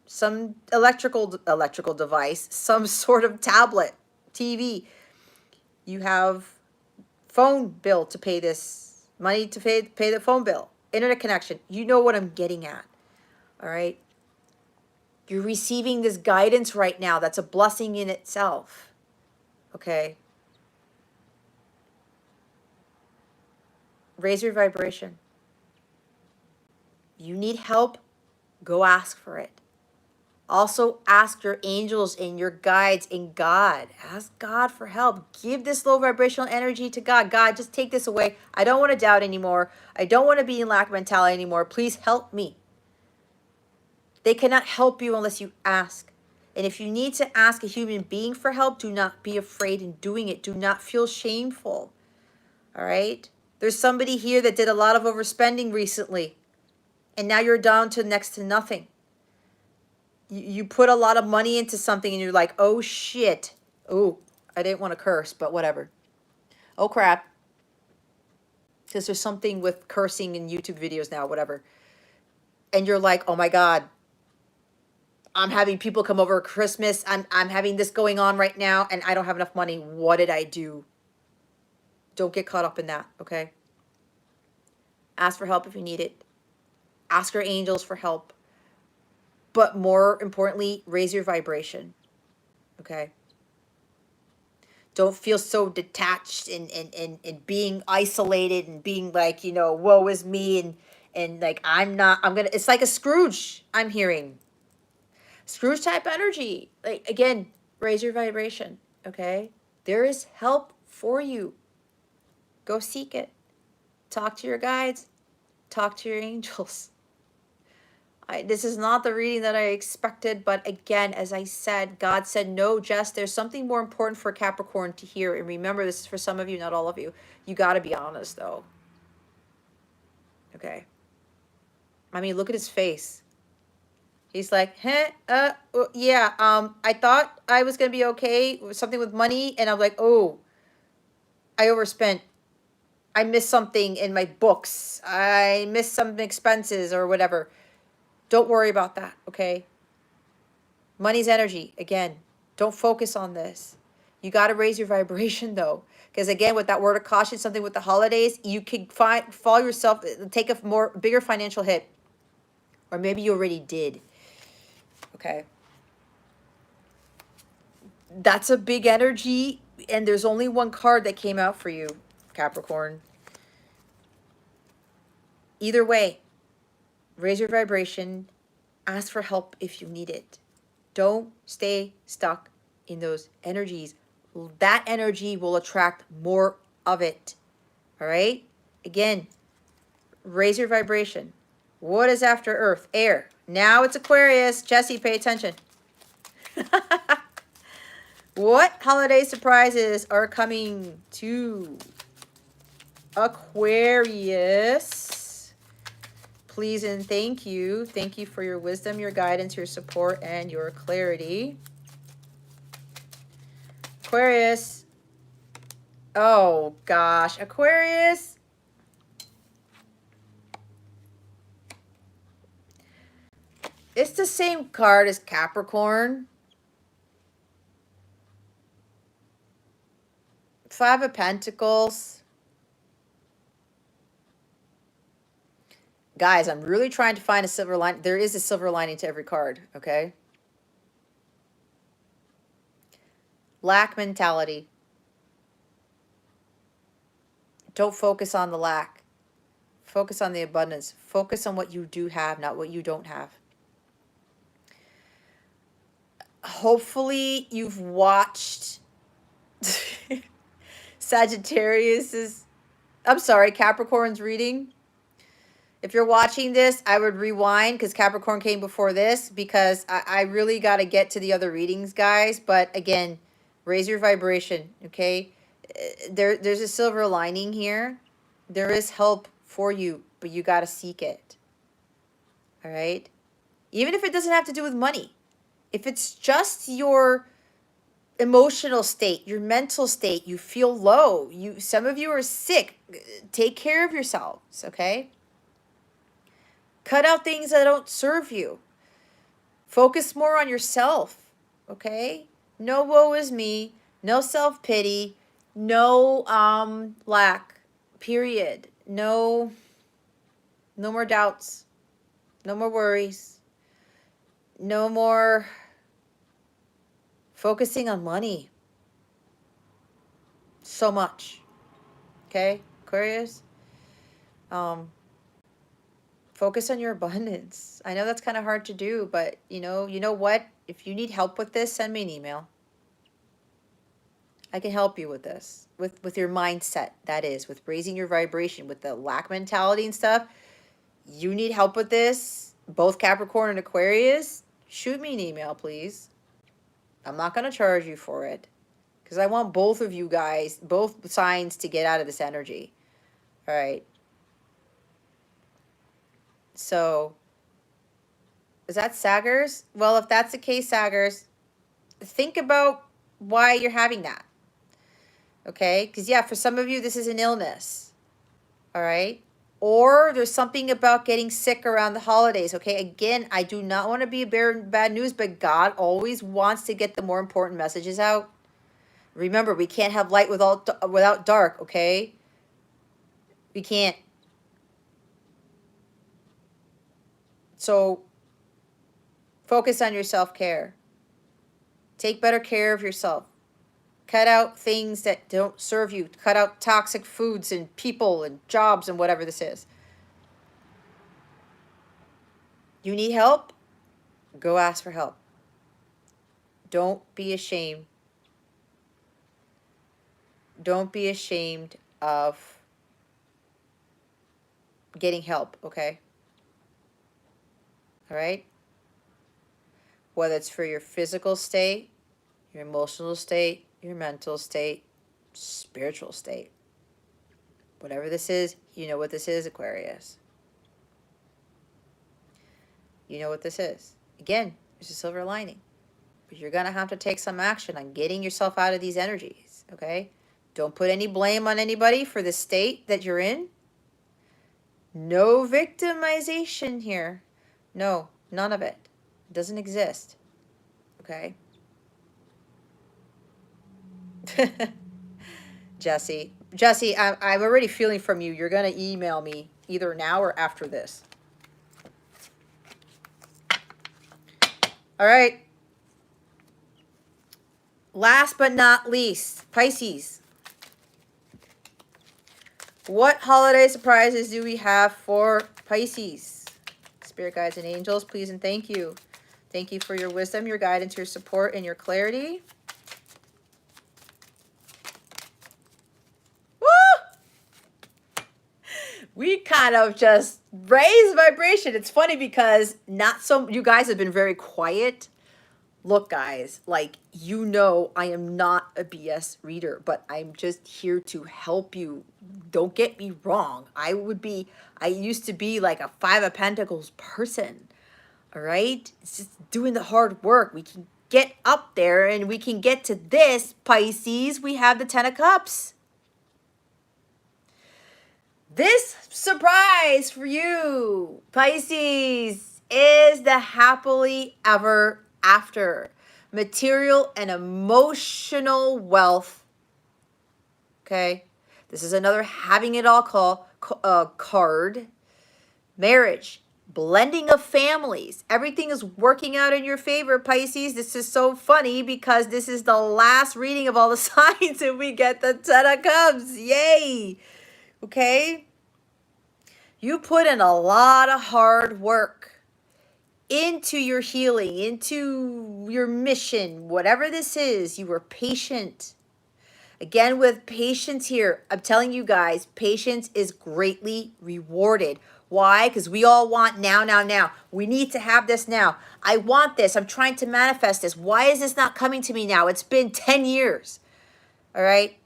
some electrical device, some sort of tablet, TV. You have phone bill to pay this, money to pay the phone bill, internet connection. You know what I'm getting at, all right? You're receiving this guidance right now. That's a blessing in itself, okay? Raise your vibration. You need help, go ask for it. Also, ask your angels and your guides and God. Ask God for help. Give this low vibrational energy to God. God, just take this away. I don't want to doubt anymore. I don't want to be in lack mentality anymore. Please help me. They cannot help you unless you ask. And if you need to ask a human being for help, do not be afraid in doing it. Do not feel shameful. All right? There's somebody here that did a lot of overspending recently, and now you're down to next to nothing. You put a lot of money into something and you're like, oh shit. Oh, I didn't want to curse, but whatever. Oh crap. Because there's something with cursing in YouTube videos now, whatever. And you're like, oh my God, I'm having people come over Christmas. I'm having this going on right now and I don't have enough money. What did I do? Don't get caught up in that, okay? Ask for help if you need it. Ask your angels for help. But more importantly, raise your vibration, okay? Don't feel so detached and being isolated and being like, you know, woe is me, and like I'm gonna, it's like a Scrooge I'm hearing. Scrooge type energy. Like, again, raise your vibration, okay? There is help for you. Go seek it. Talk to your guides. Talk to your angels. This is not the reading that I expected, but again, as I said, God said, no, Jess, there's something more important for Capricorn to hear. And remember, this is for some of you, not all of you. You got to be honest, though. Okay? I mean, look at his face. He's like, yeah, I thought I was going to be okay with something with money. And I'm like, oh, I overspent. I missed something in my books. I missed some expenses or whatever. Don't worry about that, okay? Money's energy. Again, don't focus on this. You got to raise your vibration, though. Because again, with that word of caution, something with the holidays, you could fall yourself, take a bigger financial hit. Or maybe you already did. Okay? That's a big energy, and there's only one card that came out for you, Capricorn. Either way, raise your vibration. Ask for help if you need it. Don't stay stuck in those energies. That energy will attract more of it. All right? Again, raise your vibration. What is after Earth? Air. Now it's Aquarius. Jesse, pay attention. What holiday surprises are coming to Aquarius? Please and thank you. Thank you for your wisdom, your guidance, your support, and your clarity. Aquarius. Oh, gosh. Aquarius. It's the same card as Capricorn. Five of Pentacles. Guys, I'm really trying to find a silver lining. There is a silver lining to every card, okay? Lack mentality. Don't focus on the lack. Focus on the abundance. Focus on what you do have, not what you don't have. Hopefully you've watched Capricorn's reading. If you're watching this, I would rewind because Capricorn came before this, because I really got to get to the other readings, guys. But again, raise your vibration, okay? There's a silver lining here. There is help for you, but you got to seek it, all right? Even if it doesn't have to do with money. If it's just your emotional state, your mental state, you feel low, some of you are sick, take care of yourselves, okay? Cut out things that don't serve you. Focus more on yourself, okay? No woe is me, no self-pity, no lack, period. No more doubts, no more worries, no more focusing on money so much, okay, Aquarius? Focus on your abundance. I know that's kind of hard to do, but you know what? If you need help with this, send me an email. I can help you with this, with your mindset, that is, with raising your vibration, with the lack mentality and stuff. You need help with this, both Capricorn and Aquarius, shoot me an email, please. I'm not going to charge you for it, because I want both of you guys, both signs, to get out of this energy. All right. So, is that Saggers? Well, if that's the case, Saggers, think about why you're having that. Okay? Because, yeah, for some of you, this is an illness. All right? Or there's something about getting sick around the holidays. Okay? Again, I do not want to be a bearer of bad news, but God always wants to get the more important messages out. Remember, we can't have light without dark, okay? We can't. So, focus on your self-care. Take better care of yourself. Cut out things that don't serve you. Cut out toxic foods and people and jobs and whatever this is. You need help? Go ask for help. Don't be ashamed. Don't be ashamed of getting help, okay? All right? Whether it's for your physical state, your emotional state, your mental state, spiritual state. Whatever this is, you know what this is, Aquarius. You know what this is. Again, there's a silver lining. But you're going to have to take some action on getting yourself out of these energies, okay? Don't put any blame on anybody for the state that you're in. No victimization here. No, none of it. It doesn't exist, okay? Jesse, I'm already feeling from you. You're going to email me either now or after this. All right. Last but not least, Pisces. What holiday surprises do we have for Pisces? Spirit guides and angels, please and thank you. Thank you for your wisdom, your guidance, your support, and your clarity. Woo! We kind of just raised vibration. It's funny because you guys have been very quiet. Look, guys, like, you know, I am not a BS reader, but I'm just here to help you. Don't get me wrong. I used to be like a Five of Pentacles person. All right? It's just doing the hard work. We can get up there and we can get to this, Pisces. We have the Ten of Cups. This surprise for you, Pisces, is the happily ever after. Material and emotional wealth. Okay? This is another having it all card. Marriage. Blending of families. Everything is working out in your favor, Pisces. This is so funny because this is the last reading of all the signs and we get the Ten of Cups. Yay! Okay? You put in a lot of hard work into your healing, into your mission, whatever this is. You were patient. Again, with patience here, I'm telling you guys, patience is greatly rewarded. Why? Because we all want now, now, now. We need to have this now. I want this. I'm trying to manifest this. Why is this not coming to me now? It's been 10 years. All right?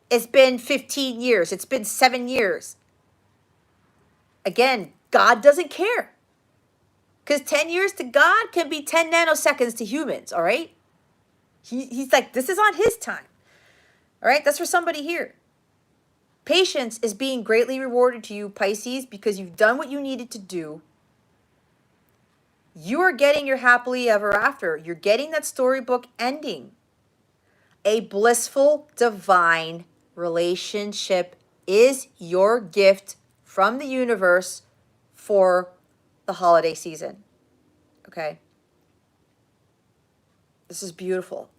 It's been 15 years. It's been 7 years. Again, God doesn't care. Because 10 years to God can be 10 nanoseconds to humans, all right? He's like, this is on his time. All right, that's for somebody here. Patience is being greatly rewarded to you, Pisces, because you've done what you needed to do. You are getting your happily ever after. You're getting that storybook ending. A blissful, divine relationship is your gift from the universe for the holiday season. Okay? This is beautiful.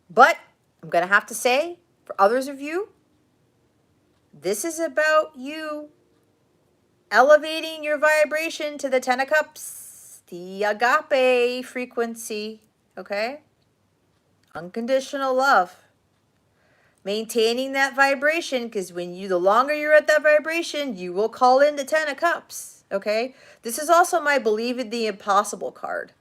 But I'm going to have to say, for others of you, this is about you elevating your vibration to the Ten of Cups, the agape frequency, okay? Unconditional love. Maintaining that vibration, because the longer you're at that vibration, you will call in the Ten of Cups, okay? This is also my Believe in the Impossible card,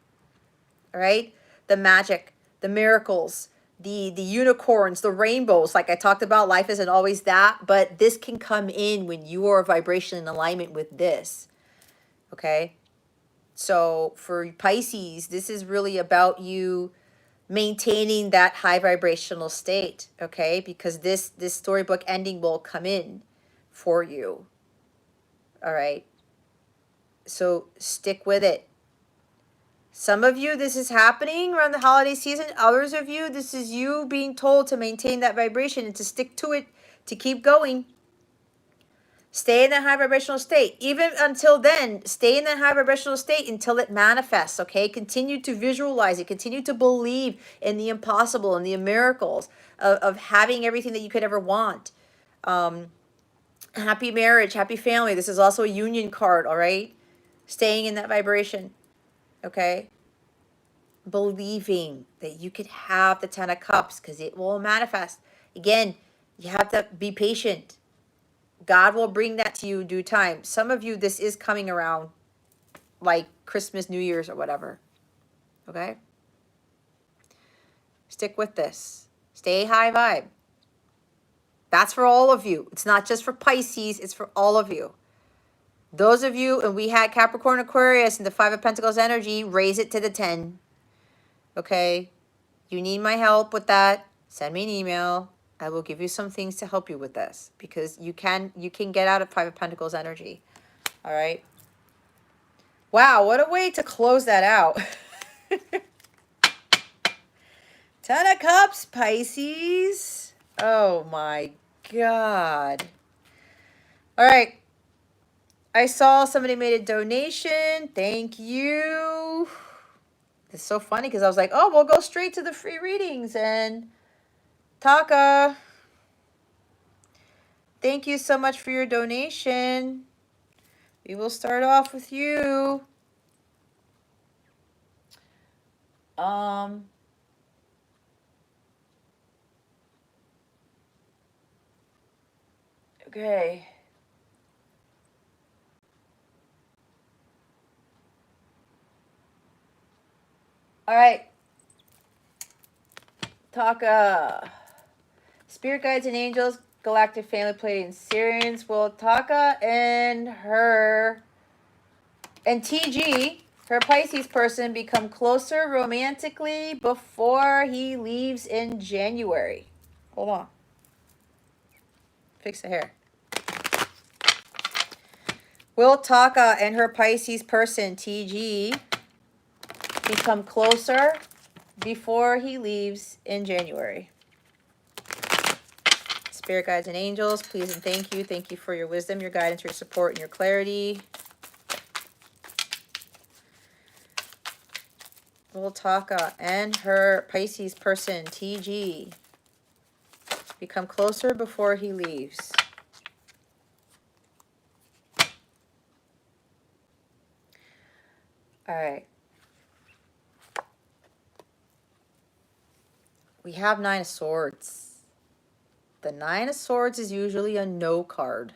all right? The magic, the miracles, the unicorns, the rainbows. Like I talked about, life isn't always that, but this can come in when you are vibration in alignment with this, okay? So for Pisces, this is really about you maintaining that high vibrational state, okay? Because this storybook ending will come in for you, all right? So stick with it. Some of you, this is happening around the holiday season. Others of you, this is you being told to maintain that vibration and to stick to it, to keep going. Stay in that high vibrational state. Even until then, stay in that high vibrational state until it manifests, okay? Continue to visualize it. Continue to believe in the impossible and the miracles of having everything that you could ever want. Happy marriage, happy family. This is also a union card, all right? Staying in that vibration, okay? Believing that you could have the Ten of Cups because it will manifest. Again, you have to be patient. God will bring that to you in due time. Some of you, this is coming around like Christmas, New Year's, or whatever. Okay? Stick with this. Stay high vibe. That's for all of you. It's not just for Pisces. It's for all of you. Those of you, and we had Capricorn, Aquarius, and the Five of Pentacles energy, raise it to the 10. Okay? You need my help with that. Send me an email. I will give you some things to help you with this because you can get out of Five of Pentacles energy. All right? Wow, what a way to close that out. Ten of Cups, Pisces. Oh my God. All right. I saw somebody made a donation. Thank you. It's so funny because I was like, oh, we'll go straight to the free readings. And Taka, thank you so much for your donation. We will start off with you. Okay. All right. Taka. Spirit guides and angels, galactic family Pleiadian Sirians will Taka and TG, her Pisces person, become closer romantically before he leaves in January. Hold on. Fix the hair. Will Taka and her Pisces person, TG, become closer before he leaves in January? Spirit guides and angels, please and thank you. Thank you for your wisdom, your guidance, your support, and your clarity. Will Taka and her Pisces person, TG, become closer before he leaves? All right. We have Nine of Swords. The Nine of Swords is usually a no card.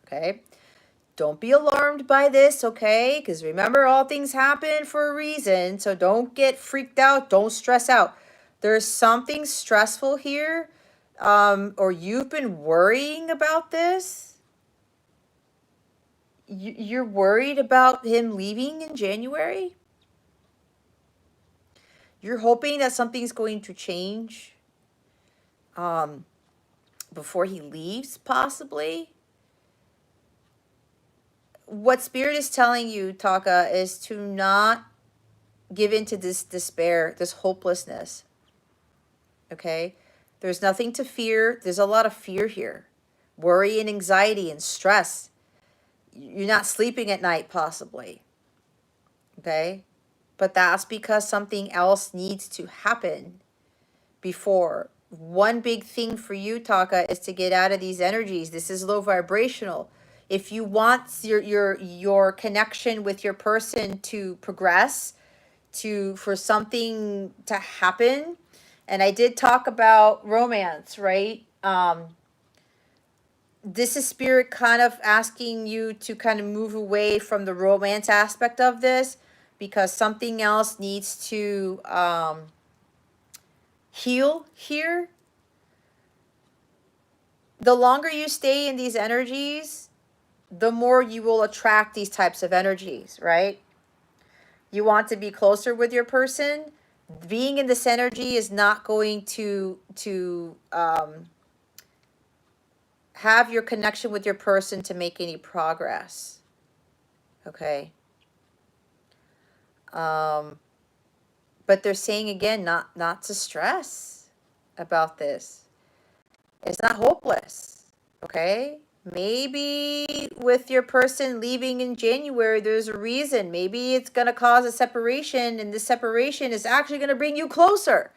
Okay? Don't be alarmed by this, okay? Because remember, all things happen for a reason. So don't get freaked out. Don't stress out. There's something stressful here. Or you've been worrying about this. You're worried about him leaving in January? You're hoping that something's going to change before he leaves, possibly? What Spirit is telling you, Taka, is to not give into this despair, this hopelessness. Okay? There's nothing to fear. There's a lot of fear here. Worry and anxiety and stress. You're not sleeping at night, possibly. Okay? But that's because something else needs to happen before. One big thing for you, Taka, is to get out of these energies. This is low vibrational. If you want your connection with your person to progress, for something to happen, and I did talk about romance, right? This is Spirit kind of asking you to kind of move away from the romance aspect of this because something else needs to heal here. The longer you stay in these energies, the more you will attract these types of energies, right? You want to be closer with your person. Being in this energy is not going to have your connection with your person to make any progress. Okay. But they're saying again, not to stress about this. It's not hopeless. Okay. Maybe with your person leaving in January, there's a reason. Maybe it's going to cause a separation, and this separation is actually going to bring you closer.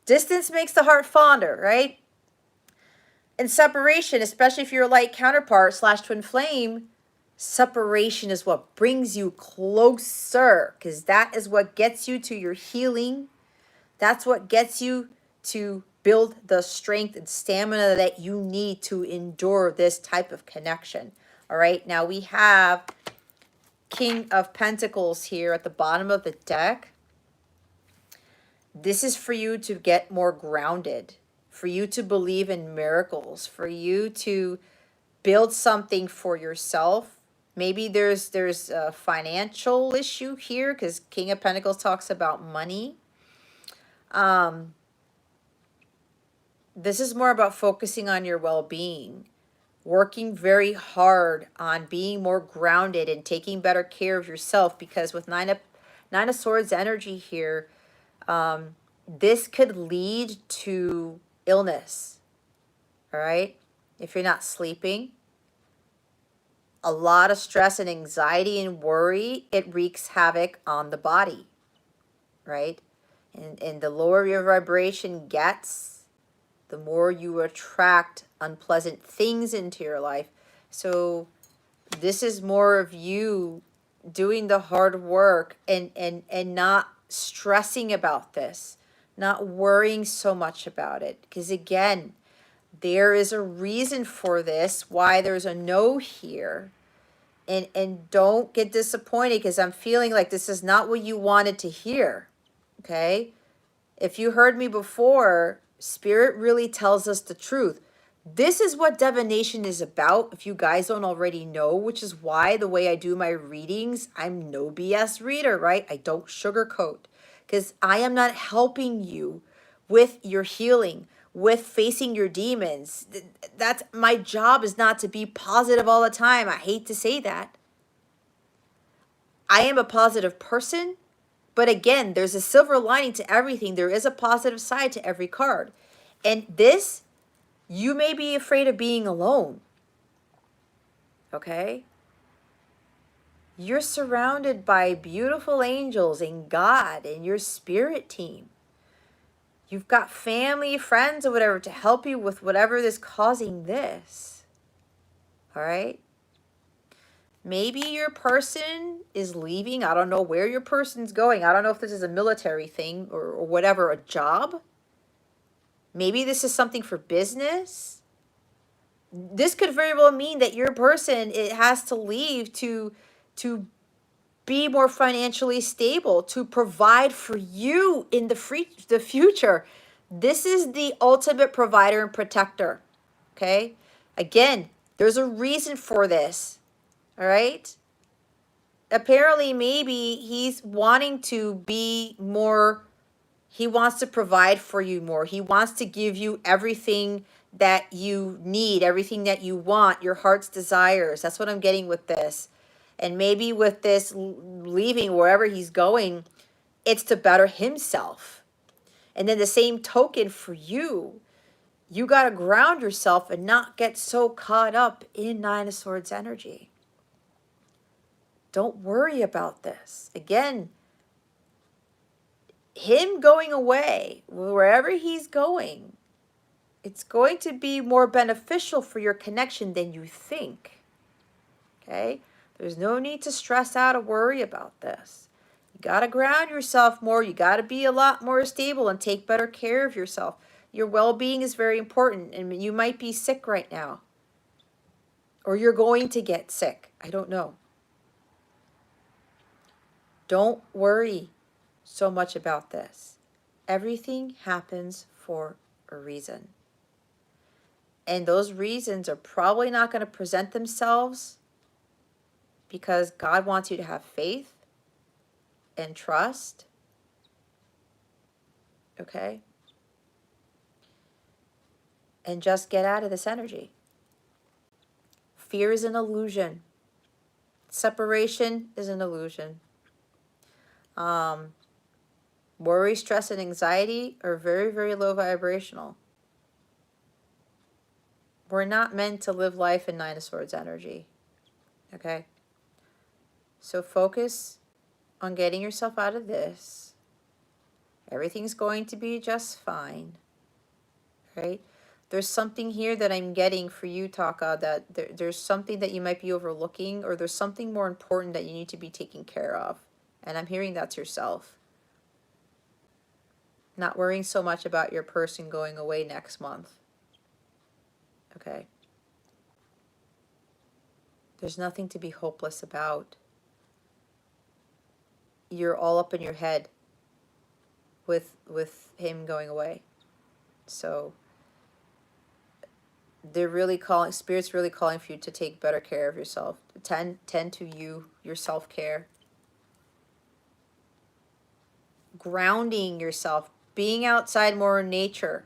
Distance makes the heart fonder, right? And separation, especially if you're a light counterpart / twin flame, separation is what brings you closer, because that is what gets you to your healing. That's what gets you to build the strength and stamina that you need to endure this type of connection. All right, now we have King of Pentacles here at the bottom of the deck. This is for you to get more grounded, for you to believe in miracles, for you to build something for yourself. Maybe there's a financial issue here, because King of Pentacles talks about money. This is more about focusing on your well-being, working very hard on being more grounded and taking better care of yourself, because with Nine of Swords energy here, this could lead to illness. All right? If you're not sleeping, a lot of stress and anxiety and worry, it wreaks havoc on the body, right? And the lower your vibration gets, the more you attract unpleasant things into your life. So this is more of you doing the hard work and not stressing about this, not worrying so much about it. Because again, there is a reason for this, why there's a no here. And don't get disappointed, because I'm feeling like this is not what you wanted to hear. Okay? If you heard me before, Spirit really tells us the truth. This is what divination is about, if you guys don't already know, which is why the way I do my readings, I'm no BS reader, right? I don't sugarcoat, because I am not helping you with your healing, with facing your demons. That's my job, is not to be positive all the time. I hate to say that. I am a positive person. But again, there's a silver lining to everything. There is a positive side to every card. And this, you may be afraid of being alone. Okay? You're surrounded by beautiful angels and God and your spirit team. You've got family, friends, or whatever to help you with whatever is causing this. All right? Maybe your person is leaving. I don't know where your person's going. I don't know if this is a military thing or whatever, a job. Maybe this is something for business. This could very well mean that your person, it has to leave to be more financially stable, to provide for you in the future. This is the ultimate provider and protector. Okay? Again, there's a reason for this. All right? Apparently, maybe he's wanting to be more, he wants to provide for you more. He wants to give you everything that you need, everything that you want, your heart's desires. That's what I'm getting with this. And maybe with this leaving wherever he's going, it's to better himself. And then the same token for you, you got to ground yourself and not get so caught up in Nine of Swords energy. Don't worry about this. Again, him going away, wherever he's going, it's going to be more beneficial for your connection than you think. Okay? There's no need to stress out or worry about this. You got to ground yourself more. You got to be a lot more stable and take better care of yourself. Your well-being is very important, and you might be sick right now. Or you're going to get sick. I don't know. Don't worry so much about this. Everything happens for a reason. And those reasons are probably not going to present themselves, because God wants you to have faith and trust. Okay? And just get out of this energy. Fear is an illusion. Separation is an illusion. Worry, stress, and anxiety are very, very low vibrational. We're not meant to live life in Nine of Swords energy. Okay? So focus on getting yourself out of this. Everything's going to be just fine. Right? There's something here that I'm getting for you, Taka, that there's something that you might be overlooking, or there's something more important that you need to be taking care of. And I'm hearing that's yourself. Not worrying so much about your person going away next month. Okay? There's nothing to be hopeless about. You're all up in your head with him going away. So they're really calling, Spirit's really calling for you to take better care of yourself. Tend to you, your self-care. Grounding yourself, being outside more in nature,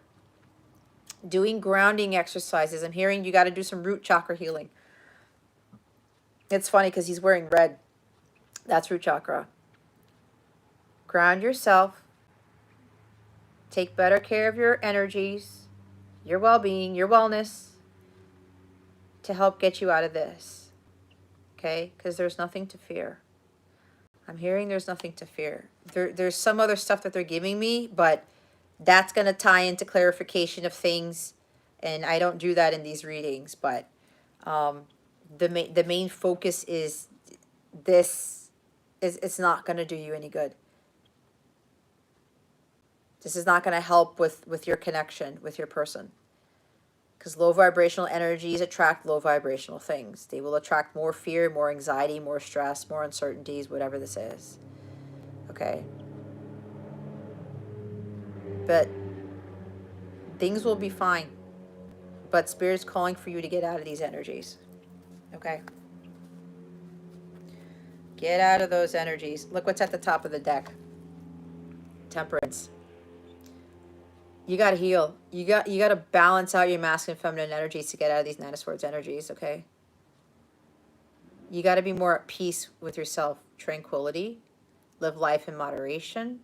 doing grounding exercises. I'm hearing you got to do some root chakra healing. It's funny because he's wearing red. That's root chakra. Ground yourself. Take better care of your energies, your well-being, your wellness, to help get you out of this. Okay? Because there's nothing to fear. I'm hearing there's nothing to fear. There's some other stuff that they're giving me, but that's going to tie into clarification of things, and I don't do that in these readings, but the main focus is this is, it's not going to do you any good. This is not going to help with your connection with your person. Because low vibrational energies attract low vibrational things. They will attract more fear, more anxiety, more stress, more uncertainties, whatever this is. Okay? But things will be fine. But Spirit's calling for you to get out of these energies. Okay? Get out of those energies. Look what's at the top of the deck. Temperance. You got to heal. You got to balance out your masculine and feminine energies to get out of these Nine of Swords energies, okay? You got to be more at peace with yourself. Tranquility. Live life in moderation.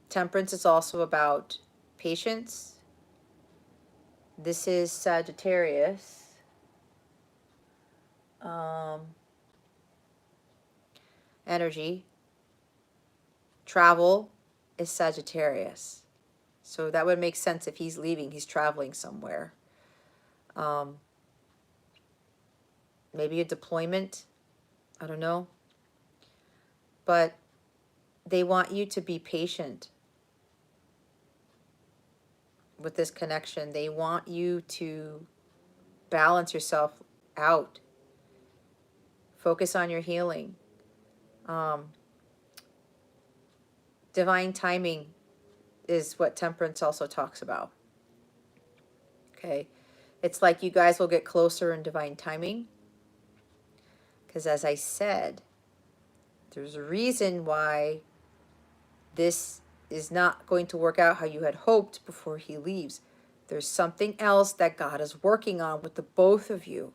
Temperance is also about patience. This is Sagittarius. Energy. Travel is Sagittarius. So that would make sense if he's leaving. He's traveling somewhere. Maybe a deployment. I don't know. But they want you to be patient with this connection. They want you to balance yourself out. Focus on your healing. Divine timing is what Temperance also talks about. Okay? It's like you guys will get closer in divine timing. Because as I said, there's a reason why this is not going to work out how you had hoped before he leaves. There's something else that God is working on with the both of you.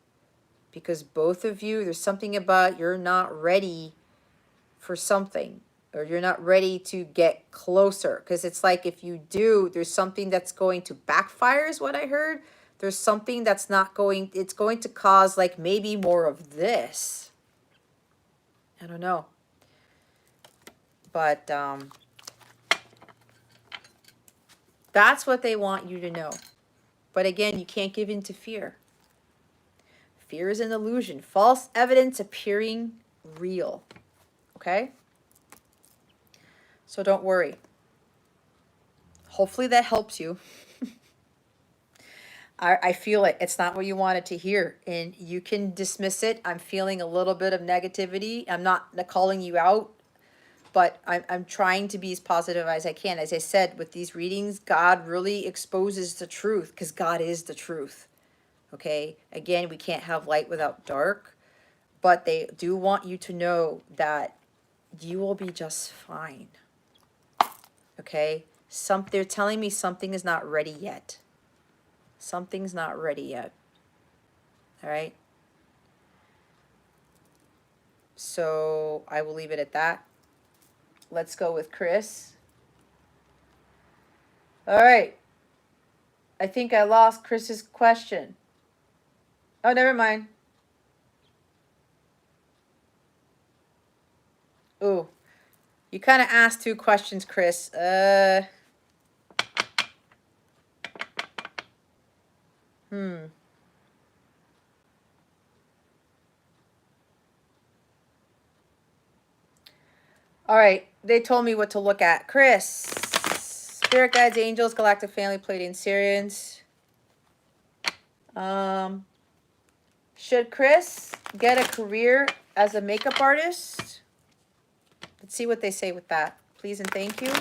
Because both of you, there's something about you're not ready for something. Or you're not ready to get closer. Because it's like if you do, there's something that's going to backfire is what I heard. There's something that's not going, it's going to cause like maybe more of this. I don't know. But that's what they want you to know. But again, you can't give in to fear. Fear is an illusion. False evidence appearing real. Okay? So don't worry. Hopefully that helps you. I feel it. It's not what you wanted to hear. And you can dismiss it. I'm feeling a little bit of negativity. I'm not calling you out. But I'm trying to be as positive as I can. As I said, with these readings, God really exposes the truth. Because God is the truth. Okay? Again, we can't have light without dark. But they do want you to know that you will be just fine. Okay? They're telling me something is not ready yet. Something's not ready yet. All right? So I will leave it at that. Let's go with Chris. All right. I think I lost Chris's question. Oh, never mind. Ooh, you kind of asked 2 questions, Chris. All right, they told me what to look at. Chris, Spirit Guides, Angels, Galactic Family, Pleiadian Syrians. Should Chris get a career as a makeup artist? Let's see what they say with that. Please and thank you.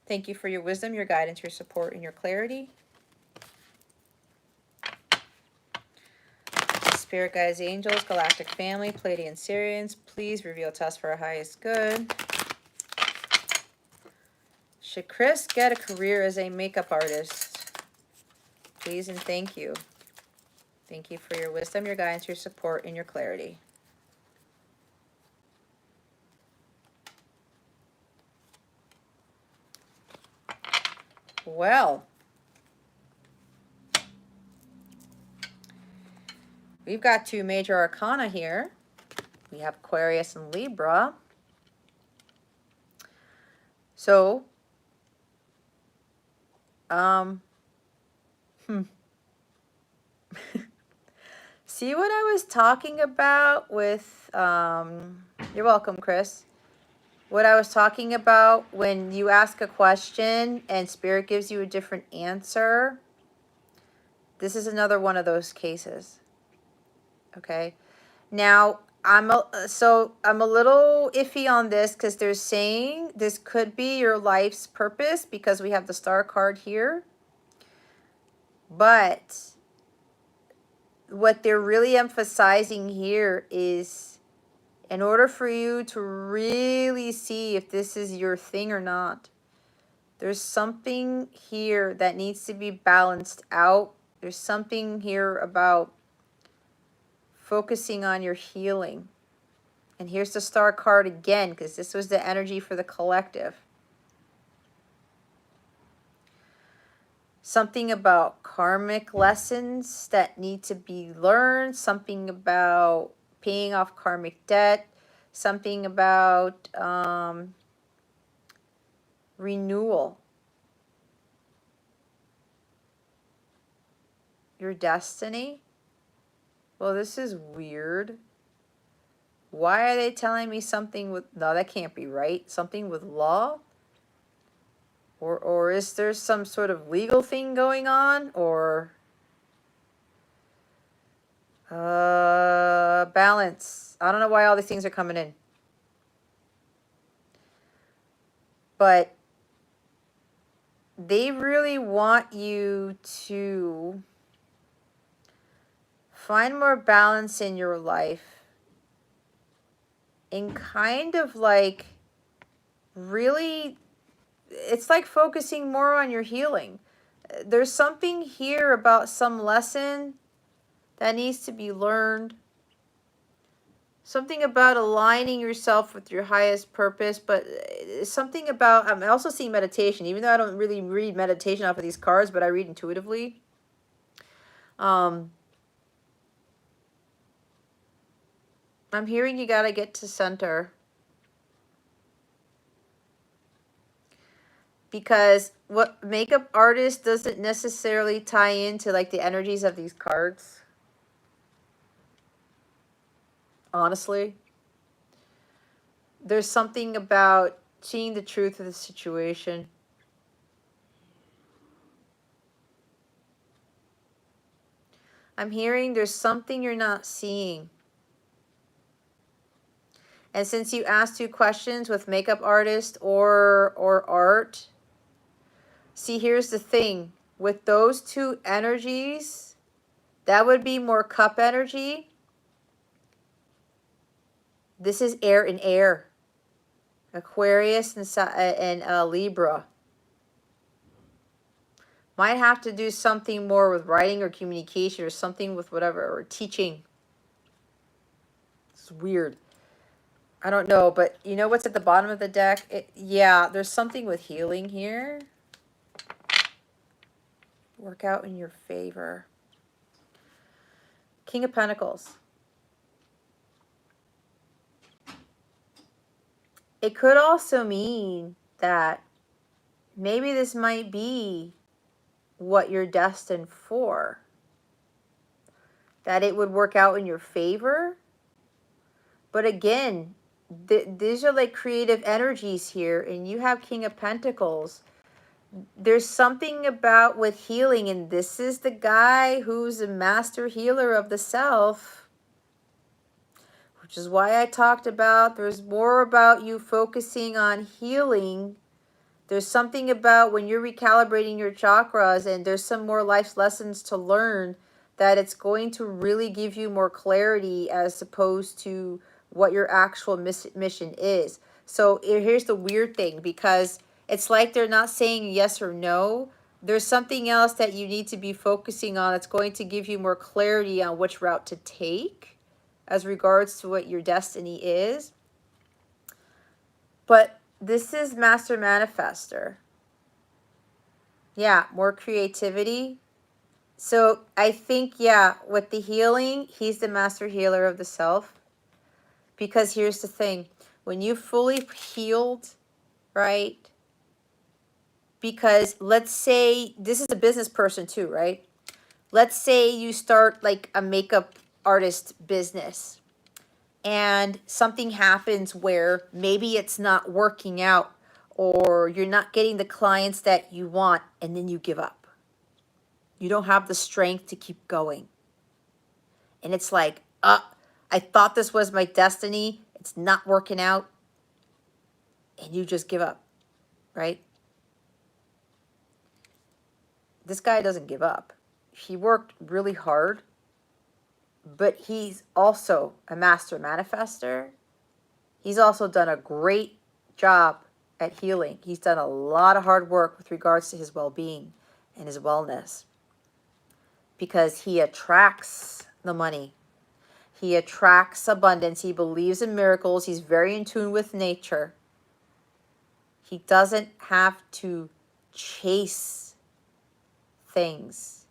Thank you for your wisdom, your guidance, your support, and your clarity. Spirit Guides, Angels, Galactic Family, Pleiadian Syrians, please reveal to us for our highest good. Should Chris get a career as a makeup artist? Please and thank you. Thank you for your wisdom, your guidance, your support, and your clarity. Well, we've got 2 major arcana here. We have Aquarius and Libra. So, see what I was talking about with, you're welcome, Chris. What I was talking about when you ask a question and Spirit gives you a different answer. This is another one of those cases. Okay. Now, I'm a little iffy on this because they're saying this could be your life's purpose because we have the star card here. But what they're really emphasizing here is in order for you to really see if this is your thing or not, there's something here that needs to be balanced out. There's something here about focusing on your healing. And here's the star card again, because this was the energy for the collective. Something about karmic lessons that need to be learned. Something about paying off karmic debt. Something about renewal. Your destiny. Well, this is weird. Why are they telling me something with... No, that can't be right. Something with law? Or is there some sort of legal thing going on? Or... balance. I don't know why all these things are coming in. But they really want you to find more balance in your life. And kind of like really, it's like focusing more on your healing. There's something here about some lesson that needs to be learned. Something about aligning yourself with your highest purpose, but something about, I'm also seeing meditation, even though I don't really read meditation off of these cards, but I read intuitively. I'm hearing you got to get to center. Because what makeup artist doesn't necessarily tie into like the energies of these cards. Honestly. There's something about seeing the truth of the situation. I'm hearing there's something you're not seeing. And since you asked 2 questions with makeup artist or art, see, here's the thing. With those 2 energies, that would be more cup energy. This is air and air. Aquarius and Libra. Might have to do something more with writing or communication or something with whatever, or teaching. It's weird. I don't know, but you know what's at the bottom of the deck? Yeah, there's something with healing here. work out in your favor. King of Pentacles. It could also mean that maybe this might be what you're destined for. That it would work out in your favor. But again, these are like creative energies here, and you have King of Pentacles. There's something about with healing, and this is the guy who's a master healer of the self, which is why I talked about there's more about you focusing on healing. There's something about when you're recalibrating your chakras and there's some more life lessons to learn, that it's going to really give you more clarity as opposed to what your actual mission is. So here's the weird thing, because it's like they're not saying yes or no. There's something else that you need to be focusing on that's going to give you more clarity on which route to take as regards to what your destiny is. But this is Master Manifester. Yeah, more creativity. So I think, yeah, with the healing, he's the master healer of the self. Because here's the thing. When you fully healed, right? Because let's say, this is a business person too, right? Let's say you start like a makeup artist business. And something happens where maybe it's not working out, or you're not getting the clients that you want, and then you give up. You don't have the strength to keep going. And it's like, I thought this was my destiny. It's not working out. And you just give up, right? This guy doesn't give up. He worked really hard, but he's also a master manifester. He's also done a great job at healing. He's done a lot of hard work with regards to his well-being and his wellness, because he attracts the money. He attracts abundance. He believes in miracles. He's very in tune with nature. He doesn't have to chase things.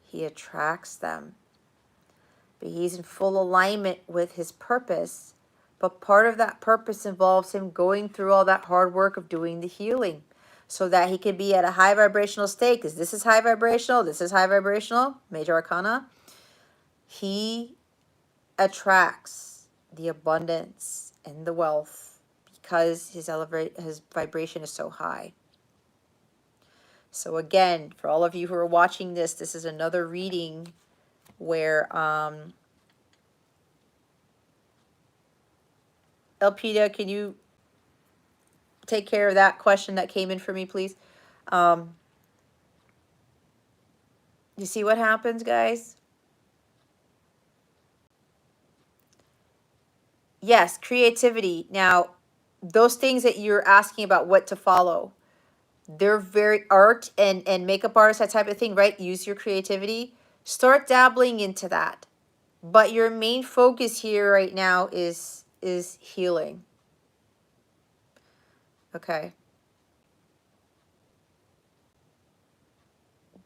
He attracts them. But he's in full alignment with his purpose. But part of that purpose involves him going through all that hard work of doing the healing, so that he can be at a high vibrational state, because this is high vibrational, this is high vibrational, major arcana. He attracts the abundance and the wealth because his vibration is so high. So again, for all of you who are watching this, this is another reading where Elpida, can you take care of that question that came in for me, please? You see what happens, guys? Yes, creativity. Now, those things that you're asking about what to follow, they're very art and makeup artists, that type of thing, right? Use your creativity. Start dabbling into that. But your main focus here right now is healing. Okay.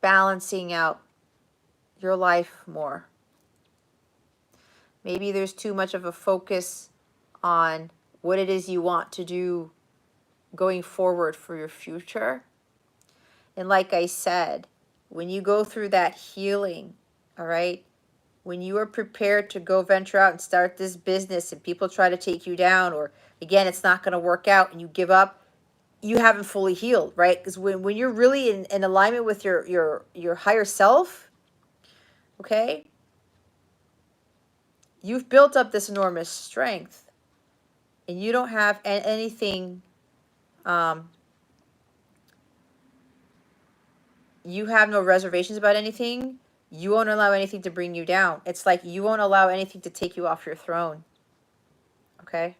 Balancing out your life more. Maybe there's too much of a focus on what it is you want to do going forward for your future. And like I said, when you go through that healing, all right, when you are prepared to go venture out and start this business and people try to take you down, or again, it's not going to work out and you give up, you haven't fully healed, right? Because when you're really in alignment with your higher self, okay, you've built up this enormous strength and you don't have anything, you have no reservations about anything. You won't allow anything to bring you down. It's like you won't allow anything to take you off your throne. Okay?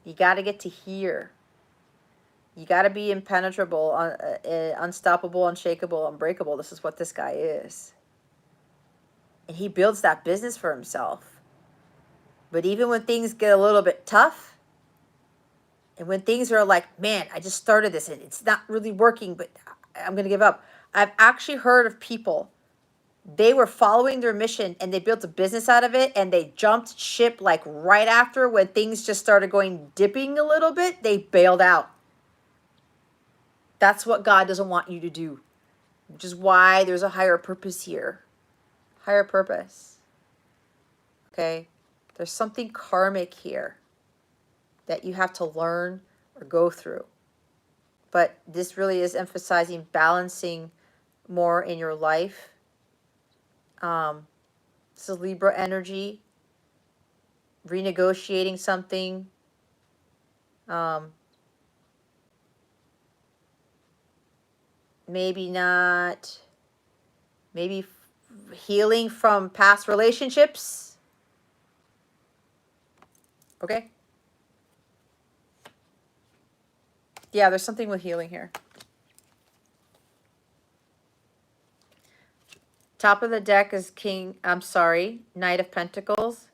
You got to get to here. You got to be impenetrable, unstoppable, unshakable, unbreakable. This is what this guy is. And he builds that business for himself. But even when things get a little bit tough, and when things are like, man, I just started this and it's not really working, but I'm going to give up. I've actually heard of people, they were following their mission and they built a business out of it, and they jumped ship like right after, when things just started going dipping a little bit, they bailed out. That's what God doesn't want you to do, which is why there's a higher purpose here. Higher purpose. Okay? There's something karmic here that you have to learn or go through. But this really is emphasizing balancing more in your life. This is Libra energy, renegotiating something. Maybe not, maybe healing from past relationships. Okay? Yeah, there's something with healing here. Top of the deck is Knight of Pentacles.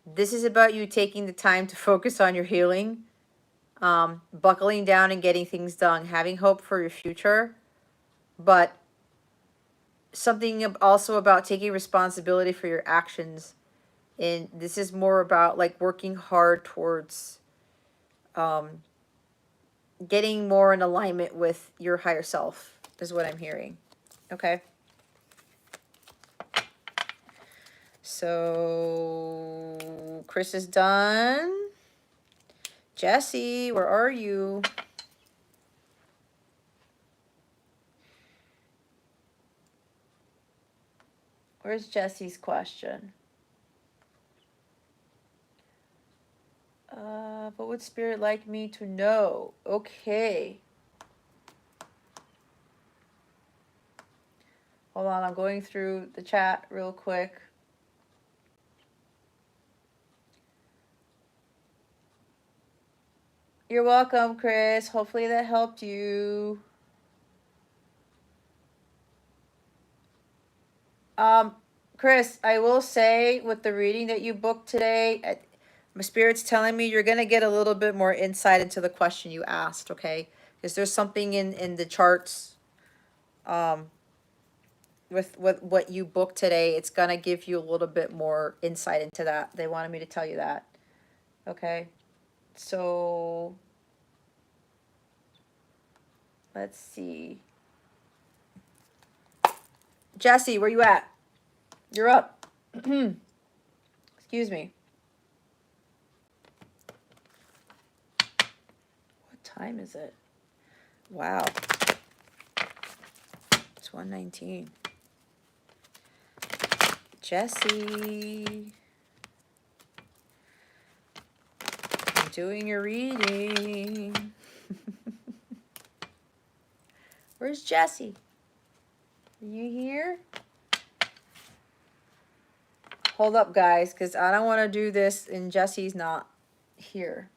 This is about you taking the time to focus on your healing, buckling down and getting things done, having hope for your future, but something also about taking responsibility for your actions. And this is more about like working hard towards getting more in alignment with your higher self, is what I'm hearing. Okay. So Chris is done. Jesse, where are you? Where's Jesse's question? What would Spirit like me to know? Okay. Hold on, I'm going through the chat real quick. You're welcome, Chris. Hopefully that helped you. Chris, I will say with the reading that you booked today, my spirit's telling me you're going to get a little bit more insight into the question you asked, okay? Because there's something in the charts with what you booked today. It's going to give you a little bit more insight into that. They wanted me to tell you that, okay? So let's see. Jesse, where you at? You're up. Excuse me. What time is it? Wow. It's 1:19. Jesse. I'm doing your reading. Where's Jesse? Are you here? Hold up, guys, because I don't want to do this and Jesse's not here.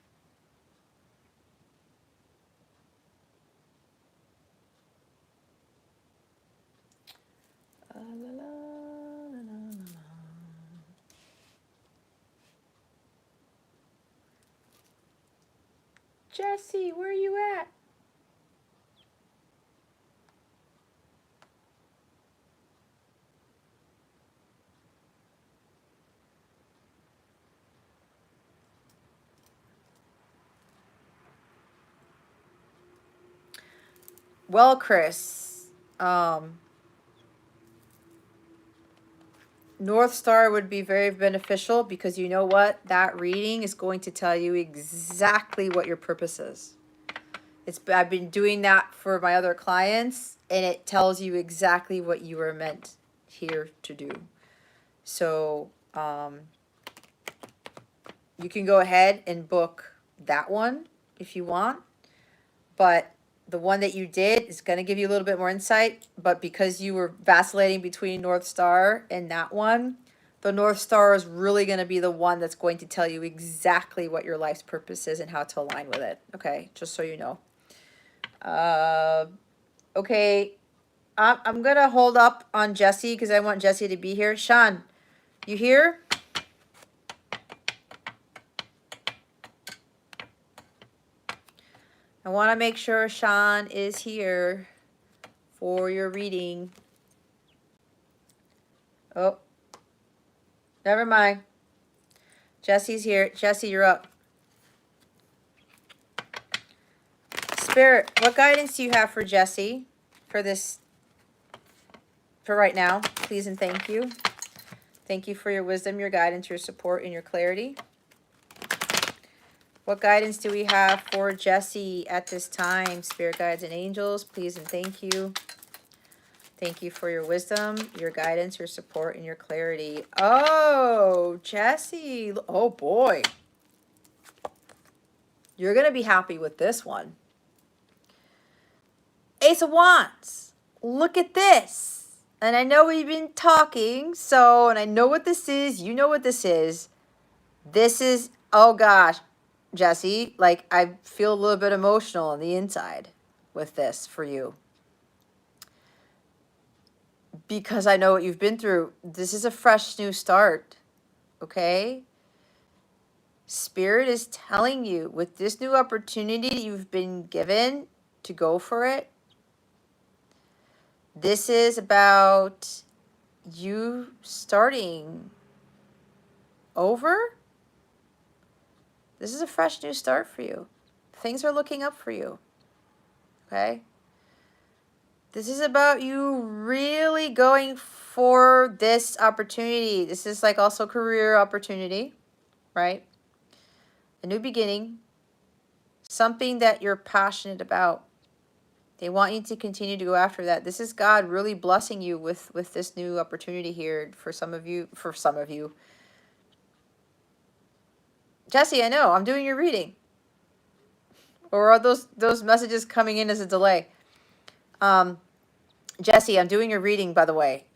Jesse, where are you at? Well, Chris, North Star would be very beneficial, because you know what? That reading is going to tell you exactly what your purpose is. I've been doing that for my other clients, and it tells you exactly what you were meant here to do. So you can go ahead and book that one if you want, but the one that you did is going to give you a little bit more insight. But because you were vacillating between North Star and that one, the North Star is really going to be the one that's going to tell you exactly what your life's purpose is and how to align with it. Okay, just so you know. Okay, I'm going to hold up on Jesse because I want Jesse to be here. Sean, you here? I want to make sure Sean is here. for your reading. Oh, never mind. Jesse's here. Jesse, you're up. Spirit, what guidance do you have for Jesse for this, for right now? Please and thank you. Thank you for your wisdom, your guidance, your support, and your clarity. What guidance do we have for Jesse at this time? Spirit guides and angels, please and thank you. Thank you for your wisdom, your guidance, your support, and your clarity. Oh, Jesse. Oh, boy. You're going to be happy with this one. Ace of Wands. Look at this. And I know we've been talking, and I know what this is. You know what this is. This is, oh gosh, Jesse, like I feel a little bit emotional on the inside with this for you. Because I know what you've been through. This is a fresh new start, okay? Spirit is telling you with this new opportunity you've been given to go for it. This is about you starting over. This is a fresh new start for you. Things are looking up for you, okay? This is about you really going for this opportunity. This is like also career opportunity, right? A new beginning, something that you're passionate about. They want you to continue to go after that. This is God really blessing you with this new opportunity here for some of you. Jesse, I know, I'm doing your reading. Or are those messages coming in as a delay? Jesse, I'm doing your reading, by the way.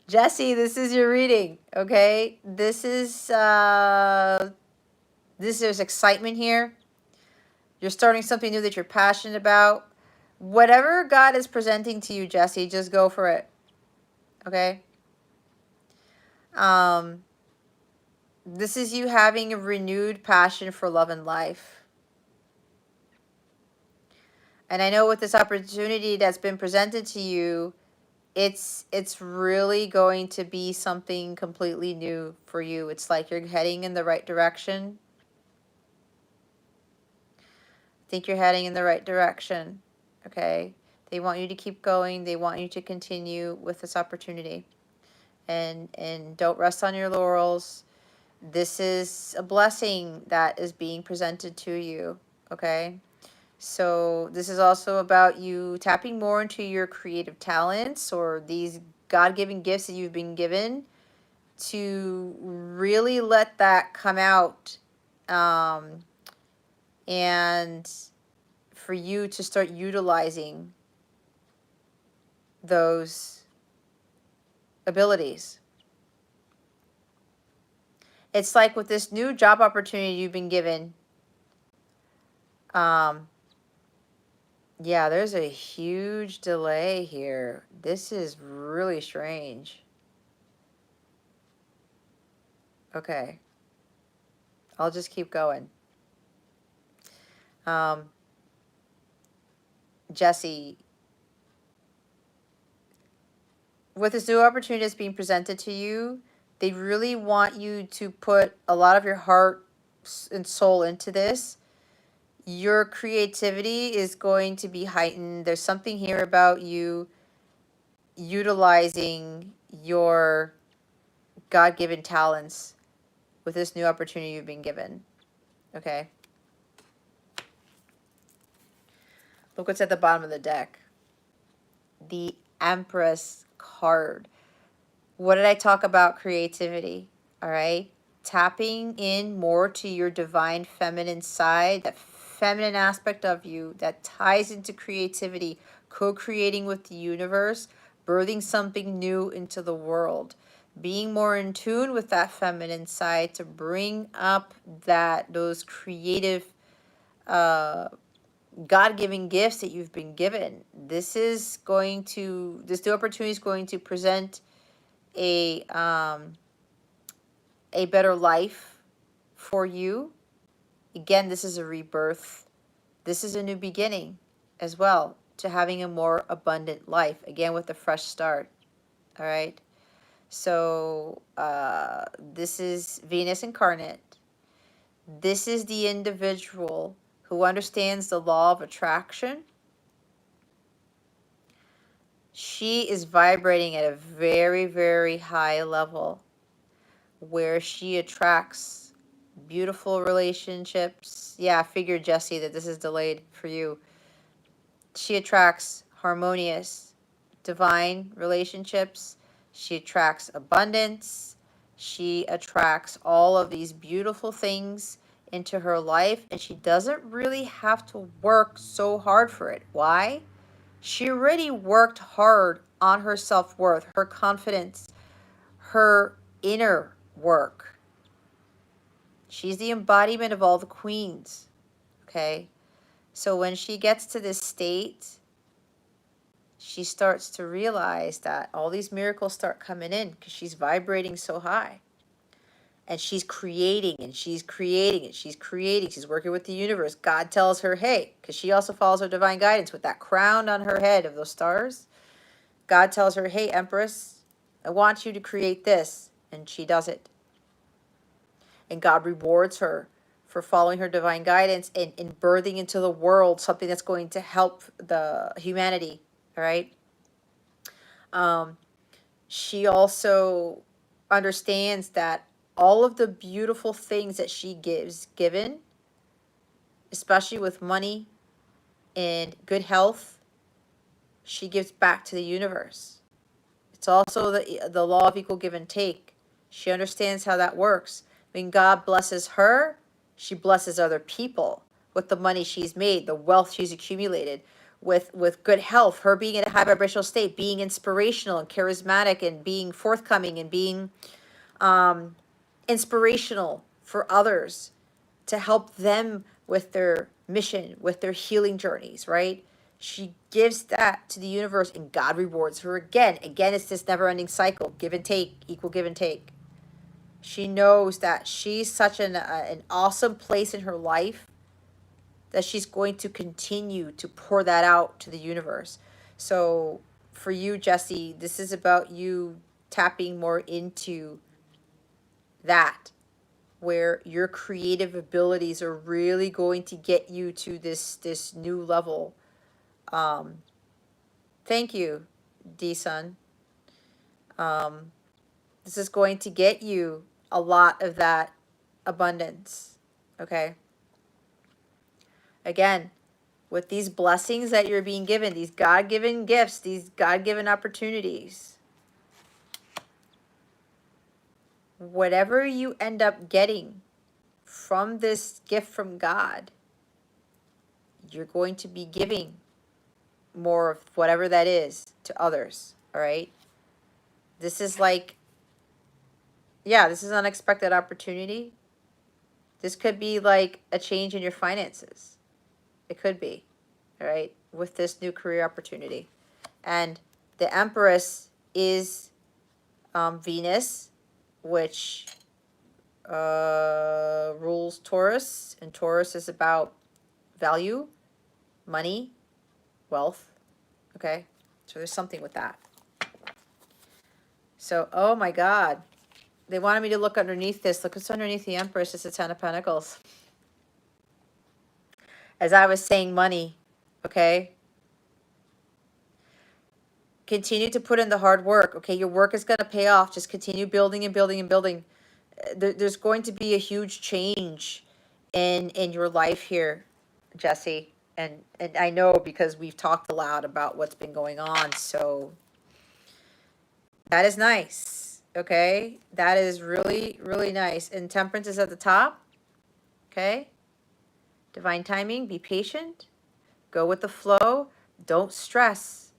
Jesse, this is your reading, okay? There's excitement here. You're starting something new that you're passionate about. Whatever God is presenting to you, Jesse, just go for it, okay? This is you having a renewed passion for love and life. And I know with this opportunity that's been presented to you, it's really going to be something completely new for you. It's like you're heading in the right direction. I think you're heading in the right direction, okay? They want you to keep going. They want you to continue with this opportunity. And don't rest on your laurels. This is a blessing that is being presented to you, okay? So this is also about you tapping more into your creative talents or these God-given gifts that you've been given to really let that come out, and for you to start utilizing those abilities. It's like with this new job opportunity you've been given, yeah, there's a huge delay here. This is really strange. Okay. I'll just keep going. Jesse, with this new opportunity that's being presented to you, they really want you to put a lot of your heart and soul into this. Your creativity is going to be heightened. There's something here about you utilizing your God-given talents with this new opportunity you've been given. Okay. Look what's at the bottom of the deck. The Empress card. What did I talk about? Creativity. All right. Tapping in more to your divine feminine side, that feminine aspect of you that ties into creativity, co-creating with the universe, birthing something new into the world, being more in tune with that feminine side to bring up those creative God-given gifts that you've been given. This new opportunity is going to present a better life for you. Again, this is a rebirth. This is a new beginning. as well to having a more abundant life, again with a fresh start. All right. So this is Venus incarnate. This is the individual who understands the law of attraction. She is vibrating at a very, very high level where she attracts beautiful relationships. Yeah, I figured, Jesse, that this is delayed for you. She attracts harmonious, divine relationships. She attracts abundance. She attracts all of these beautiful things into her life, and she doesn't really have to work so hard for it. Why? She already worked hard on her self-worth, her confidence, her inner work. She's the embodiment of all the queens, okay? So when she gets to this state, she starts to realize that all these miracles start coming in because she's vibrating so high. And she's creating, and she's creating, and she's creating. She's working with the universe. God tells her, hey, because she also follows her divine guidance with that crown on her head of those stars. God tells her, hey, Empress, I want you to create this. And she does it. And God rewards her for following her divine guidance and birthing into the world something that's going to help the humanity. All right. She also understands that all of the beautiful things that she given, especially with money and good health, she gives back to the universe. It's also the law of equal give and take. She understands how that works. When God blesses her, she blesses other people with the money she's made, the wealth she's accumulated, with good health, her being in a high vibrational state, being inspirational and charismatic and being forthcoming and being inspirational for others to help them with their mission, with their healing journeys, right? She gives that to the universe and God rewards her again. Again, it's this never-ending cycle, give and take, equal give and take. She knows that she's such an awesome place in her life that she's going to continue to pour that out to the universe. So for you, Jesse, this is about you tapping more into that, where your creative abilities are really going to get you to this new level. Thank you, D-Sun. This is going to get you a lot of that abundance, okay? Again, with these blessings that you're being given, these God-given gifts, these God-given opportunities, whatever you end up getting from this gift from God, you're going to be giving more of whatever that is to others, all right? This is like, yeah, this is an unexpected opportunity. This could be like a change in your finances. It could be, all right, with this new career opportunity. And the Empress is Venus, which rules Taurus. And Taurus is about value, money, wealth. Okay, so there's something with that. So, oh my God. They wanted me to look underneath this. Look what's underneath the Empress. It's a Ten of Pentacles. As I was saying, money, okay? Continue to put in the hard work, okay? Your work is going to pay off. Just continue building and building and building. There's going to be a huge change in your life here, Jesse. And I know because we've talked a lot about what's been going on. So that is nice, okay? That is really, really nice. And Temperance is at the top, okay? Divine timing, be patient. Go with the flow. Don't stress.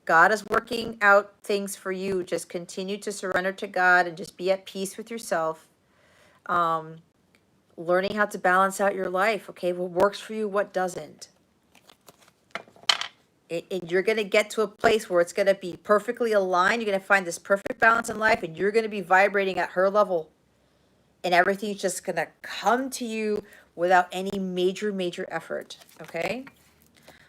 God is working out things for you. Just continue to surrender to God and just be at peace with yourself. Learning how to balance out your life, okay? What works for you, what doesn't. And you're going to get to a place where it's going to be perfectly aligned. You're going to find this perfect balance in life, and you're going to be vibrating at her level. And everything's just going to come to you without any major effort, okay?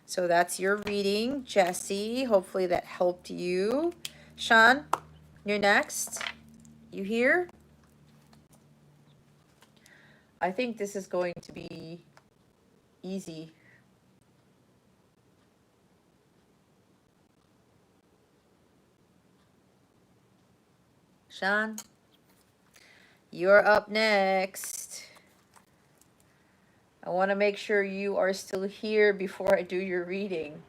So that's your reading, Jesse. Hopefully that helped you. Sean, you're next. You here? I think this is going to be easy. Sean, you're up next. I want to make sure you are still here before I do your reading.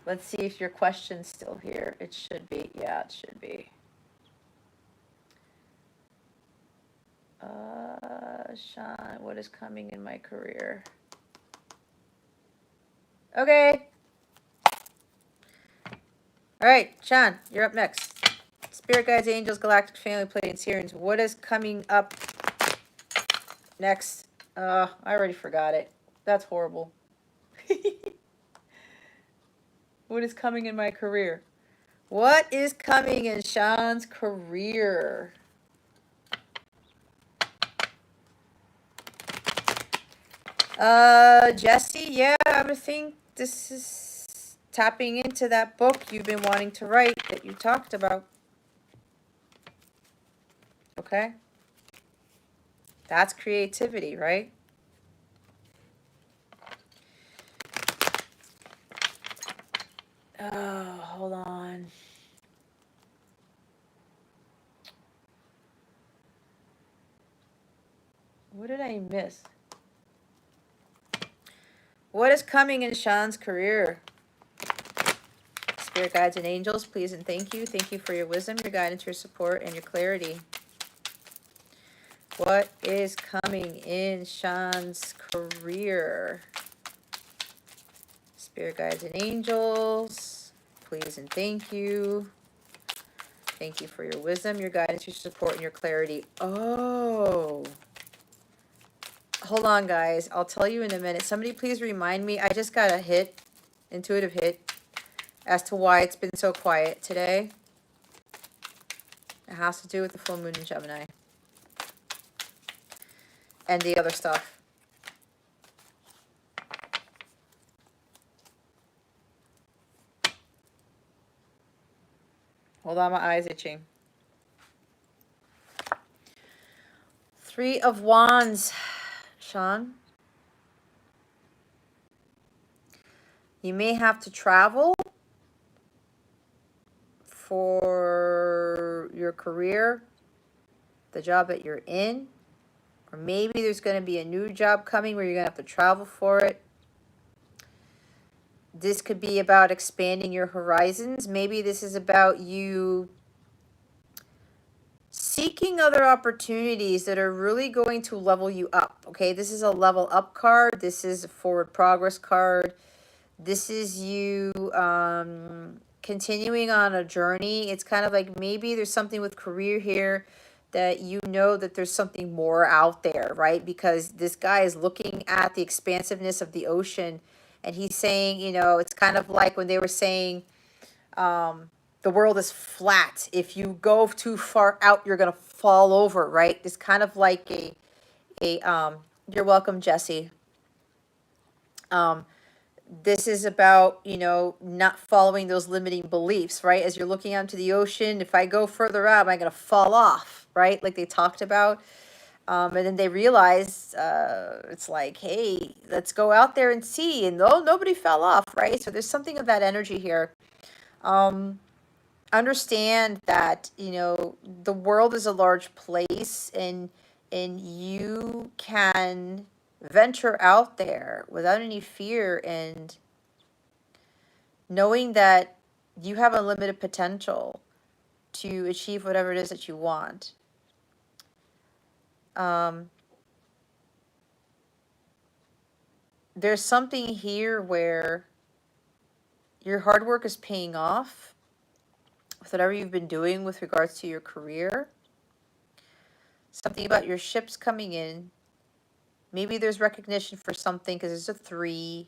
Let's see if your question's still here. It should be. Yeah, it should be. Sean, what is coming in my career? Okay. All right, Sean, you're up next. Spirit guides, angels, galactic family, Pleiadians, Sirians. What is coming up next? I already forgot it. That's horrible. What is coming in my career? What is coming in Sean's career? Jesse, yeah, I think this is tapping into that book you've been wanting to write that you talked about. Okay? That's creativity, right? Oh, hold on. What did I miss? What is coming in Sean's career? Spirit guides and angels, please and thank you. Thank you for your wisdom, your guidance, your support, and your clarity. What is coming in Sean's career? Spirit guides and angels, please and thank you. Thank you for your wisdom, your guidance, your support, and your clarity. Oh. Hold on, guys. I'll tell you in a minute. Somebody please remind me. I just got a hit, intuitive hit, as to why it's been so quiet today. It has to do with the full moon in Gemini. And the other stuff. Hold on, my eye's itching. Three of Wands, Sean. You may have to travel for your career, the job that you're in. Or maybe there's going to be a new job coming where you're going to have to travel for it. This could be about expanding your horizons. Maybe this is about you seeking other opportunities that are really going to level you up. Okay, this is a level up card. This is a forward progress card. This is you continuing on a journey. It's kind of like maybe there's something with career here that you know that there's something more out there, right? Because this guy is looking at the expansiveness of the ocean and he's saying, you know, it's kind of like when they were saying the world is flat. If you go too far out, you're going to fall over, right? It's kind of like you're welcome, Jesse. This is about, you know, not following those limiting beliefs, right? As you're looking out into the ocean, if I go further out, am I going to fall off, right? Like they talked about. And then they realized it's like, hey, let's go out there and see. And nobody fell off, right? So there's something of that energy here. Understand that, you know, the world is a large place and you can venture out there without any fear and knowing that you have unlimited potential to achieve whatever it is that you want. There's something here where your hard work is paying off with whatever you've been doing with regards to your career. Something about your ships coming in. Maybe there's recognition for something because there's a 3.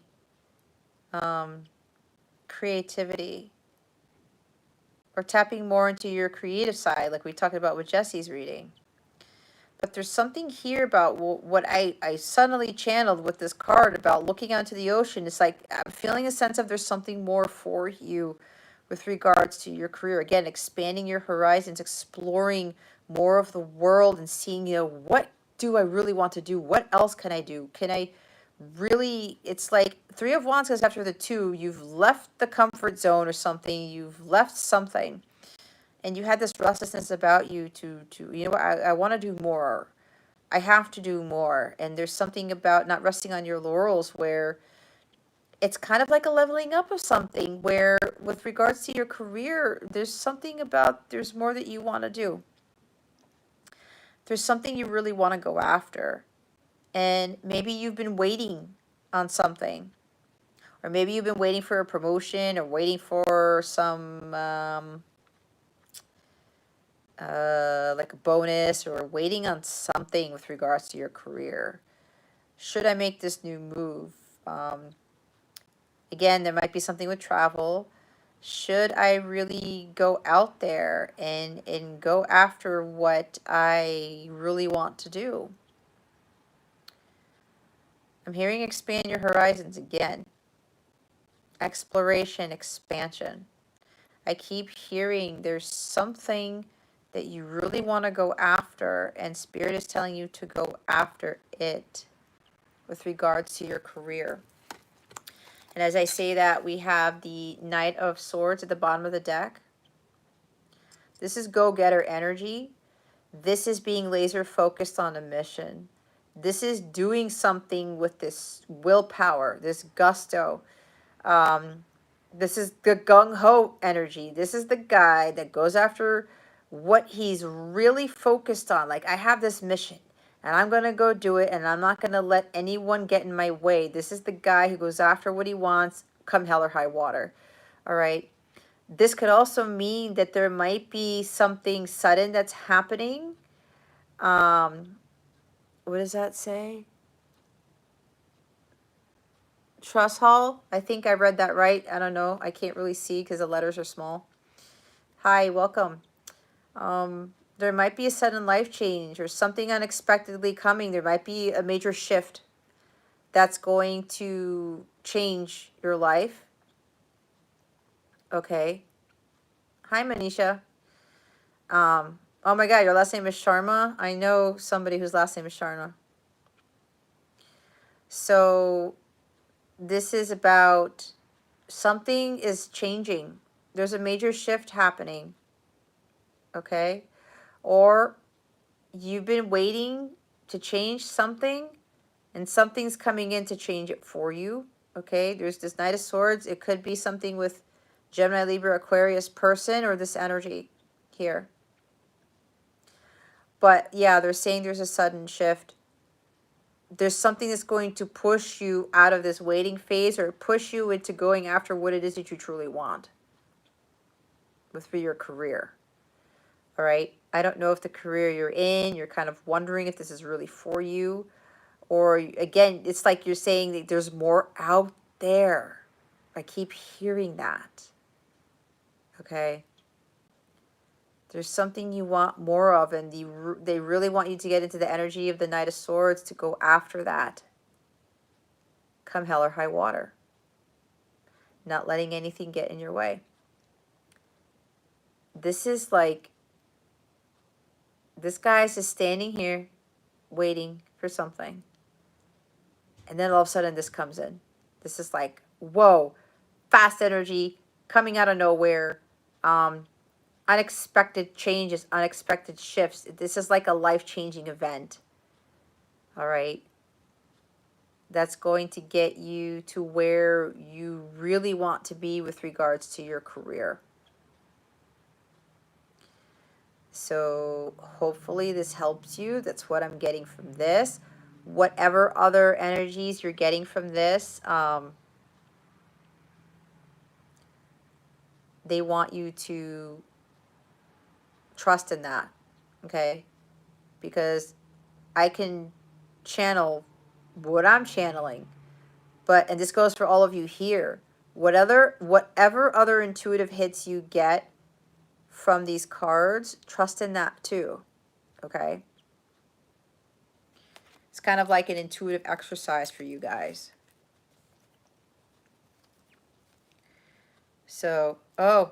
Creativity. Or tapping more into your creative side like we talked about with Jesse's reading. But there's something here about what I suddenly channeled with this card about looking onto the ocean. It's like I'm feeling a sense of there's something more for you with regards to your career. Again, expanding your horizons, exploring more of the world and seeing, what do I really want to do? What else can I do? Can I really, it's like Three of Wands goes after the two. You've left the comfort zone or something. You've left something. And you had this restlessness about you to I want to do more. I have to do more. And there's something about not resting on your laurels where it's kind of like a leveling up of something where with regards to your career, there's something about there's more that you want to do. There's something you really want to go after. And maybe you've been waiting on something. Or maybe you've been waiting for a promotion or waiting for some like a bonus or waiting on something with regards to your career. Should I make this new move? Again, there might be something with travel. Should I really go out there and go after what I really want to do? I'm hearing expand your horizons again. Exploration, expansion. I keep hearing there's something that you really want to go after, and Spirit is telling you to go after it with regards to your career. And as I say that, we have the Knight of Swords at the bottom of the deck. This is go-getter energy. This is being laser focused on a mission. This is doing something with this willpower, this gusto. This is the gung-ho energy. This is the guy that goes after what he's really focused on. Like, I have this mission and I'm going to go do it and I'm not going to let anyone get in my way. This is the guy who goes after what he wants, come hell or high water. All right. This could also mean that there might be something sudden that's happening. What does that say? Truss Hall. I think I read that right. I don't know. I can't really see because the letters are small. Hi, welcome. There might be a sudden life change or something unexpectedly coming. There might be a major shift that's going to change your life. Okay. Hi, Manisha. Oh my God, your last name is Sharma? I know somebody whose last name is Sharma. So this is about something is changing. There's a major shift happening. Okay. Or you've been waiting to change something and something's coming in to change it for you. Okay. There's this Knight of Swords. It could be something with Gemini, Libra, Aquarius person or this energy here. But yeah, they're saying there's a sudden shift. There's something that's going to push you out of this waiting phase or push you into going after what it is that you truly want for your career. All right. I don't know if the career you're in, you're kind of wondering if this is really for you. Or again, it's like you're saying that there's more out there. I keep hearing that. Okay. There's something you want more of, and they really want you to get into the energy of the Knight of Swords to go after that. Come hell or high water. Not letting anything get in your way. This is like, this guy's just standing here waiting for something. And then all of a sudden this comes in. This is like, whoa, fast energy coming out of nowhere. Unexpected changes, unexpected shifts. This is like a life-changing event. All right. That's going to get you to where you really want to be with regards to your career. So hopefully this helps you. That's what I'm getting from this. Whatever other energies you're getting from this, they want you to trust in that, okay? Because I can channel what I'm channeling, and this goes for all of you here. Whatever other intuitive hits you get from these cards, trust in that too, okay? It's kind of like an intuitive exercise for you guys. So, oh,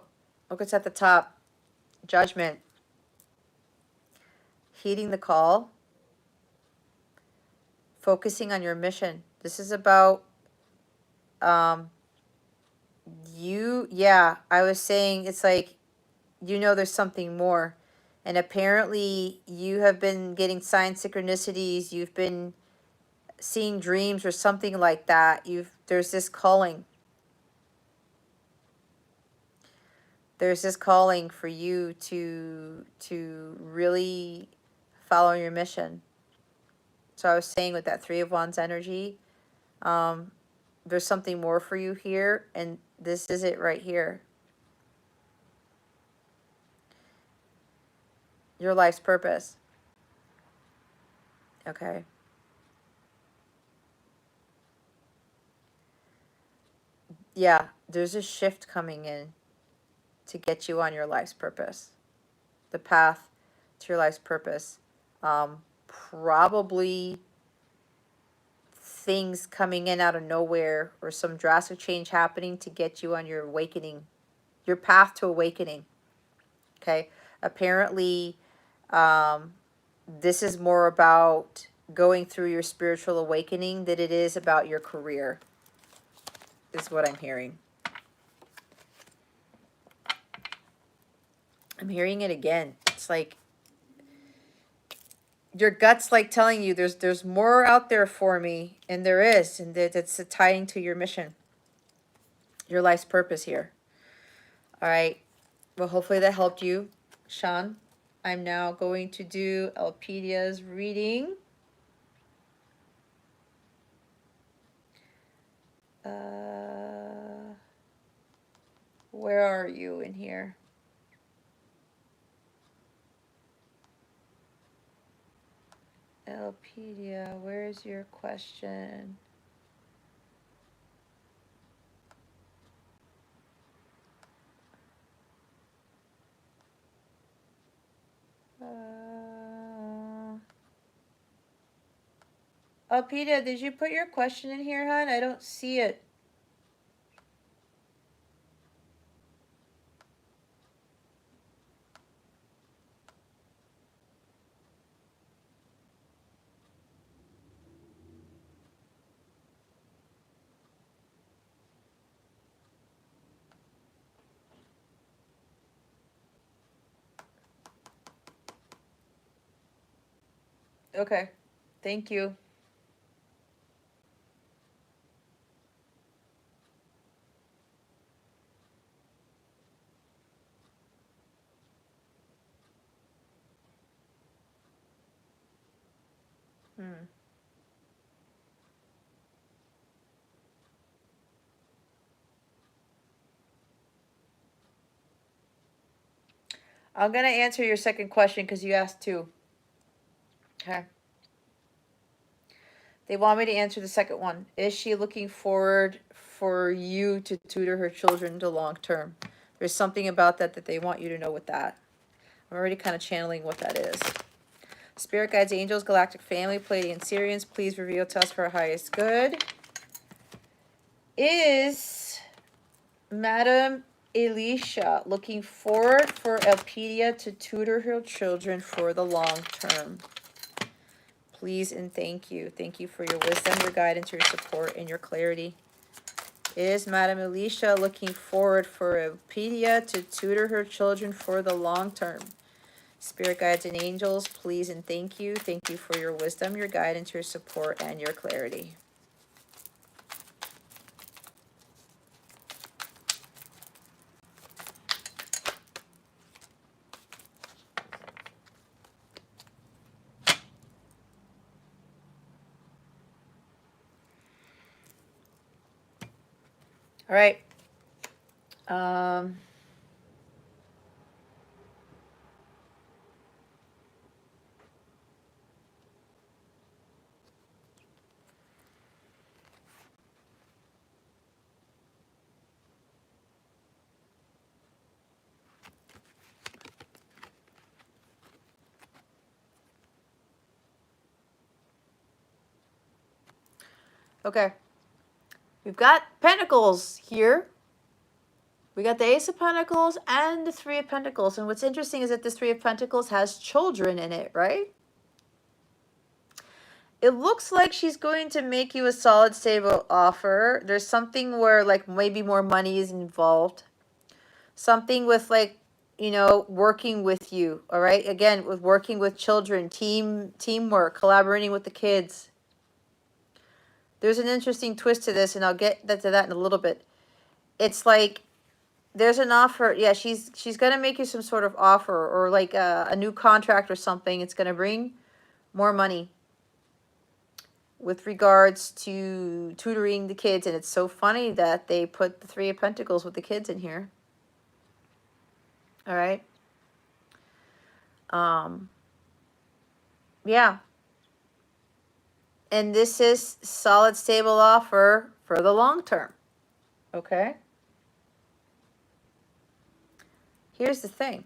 look, it's at the top. Judgment. Heeding the call. Focusing on your mission. This is about you. Yeah, I was saying it's like, you know, there's something more. And apparently you have been getting sign synchronicities. You've been seeing dreams or something like that. There's this calling. There's this calling for you to really follow your mission. So I was saying with that Three of Wands energy, there's something more for you here, and this is it right here. Your life's purpose. Okay. Yeah, there's a shift coming in to get you on your life's purpose. The path to your life's purpose. Probably things coming in out of nowhere or some drastic change happening to get you on your awakening, your path to awakening. Okay. Apparently, this is more about going through your spiritual awakening than it is about your career, is what I'm hearing. I'm hearing it again. It's like your gut's like telling you there's more out there for me, and there is, and it's tying to your mission, your life's purpose here. All right. Well, hopefully that helped you, Sean. I'm now going to do Elpedia's reading. Where are you in here? Elpedia, where's your question? Elpedia, did you put your question in here, hon? I don't see it. Okay, thank you. I'm going to answer your second question because you asked two. Okay. They want me to answer the second one. Is she looking forward for you to tutor her children to long term? There's something about that they want you to know with that. I'm already kind of channeling what that is. Spirit guides, angels, galactic family, Pleiadian Syrians, please reveal to us for our highest good. Is Madam Elisha looking forward for Elpedia to tutor her children for the long term? Please and thank you. Thank you for your wisdom, your guidance, your support, and your clarity. Is Madam Elisha looking forward for Elpedia to tutor her children for the long term? Spirit guides and angels, please and thank you. Thank you for your wisdom, your guidance, your support, and your clarity. All right. Okay. We've got Pentacles here. We got the Ace of Pentacles and the Three of Pentacles. And what's interesting is that this Three of Pentacles has children in it, right? It looks like she's going to make you a solid, stable offer. There's something where, like, maybe more money is involved. Something with, like, you know, working with you, all right? Again, with working with children, teamwork, collaborating with the kids. There's an interesting twist to this, and I'll get to that in a little bit. It's like there's an offer. Yeah, she's going to make you some sort of offer, or like a new contract or something. It's going to bring more money with regards to tutoring the kids. And it's so funny that they put the Three of Pentacles with the kids in here. All right. Yeah. And this is solid, stable offer for the long term. Okay. Here's the thing.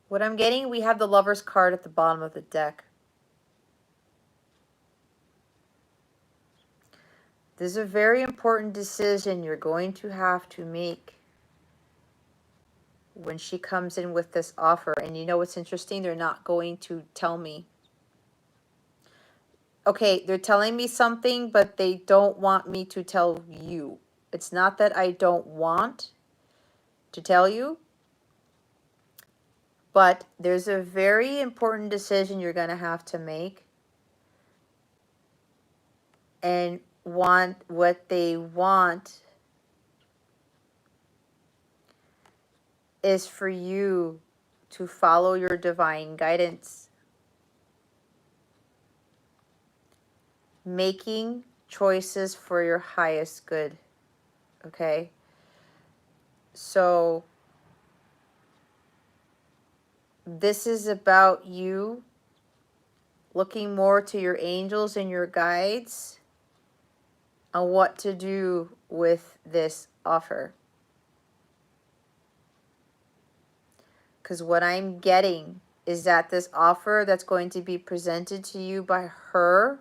What I'm getting, we have the Lover's card at the bottom of the deck. This is a very important decision you're going to have to make when she comes in with this offer. And you know what's interesting? They're not going to tell me. Okay, they're telling me something, but they don't want me to tell you. It's not that I don't want to tell you, but there's a very important decision you're going to have to make. And what they want is for you to follow your divine guidance. Making choices for your highest good. Okay? So this is about you looking more to your angels and your guides on what to do with this offer. Because what I'm getting is that this offer that's going to be presented to you by her,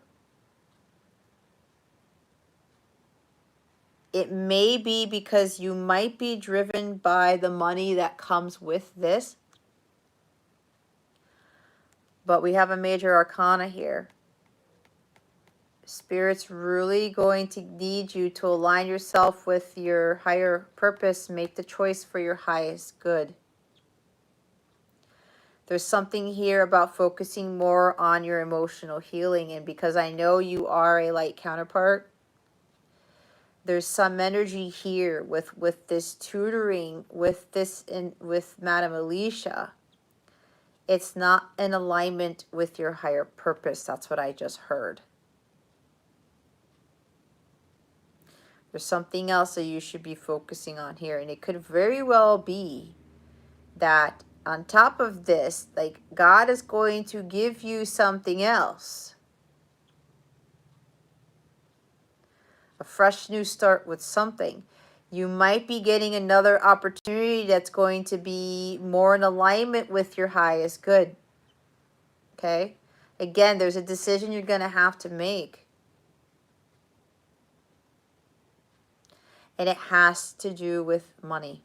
it may be because you might be driven by the money that comes with this. But we have a major arcana here. Spirit's really going to need you to align yourself with your higher purpose. Make the choice for your highest good. There's something here about focusing more on your emotional healing. And because I know you are a light counterpart, there's some energy here with this tutoring, with Madame Alicia. It's not in alignment with your higher purpose. That's what I just heard. There's something else that you should be focusing on here. And it could very well be that on top of this, like, God is going to give you something else. A fresh new start with something. You might be getting another opportunity that's going to be more in alignment with your highest good. Okay? Again, there's a decision you're going to have to make. And it has to do with money.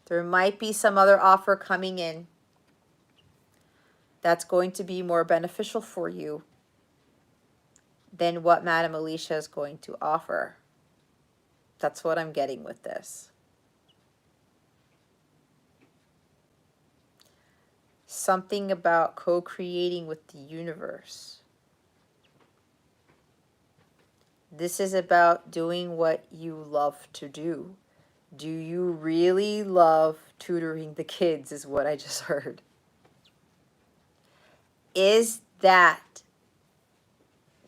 There might be some other offer coming in that's going to be more beneficial for you than what Madame Alicia is going to offer. That's what I'm getting with this. Something about co-creating with the universe. This is about doing what you love to do. Do you really love tutoring the kids, is what I just heard. Is that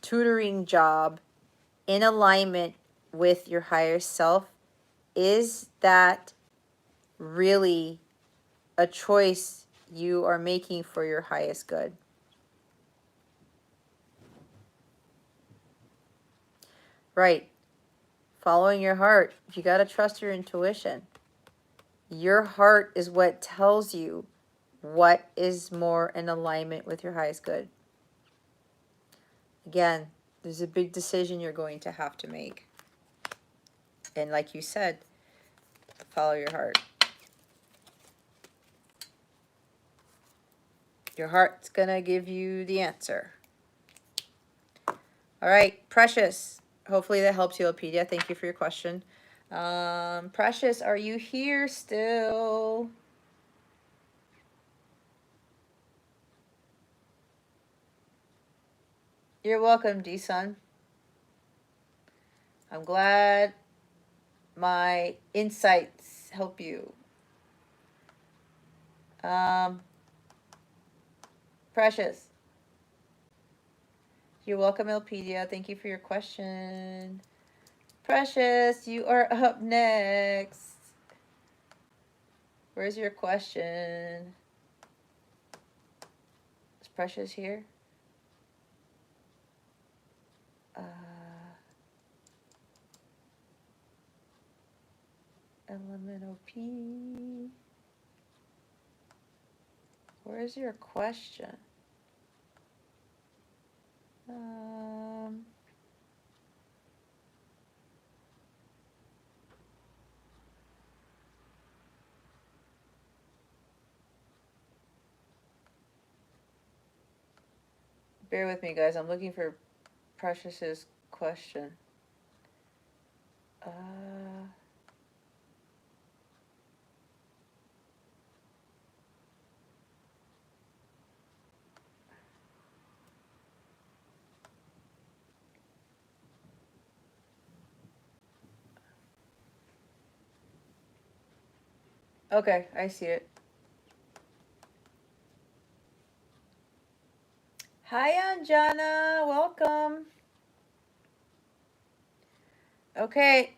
tutoring job in alignment with your higher self? Is that really a choice you are making for your highest good? Right. Following your heart. You got to trust your intuition. Your heart is what tells you what is more in alignment with your highest good. Again, there's a big decision you're going to have to make. And like you said, follow your heart. Your heart's going to give you the answer. All right, Precious. Hopefully that helps you, Elpedia. Thank you for your question. Precious, are you here still? You're welcome, D-Sun. I'm glad my insights help you. Precious. You're welcome, Elpedia. Thank you for your question. Precious, you are up next. Where's your question? Is Precious here? Elemental P. Where's your question? Bear with me, guys. I'm looking for Precious's question. Okay, I see it. Hi, Anjana. Welcome. Okay,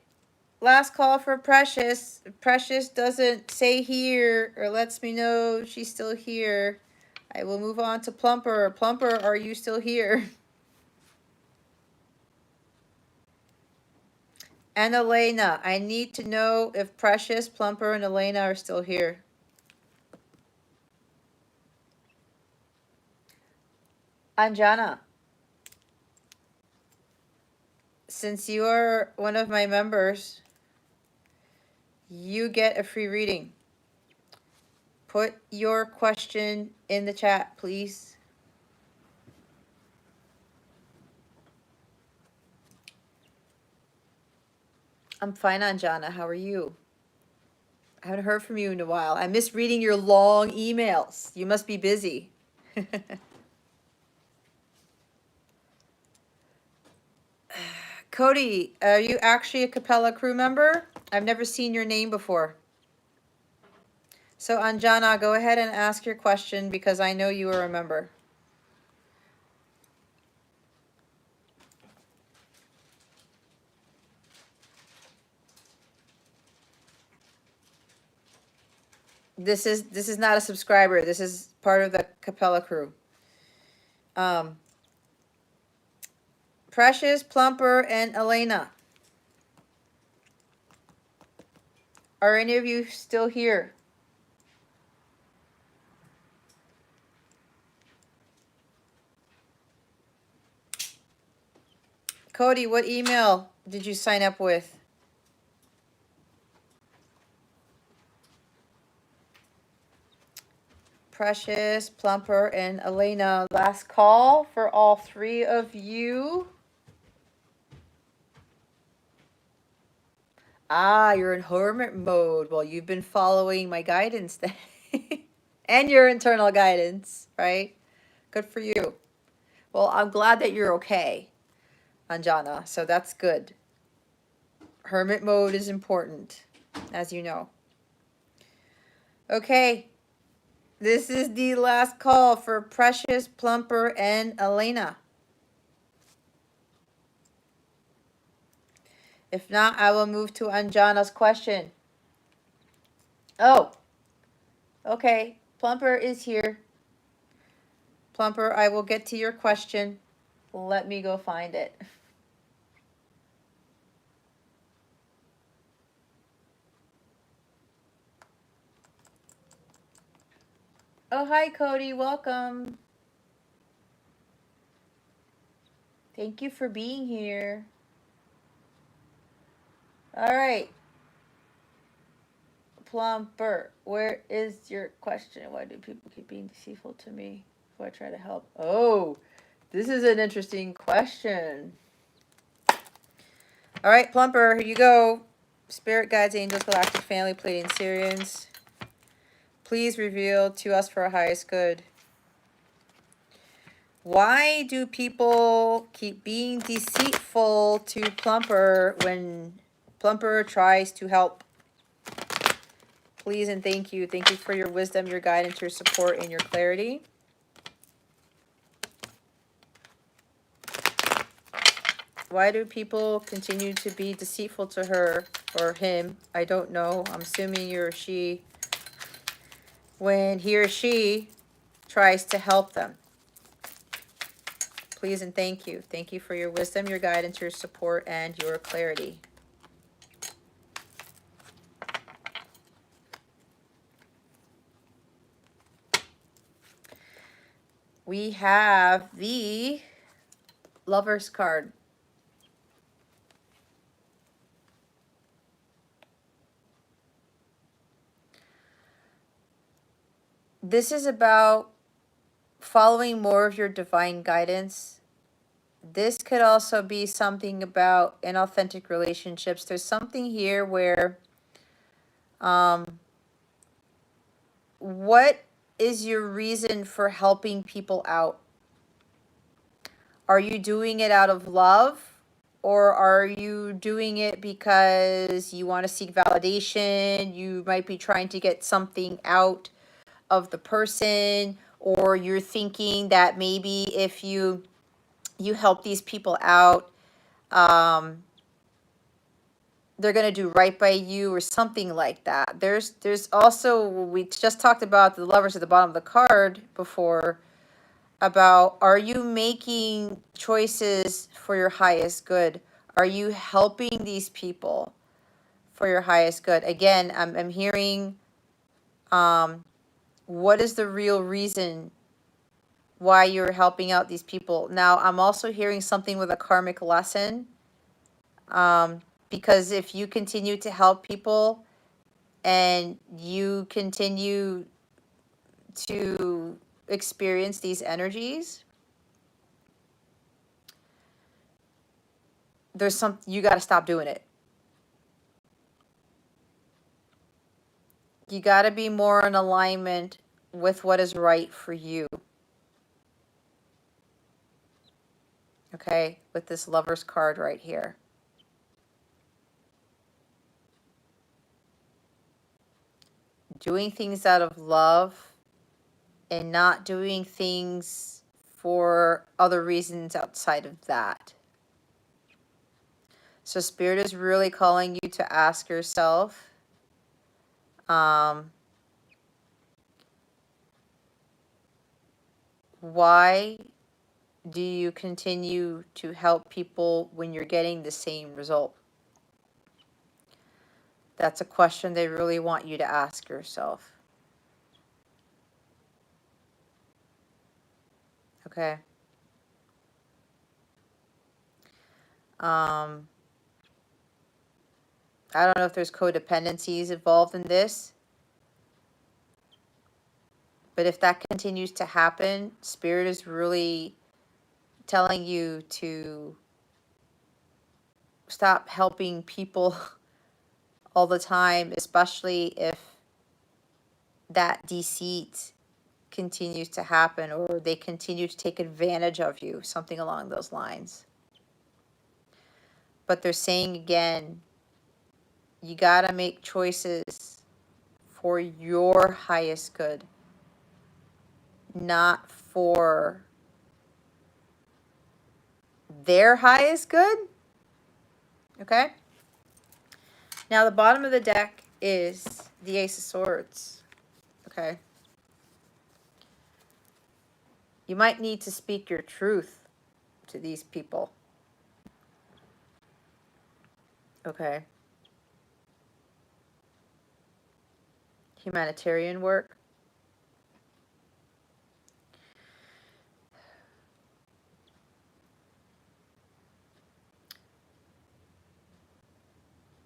last call for Precious. If Precious doesn't say here or lets me know she's still here, I will move on to Plumper. Plumper, are you still here? And Elena. I need to know if Precious, Plumper, and Elena are still here. Anjana, since you are one of my members, you get a free reading. Put your question in the chat, please. I'm fine, Anjana. How are you? I haven't heard from you in a while. I miss reading your long emails. You must be busy. Cody, are you actually a Capella crew member? I've never seen your name before. So Anjana, go ahead and ask your question because I know you are a member. This is not a subscriber. This is part of the Capella crew. Precious, Plumper, and Elena. Are any of you still here? Cody, what email did you sign up with? Precious, Plumper, and Elena. Last call for all three of you. Ah, you're in hermit mode. Well, you've been following my guidance then. And your internal guidance, right? Good for you. Well, I'm glad that you're okay, Anjana. So that's good. Hermit mode is important, as you know. Okay. This is the last call for Precious, Plumper, and Elena. If not, I will move to Anjana's question. Oh, okay. Plumper is here. Plumper, I will get to your question. Let me go find it. Oh, hi, Cody. Welcome. Thank you for being here. All right. Plumper, where is your question? Why do people keep being deceitful to me before I try to help? Oh, this is an interesting question. All right, Plumper, here you go. Spirit guides, angels, galactic family, Pleiadian Syrians. Please reveal to us for our highest good. Why do people keep being deceitful to Plumper when Plumper tries to help? Please and thank you. Thank you for your wisdom, your guidance, your support, and your clarity. Why do people continue to be deceitful to her or him? I don't know. I'm assuming he or she, when he or she tries to help them. Please and thank you. Thank you for your wisdom, your guidance, your support, and your clarity. We have the Lover's card. This is about following more of your divine guidance. This could also be something about inauthentic relationships. There's something here where what is your reason for helping people out? Are you doing it out of love? Or are you doing it because you want to seek validation? You might be trying to get something out of the person, or you're thinking that maybe if you help these people out, they're going to do right by you or something like that. There's also, we just talked about the Lovers at the bottom of the card before, about, are you making choices for your highest good? Are you helping these people for your highest good? Again, I'm hearing, what is the real reason why you're helping out these people? Now, I'm also hearing something with a karmic lesson, because if you continue to help people and you continue to experience these energies, there's some, you got to stop doing it. You got to be more in alignment with what is right for you. Okay, with this Lover's card right here. Doing things out of love and not doing things for other reasons outside of that. So Spirit is really calling you to ask yourself, why do you continue to help people when you're getting the same result? That's a question they really want you to ask yourself. Okay. I don't know if there's codependencies involved in this, but if that continues to happen, Spirit is really telling you to stop helping people all the time, especially if that deceit continues to happen or they continue to take advantage of you, something along those lines. But they're saying again, you got to make choices for your highest good, not for their highest good. Okay? Now, the bottom of the deck is the Ace of Swords. Okay? You might need to speak your truth to these people. Okay? Humanitarian work.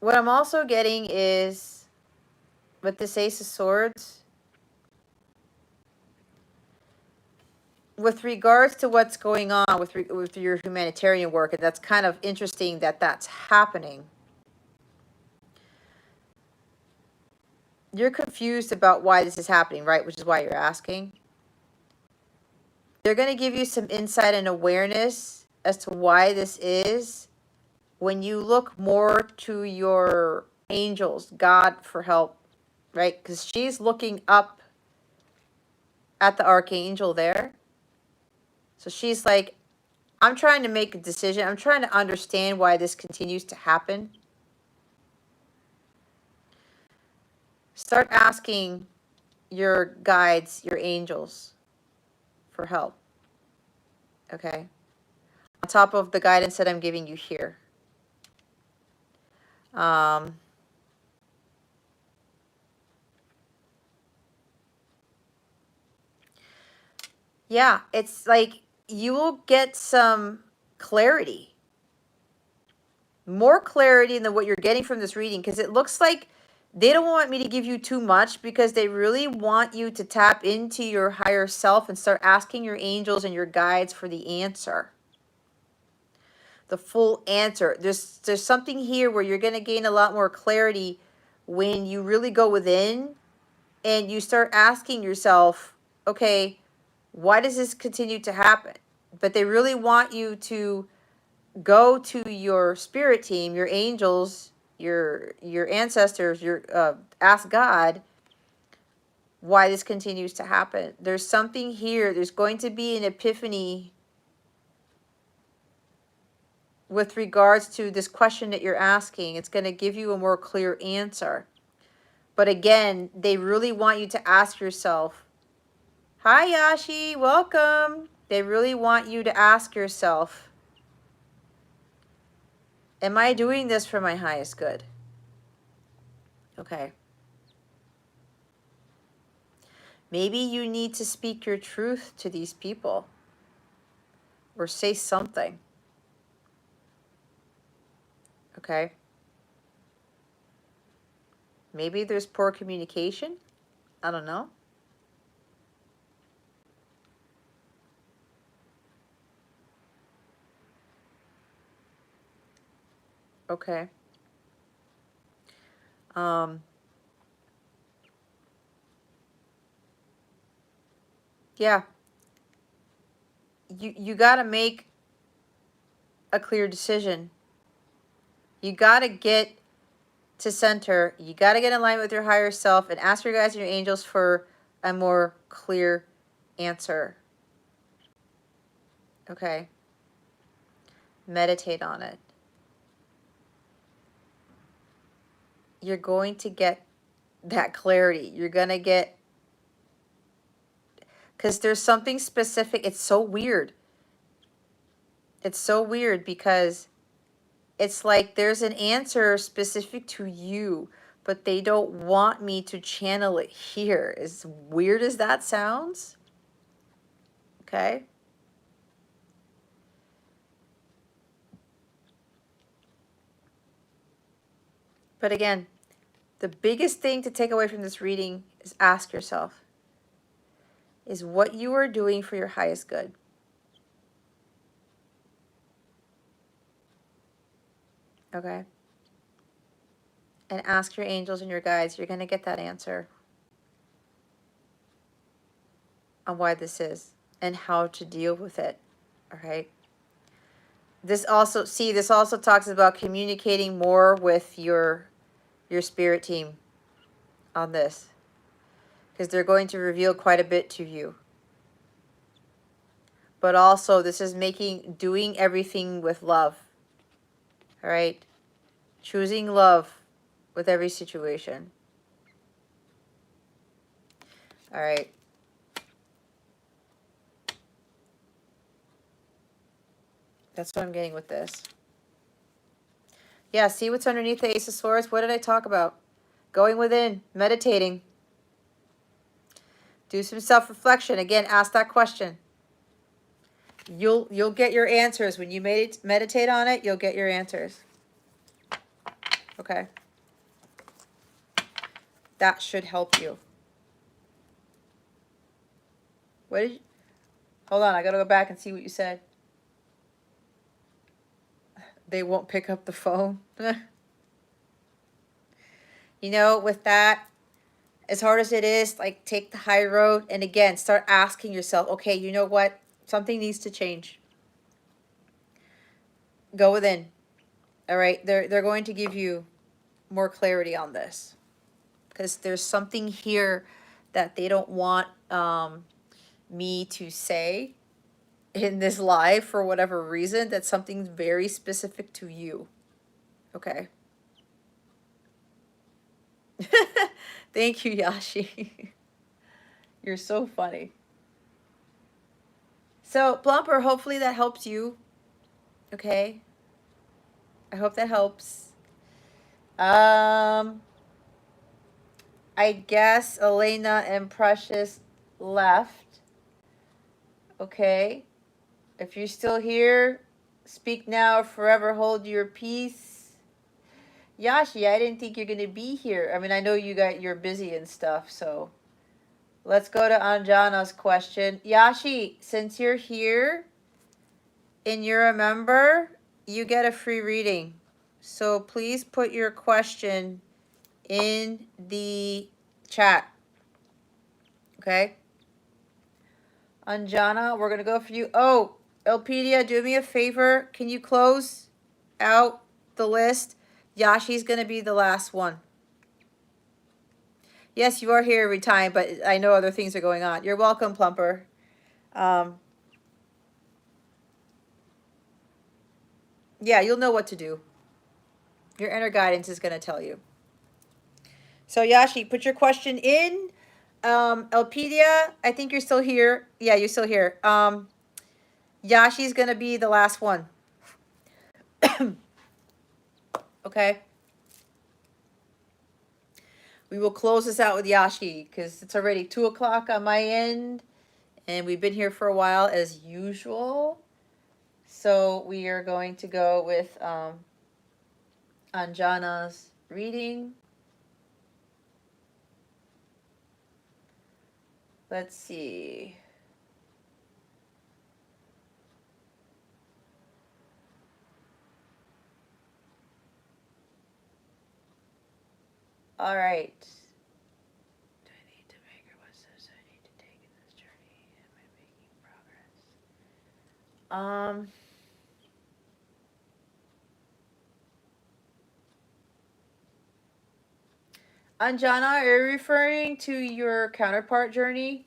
what I'm also getting is, with this Ace of Swords, with regards to what's going on with your humanitarian work, and that's kind of interesting that that's happening. You're confused about why this is happening, right? Which is why you're asking. They're going to give you some insight and awareness as to why this is when you look more to your angels, God, for help, right? Because she's looking up at the archangel there. So she's like, I'm trying to make a decision. I'm trying to understand why this continues to happen. Start asking your guides, your angels, for help. Okay? On top of the guidance that I'm giving you here. Yeah, it's like you will get some clarity. More clarity than what you're getting from this reading, because it looks like they don't want me to give you too much, because they really want you to tap into your higher self and start asking your angels and your guides for the answer. The full answer. There's something here where you're going to gain a lot more clarity when you really go within and you start asking yourself, okay, why does this continue to happen? But they really want you to go to your spirit team, your angels, your ancestors, ask God why this continues to happen. There's something here. There's going to be an epiphany with regards to this question that you're asking. It's going to give you a more clear answer. But again, they really want you to ask yourself, hi Yashi, welcome. They really want you to ask yourself, am I doing this for my highest good? Okay. Maybe you need to speak your truth to these people or say something. Okay. Maybe there's poor communication. I don't know. Okay. Yeah. You got to make a clear decision. You got to get to center. You got to get in line with your higher self and ask your guides and your angels for a more clear answer. Okay. Meditate on it. You're going to get that clarity. You're going to get, because there's something specific. It's so weird. It's so weird because it's like there's an answer specific to you, but they don't want me to channel it here. As weird as that sounds, okay? But again, the biggest thing to take away from this reading is ask yourself, is what you are doing for your highest good? Okay? And ask your angels and your guides. You're going to get that answer on why this is and how to deal with it. All right? This also talks about communicating more with your spirit team on this, because they're going to reveal quite a bit to you. But also, this is doing everything with love. All right? Choosing love with every situation. All right. That's what I'm getting with this. Yeah, see what's underneath the Ace of Swords? What did I talk about? Going within, meditating. Do some self-reflection. Again, ask that question. You'll get your answers. When you meditate on it, you'll get your answers. Okay? That should help you. What did you... Hold on, I gotta go back and see what you said. They won't pick up the phone. You know, with that, as hard as it is, like, take the high road. And again, start asking yourself, okay, you know what? Something needs to change. Go within. All right? They're going to give you more clarity on this. Because there's something here that they don't want me to say in this live for whatever reason. That's something very specific to you. Okay? Thank you, Yashi. You're so funny. So, Plumper, hopefully that helps you. Okay? I hope that helps. I guess Elena and Precious left. Okay? If you're still here, speak now or forever hold your peace. Yashi, I didn't think you're going to be here. I mean, I know you're busy and stuff, so... Let's go to Anjana's question. Yashi, since you're here and you're a member, you get a free reading. So please put your question in the chat. Okay? Anjana, we're going to go for you. Oh, Elpedia, do me a favor. Can you close out the list? Yashi's going to be the last one. Yes, you are here every time, but I know other things are going on. You're welcome, Plumper. Yeah, you'll know what to do. Your inner guidance is going to tell you. So, Yashi, put your question in. Elpedia, I think you're still here. Yeah, you're still here. Yashi's going to be the last one. Okay? We will close this out with Yashi because it's already 2 o'clock on my end. And we've been here for a while as usual. So we are going to go with Anjana's reading. Let's see. All right. Do I need to make or what steps do I need to take in this journey? Am I making progress? Anjana, are you referring to your counterpart journey?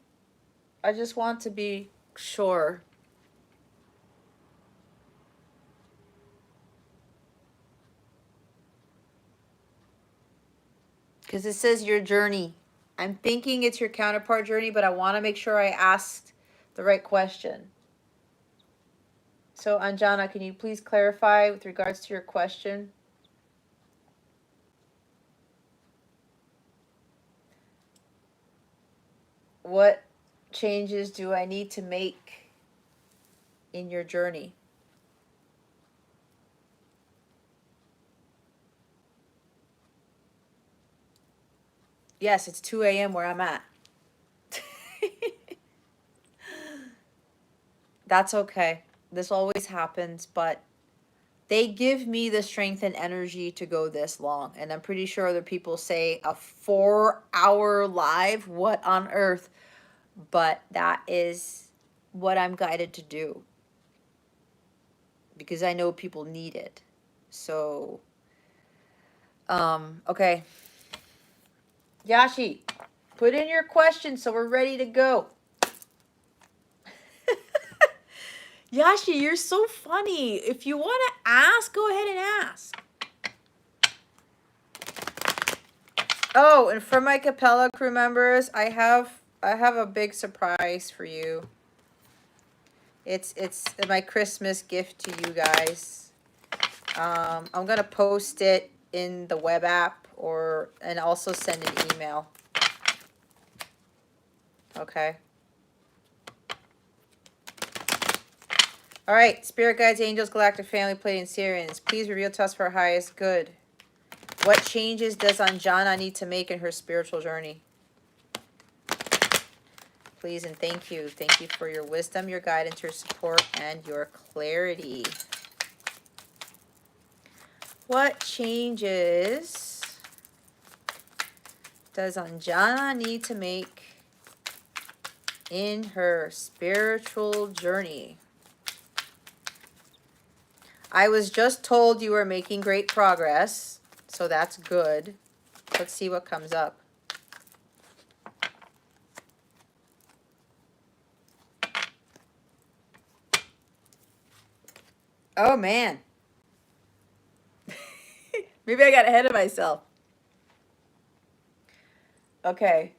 I just want to be sure. Because it says your journey. I'm thinking it's your counterpart journey, but I want to make sure I asked the right question. So, Anjana, can you please clarify with regards to your question? What changes do I need to make in your journey? Yes, it's 2 a.m. where I'm at. That's okay. This always happens, but they give me the strength and energy to go this long. And I'm pretty sure other people say a 4-hour live, what on earth? But that is what I'm guided to do. Because I know people need it. So, okay. Yashi, put in your question so we're ready to go. Yashi, you're so funny. If you want to ask, go ahead and ask. Oh, and for my Capella crew members, I have a big surprise for you. It's my Christmas gift to you guys. I'm gonna post it in the web app and also send an email. Okay. All right, Spirit Guides, Angels, Galactic Family, Pleiadian Sirians, please reveal to us for our highest good. What changes does Anjana need to make in her spiritual journey? Please and thank you. Thank you for your wisdom, your guidance, your support, and your clarity. What changes does Anjana need to make in her spiritual journey? I was just told you were making great progress, so that's good. Let's see what comes up. Oh, man. Maybe I got ahead of myself. Okay.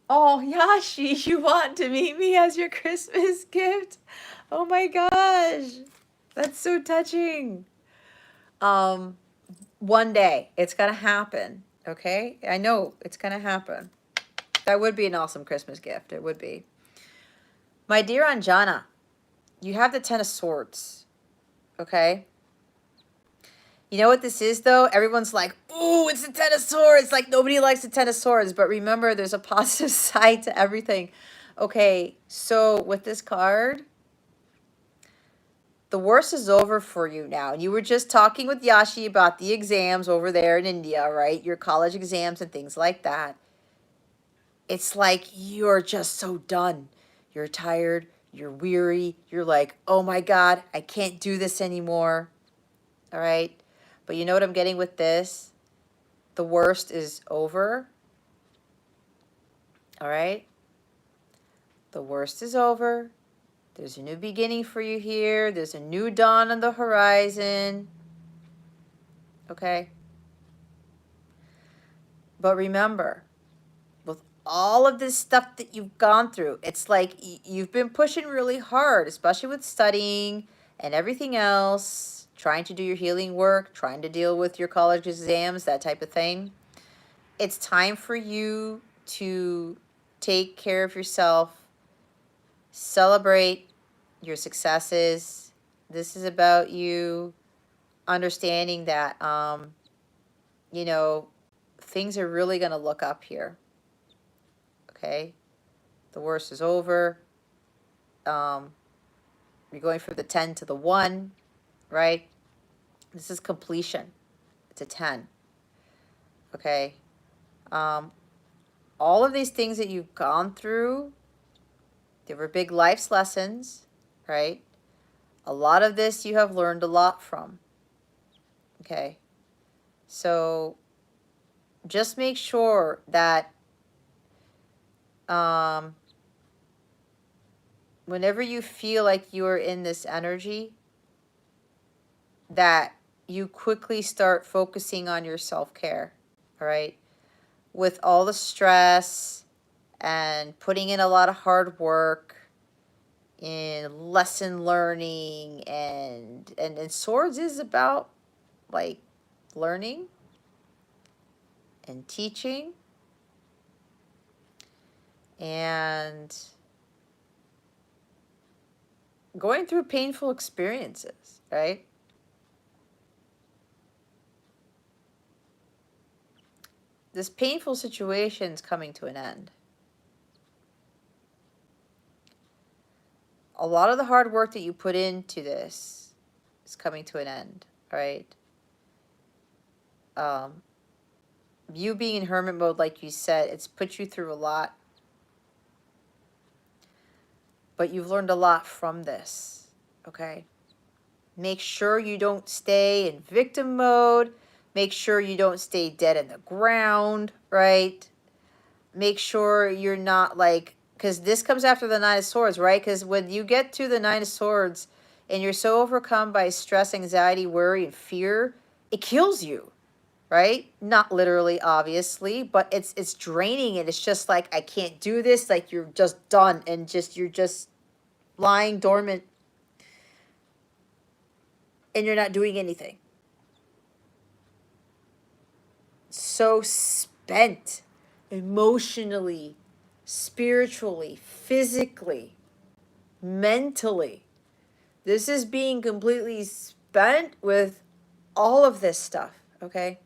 Oh, Yashi, you want to meet me as your Christmas gift? Oh my gosh. That's so touching. One day it's going to happen. Okay? I know it's going to happen. That would be an awesome Christmas gift. It would be. My dear Anjana, you have the Ten of Swords. Okay? You know what this is, though? Everyone's like, ooh, it's the Ten of Swords. Like, nobody likes the Ten of Swords. But remember, there's a positive side to everything. Okay, so with this card, the worst is over for you now. And you were just talking with Yashi about the exams over there in India, right? Your college exams and things like that. It's like you're just so done. You're tired. You're weary. You're like, oh my God, I can't do this anymore. All right? But you know what I'm getting with this? The worst is over. All right? The worst is over. There's a new beginning for you here. There's a new dawn on the horizon. Okay? But remember, with all of this stuff that you've gone through, it's like you've been pushing really hard, especially with studying and everything else, trying to do your healing work, trying to deal with your college exams, that type of thing. It's time for you to take care of yourself, celebrate your successes. This is about you understanding that, you know, things are really going to look up here. Okay? The worst is over. You're going from the 10 to the 1, right? This is completion. It's a 10. Okay? All of these things that you've gone through, they were big life's lessons, right? A lot of this you have learned a lot from. Okay? So just make sure that whenever you feel like you're in this energy, that you quickly start focusing on your self-care, all right? With all the stress and putting in a lot of hard work in lesson learning, and swords is about like learning and teaching and going through painful experiences, right? This painful situation is coming to an end. A lot of the hard work that you put into this is coming to an end, right? You being in hermit mode, like you said, it's put you through a lot. But you've learned a lot from this, okay? Make sure you don't stay in victim mode. Make sure you don't stay dead in the ground, right? Make sure you're not like, because this comes after the Nine of Swords, right? Because when you get to the Nine of Swords and you're so overcome by stress, anxiety, worry, and fear, it kills you, right? Not literally, obviously, but it's draining, and it's just like, I can't do this. Like, you're just done, and you're just lying dormant, and you're not doing anything. So spent emotionally, spiritually, physically. mentally. This is being completely spent with all of this stuff, okay?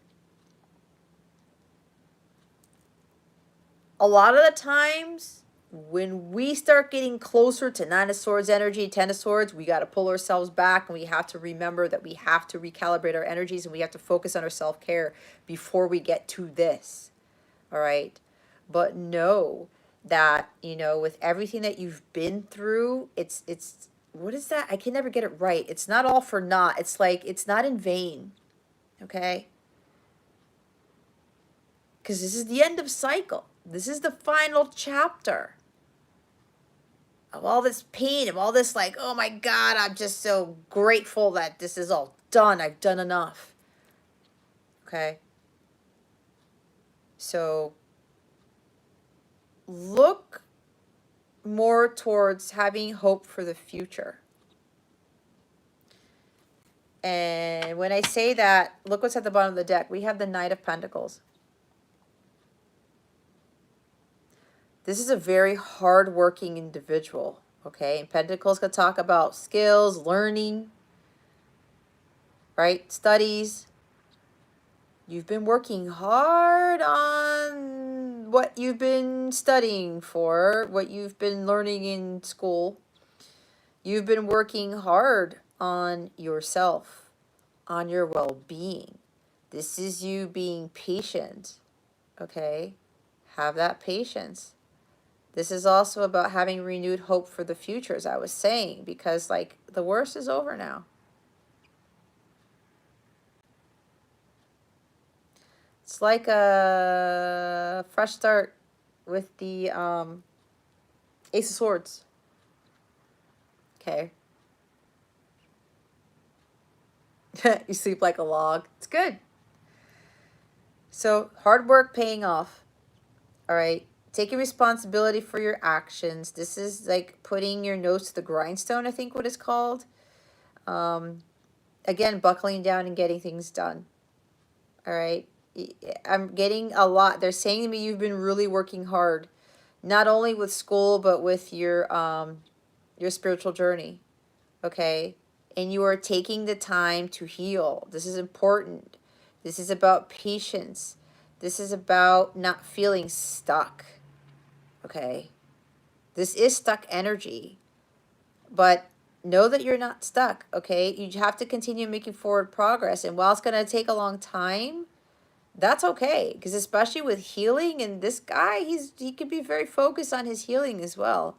A lot of the times, when we start getting closer to Nine of Swords energy, Ten of Swords, we got to pull ourselves back, and we have to remember that we have to recalibrate our energies, and we have to focus on our self-care before we get to this, all right? But know that, you know, with everything that you've been through, it's what is that? I can never get it right. It's not all for naught. It's like, it's not in vain, okay? Because this is the end of cycle. This is the final chapter of all this pain, of all this, like, oh my God, I'm just so grateful that this is all done. I've done enough. Okay? So look more towards having hope for the future. And when I say that, look what's at the bottom of the deck. We have the Knight of Pentacles. This is a very hardworking individual, okay? And Pentacles can talk about skills, learning, right? Studies. You've been working hard on what you've been studying for, what you've been learning in school. You've been working hard on yourself, on your well-being. This is you being patient, okay? Have that patience. This is also about having renewed hope for the future, as I was saying, because, like, the worst is over now. It's like a fresh start with the Ace of Swords. Okay. You sleep like a log. It's good. So, hard work paying off. All right. Taking responsibility for your actions. This is like putting your nose to the grindstone, I think what it's called. Again, buckling down and getting things done. All right. I'm getting a lot. They're saying to me you've been really working hard, not only with school, but with your spiritual journey. Okay. And you are taking the time to heal. This is important. This is about patience. This is about not feeling stuck. Okay. This is stuck energy. But know that you're not stuck. Okay. You have to continue making forward progress. And while it's going to take a long time, that's okay. Because especially with healing, and this guy, he can be very focused on his healing as well.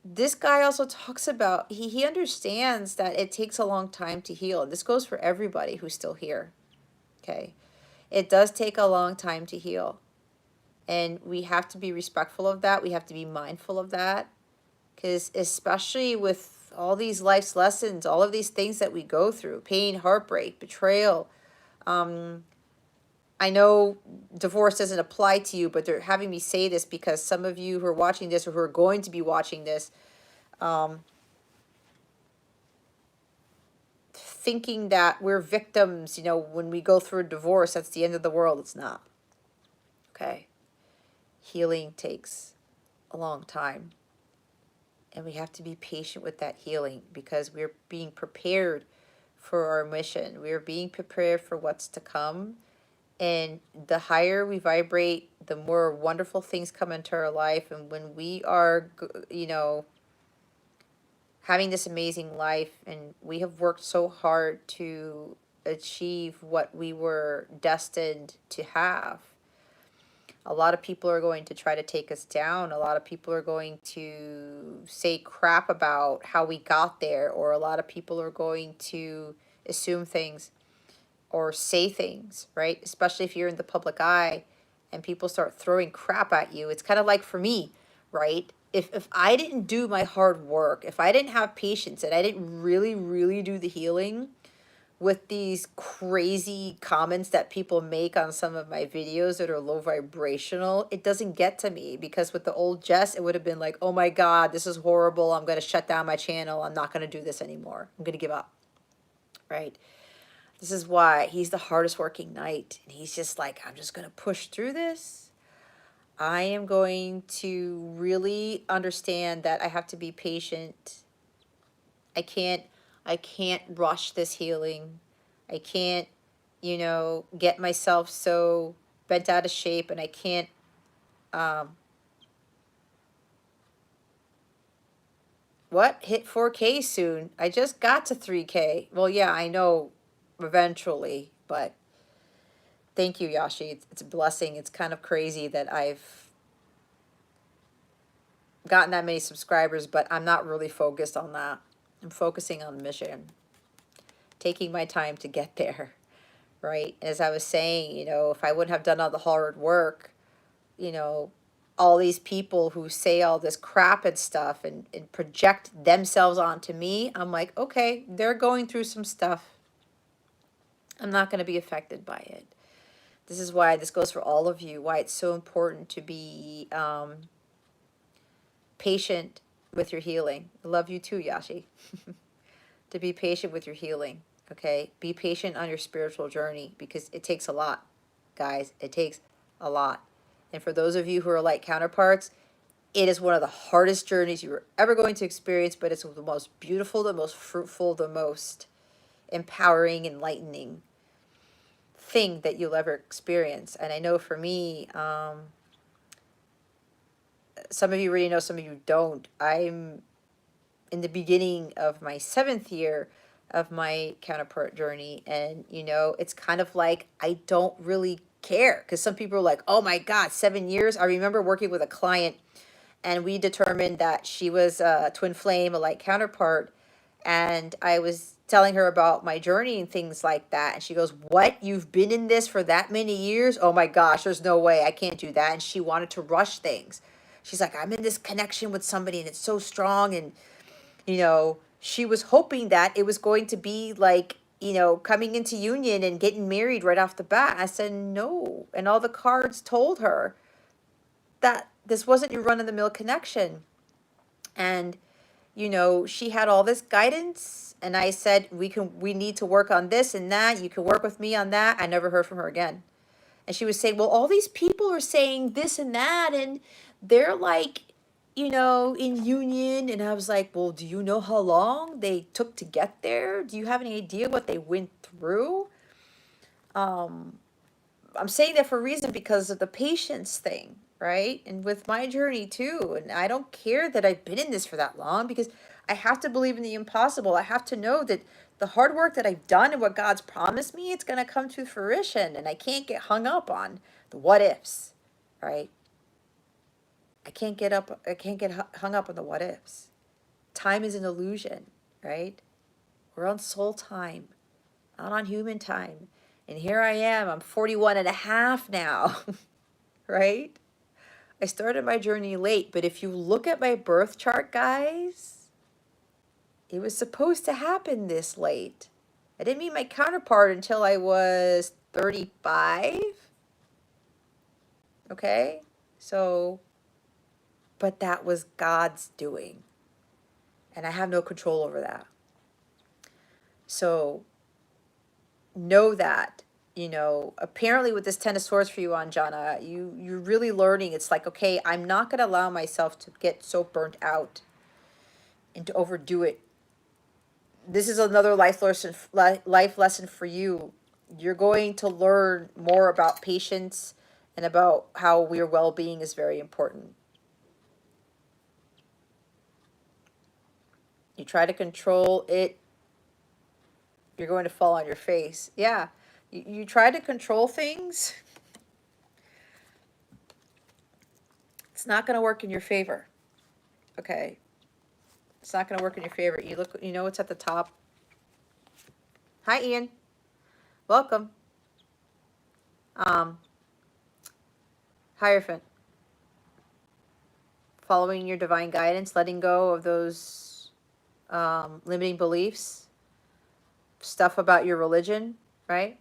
This guy also talks about, he understands that it takes a long time to heal. This goes for everybody who's still here. Okay. It does take a long time to heal. And we have to be respectful of that. We have to be mindful of that. Because especially with all these life's lessons, all of these things that we go through, pain, heartbreak, betrayal. I know divorce doesn't apply to you, but they're having me say this because some of you who are watching this or who are going to be watching this, thinking that we're victims, you know, when we go through a divorce, that's the end of the world. It's not. Okay. Healing takes a long time. And we have to be patient with that healing because we're being prepared for our mission. We're being prepared for what's to come. And the higher we vibrate, the more wonderful things come into our life. And when we are, you know, having this amazing life, and we have worked so hard to achieve what we were destined to have, a lot of people are going to try to take us down. A lot of people are going to say crap about how we got there, or a lot of people are going to assume things or say things, right? Especially if you're in the public eye and people start throwing crap at you. It's kind of like for me, right? If I didn't do my hard work, if I didn't have patience, and I didn't really do the healing with these crazy comments that people make on some of my videos that are low vibrational, it doesn't get to me. Because with the old Jess, it would have been like, oh my God, this is horrible. I'm going to shut down my channel. I'm not going to do this anymore. I'm going to give up, right? This is why he's the hardest working knight. And he's just like, I'm just going to push through this. I am going to really understand that I have to be patient. I can't I can't rush this healing. I can't, get myself so bent out of shape, and I can't what? Hit 4K soon. I just got to 3K. Well, yeah, I know eventually, but thank you, Yashi. It's a blessing. It's kind of crazy that I've gotten that many subscribers, but I'm not really focused on that. I'm focusing on the mission, taking my time to get there, right? As I was saying, if I wouldn't have done all the hard work, you know, all these people who say all this crap and stuff and project themselves onto me, I'm like, okay, they're going through some stuff. I'm not going to be affected by it. This is why this goes for all of you, why it's so important to be patient with your healing. I love you too, Yashi. To be patient with your healing, okay? Be patient on your spiritual journey because it takes a lot, guys. It takes a lot. And for those of you who are like counterparts, it is one of the hardest journeys you are ever going to experience, but it's the most beautiful, the most fruitful, the most empowering, enlightening thing that you'll ever experience. And I know for me, some of you already know, some of you don't. I'm in the beginning of my 7th year of my counterpart journey, and it's kind of like I don't really care, because some people are like, oh my god, 7 years. I remember working with a client, and we determined that she was a twin flame, a light counterpart, and I was telling her about my journey and things like that, and she goes, what, you've been in this for that many years? Oh my gosh, there's no way, I can't do that. And she wanted to rush things. She's like, I'm in this connection with somebody and it's so strong, and she was hoping that it was going to be like, coming into union and getting married right off the bat. I said no. And all the cards told her that this wasn't your run-of-the-mill connection. And, she had all this guidance. And I said, we need to work on this and that. You can work with me on that. I never heard from her again. And she was saying, well, all these people are saying this and that, and they're like, in union. And I was like, well, do you know how long they took to get there? Do you have any idea what they went through? I'm saying that for a reason, because of the patience thing, right? And with my journey too. And I don't care that I've been in this for that long, because I have to believe in the impossible. I have to know that the hard work that I've done and what God's promised me, it's going to come to fruition. And I can't get hung up on the what ifs, right? I can't get hung up on the what ifs. Time is an illusion, right? We're on soul time, not on human time. And here I am, I'm 41 and a half now, right? I started my journey late, but if you look at my birth chart, guys, it was supposed to happen this late. I didn't meet my counterpart until I was 35. Okay? So, but that was God's doing. And I have no control over that. So, know that, apparently with this Ten of Swords for you, Anjana, you're really learning. It's like, okay, I'm not going to allow myself to get so burnt out and to overdo it. This is another life lesson for you. You're going to learn more about patience and about how your well-being is very important. You try to control it, you're going to fall on your face. Yeah, you try to control things, it's not going to work in your favor. Okay, it's not going to work in your favor. You look, what's at the top. Hi, Ian. Welcome. Hierophant. Following your divine guidance, letting go of those limiting beliefs, stuff about your religion, right?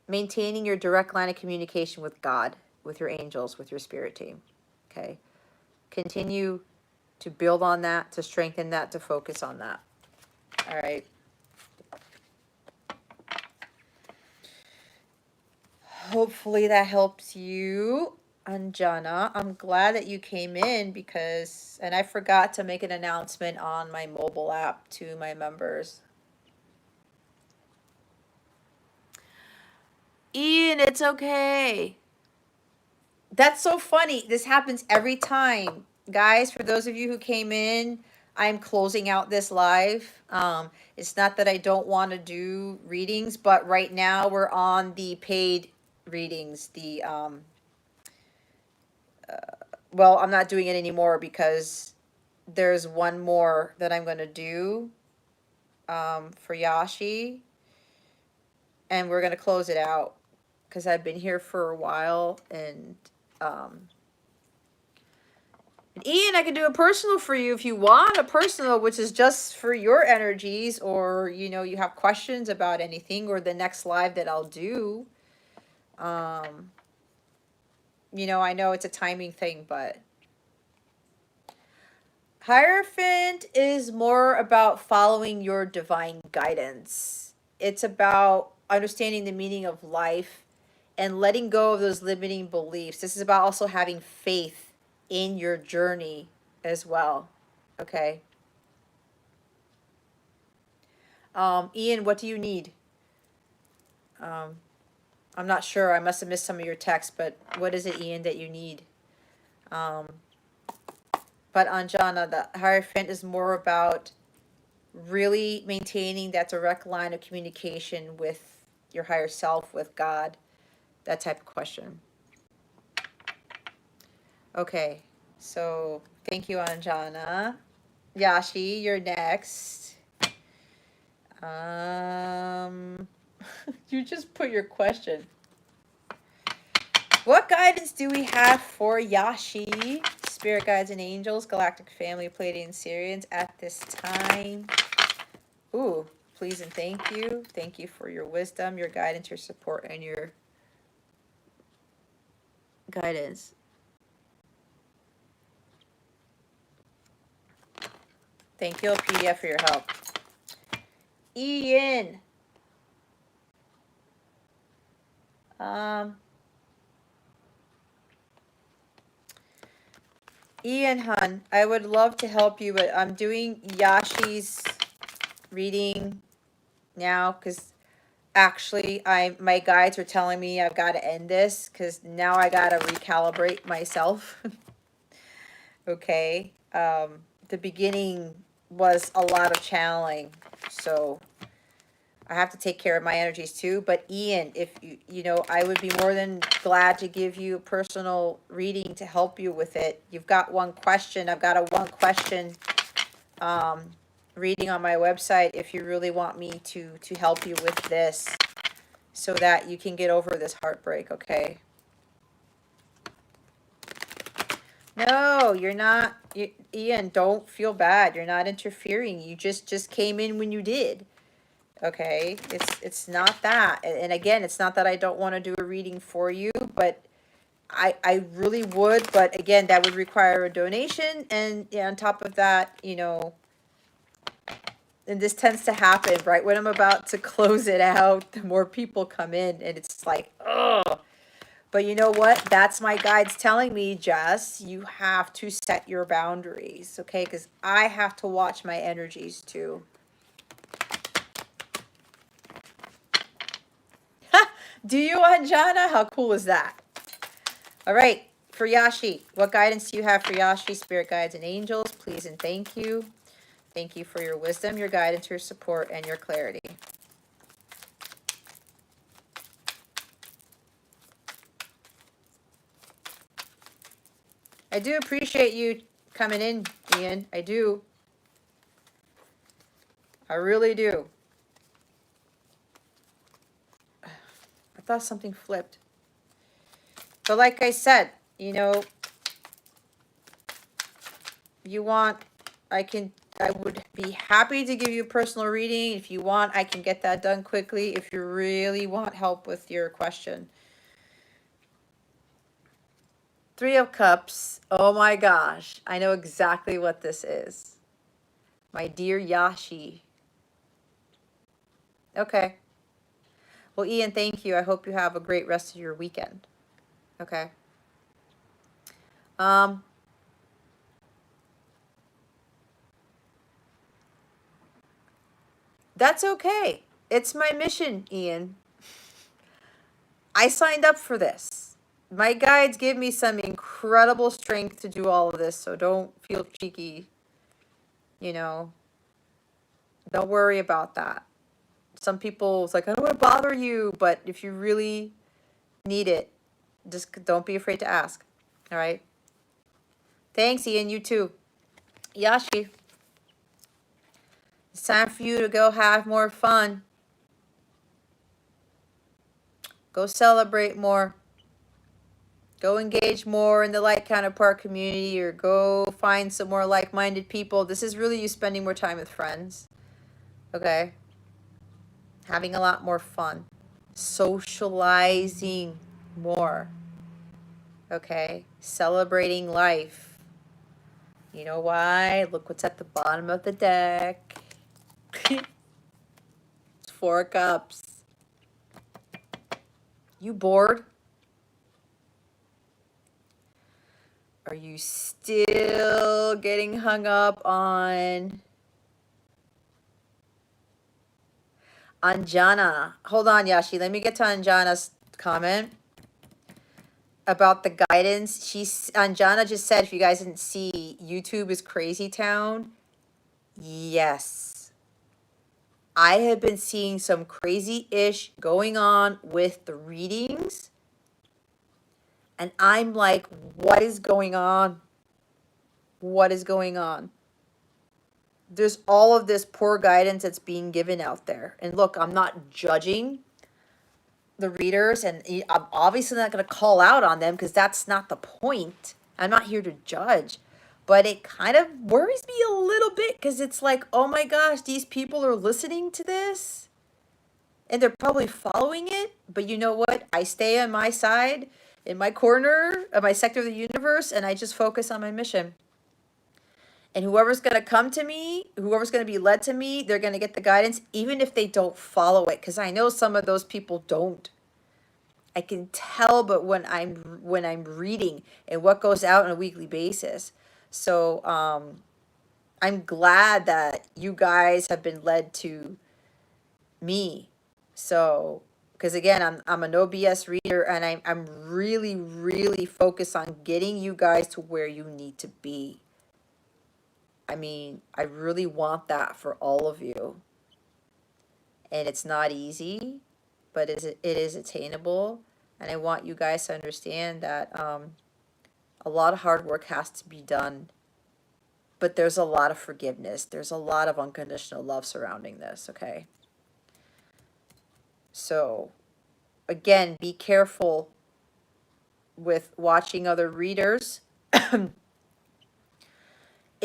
Maintaining your direct line of communication with God, with your angels, with your spirit team. Okay. Continue to build on that, to strengthen that, to focus on that. All right. Hopefully that helps you, Anjana. I'm glad that you came in because, and I forgot to make an announcement on my mobile app to my members. Ian, it's okay. That's so funny. This happens every time. Guys, for those of you who came in, I'm closing out this live. It's not that I don't want to do readings, but right now we're on the paid readings. Well, I'm not doing it anymore because there's one more that I'm going to do for Yashi, and we're going to close it out because I've been here for a while, and Ian, I can do a personal for you if you want a personal, which is just for your energies, or you have questions about anything, or the next live that I'll do. I know it's a timing thing, but Hierophant is more about following your divine guidance. It's about understanding the meaning of life and letting go of those limiting beliefs. This is about also having faith in your journey as well. Okay. Ian, what do you need? I'm not sure. I must have missed some of your text, but what is it, Ian, that you need? But Anjana, the Hierophant is more about really maintaining that direct line of communication with your higher self, with God, that type of question. Okay, so thank you, Anjana. Yashi, you're next. You just put your question. What guidance do we have for Yashi, spirit guides and angels, galactic family, Pleiadian Syrians at this time? Ooh, please and thank you. Thank you for your wisdom, your guidance, your support, and your guidance. Thank you, PDF, for your help. Ian. Ian Hun, I would love to help you, but I'm doing Yashi's reading now because actually my guides are telling me I've got to end this because now I got to recalibrate myself. Okay. The beginning was a lot of channeling, so I have to take care of my energies too. But Ian, if I would be more than glad to give you a personal reading to help you with it. You've got one question. I've got a one question reading on my website if you really want me to help you with this so that you can get over this heartbreak, okay? No, you're not. Ian, don't feel bad. You're not interfering. You just came in when you did. Okay, it's not that. And again, it's not that I don't want to do a reading for you, but I really would. But again, that would require a donation. And yeah, on top of that, and this tends to happen right when I'm about to close it out, the more people come in, and it's like, ugh. But you know what? That's my guides telling me, Jess, you have to set your boundaries, okay? Because I have to watch my energies too. Do you, Anjana? How cool is that? All right, for Yashi, what guidance do you have for Yashi, spirit guides and angels? Please and thank you. Thank you for your wisdom, your guidance, your support, and your clarity. I do appreciate you coming in, Ian. I do. I really do. I thought something flipped. But like I said, you want, I would be happy to give you a personal reading. If you want, I can get that done quickly if you really want help with your question. Three of Cups. Oh my gosh. I know exactly what this is. My dear Yashi. Okay. Well, Ian, thank you. I hope you have a great rest of your weekend. Okay. That's okay. It's my mission, Ian. I signed up for this. My guides give me some incredible strength to do all of this, so don't feel cheeky. You know, don't worry about that. Some people, it's like, I don't want to bother you, but if you really need it, just don't be afraid to ask. All right? Thanks, Ian. You too. Yashi, it's time for you to go have more fun. Go celebrate more. Go engage more in the Light Counterpart community, or go find some more like-minded people. This is really you spending more time with friends. Okay? Having a lot more fun. Socializing more. Okay? Celebrating life. You know why? Look what's at the bottom of the deck. It's 4 cups. You bored? Are you still getting hung up on Anjana? Hold on, Yashi. Let me get to Anjana's comment about the guidance. Anjana just said, if you guys didn't see, YouTube is Crazy Town. Yes. I have been seeing some crazy-ish going on with the readings. And I'm like, what is going on? What is going on? There's all of this poor guidance that's being given out there. And look, I'm not judging the readers, and I'm obviously not going to call out on them because that's not the point. I'm not here to judge. But it kind of worries me a little bit because it's like, oh my gosh, these people are listening to this and they're probably following it. But you know what? I stay on my side, in my corner of my sector of the universe, and I just focus on my mission. And whoever's going to come to me, whoever's going to be led to me, they're going to get the guidance, even if they don't follow it. Because I know some of those people don't. I can tell, but when I'm reading and what goes out on a weekly basis. So I'm glad that you guys have been led to me. So, because again, I'm a no BS reader, and I'm really, really focused on getting you guys to where you need to be. I mean, I really want that for all of you. And it's not easy, but it is attainable. And I want you guys to understand that a lot of hard work has to be done. But there's a lot of forgiveness. There's a lot of unconditional love surrounding this, okay? So, again, be careful with watching other readers.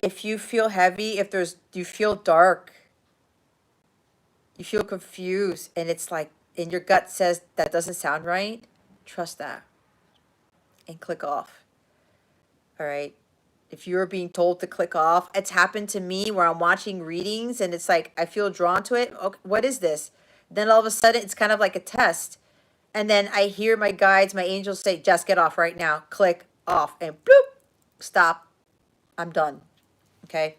If you feel heavy, you feel dark, you feel confused, and it's like, and your gut says that doesn't sound right, trust that and click off. All right? If you're being told to click off, it's happened to me where I'm watching readings and it's like I feel drawn to it. Okay, what is this? Then all of a sudden it's kind of like a test. And then I hear my guides, my angels say, just get off right now. Click off and bloop, stop. I'm done. Okay?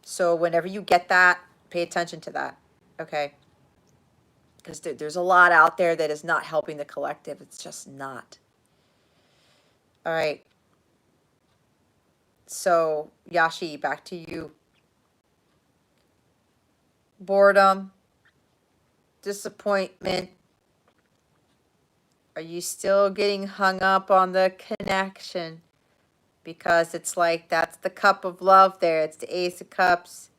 So whenever you get that, pay attention to that. Okay? Because there's a lot out there that is not helping the collective. It's just not. All right. So, Yashi, back to you. Boredom, disappointment. Are you still getting hung up on the connection? Because it's like that's the cup of love there. It's the Ace of Cups.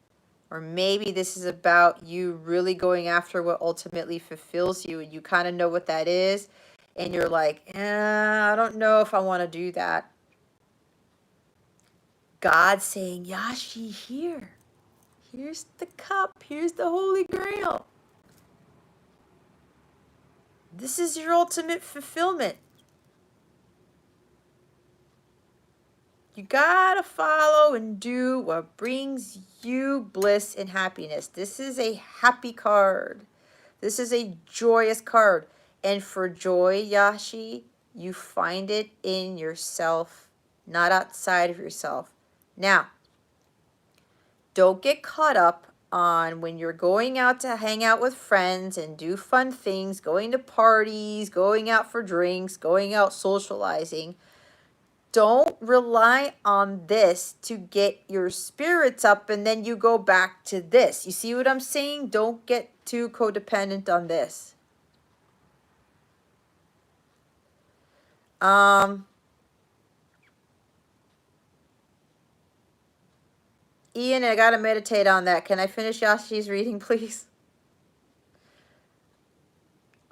Or maybe this is about you really going after what ultimately fulfills you, and you kind of know what that is. And you're like, I don't know if I want to do that. God's saying, Yashi, here. Here's the cup. Here's the Holy Grail. This is your ultimate fulfillment. You gotta follow and do what brings you bliss and happiness. This is a happy card. This is a joyous card. And for joy, Yashi, you find it in yourself, not outside of yourself. Now, don't get caught up on when you're going out to hang out with friends and do fun things, going to parties, going out for drinks, going out socializing. Don't rely on this to get your spirits up and then you go back to this. You see what I'm saying? Don't get too codependent on this. Ian, I gotta meditate on that. Can I finish Yashi's reading, please?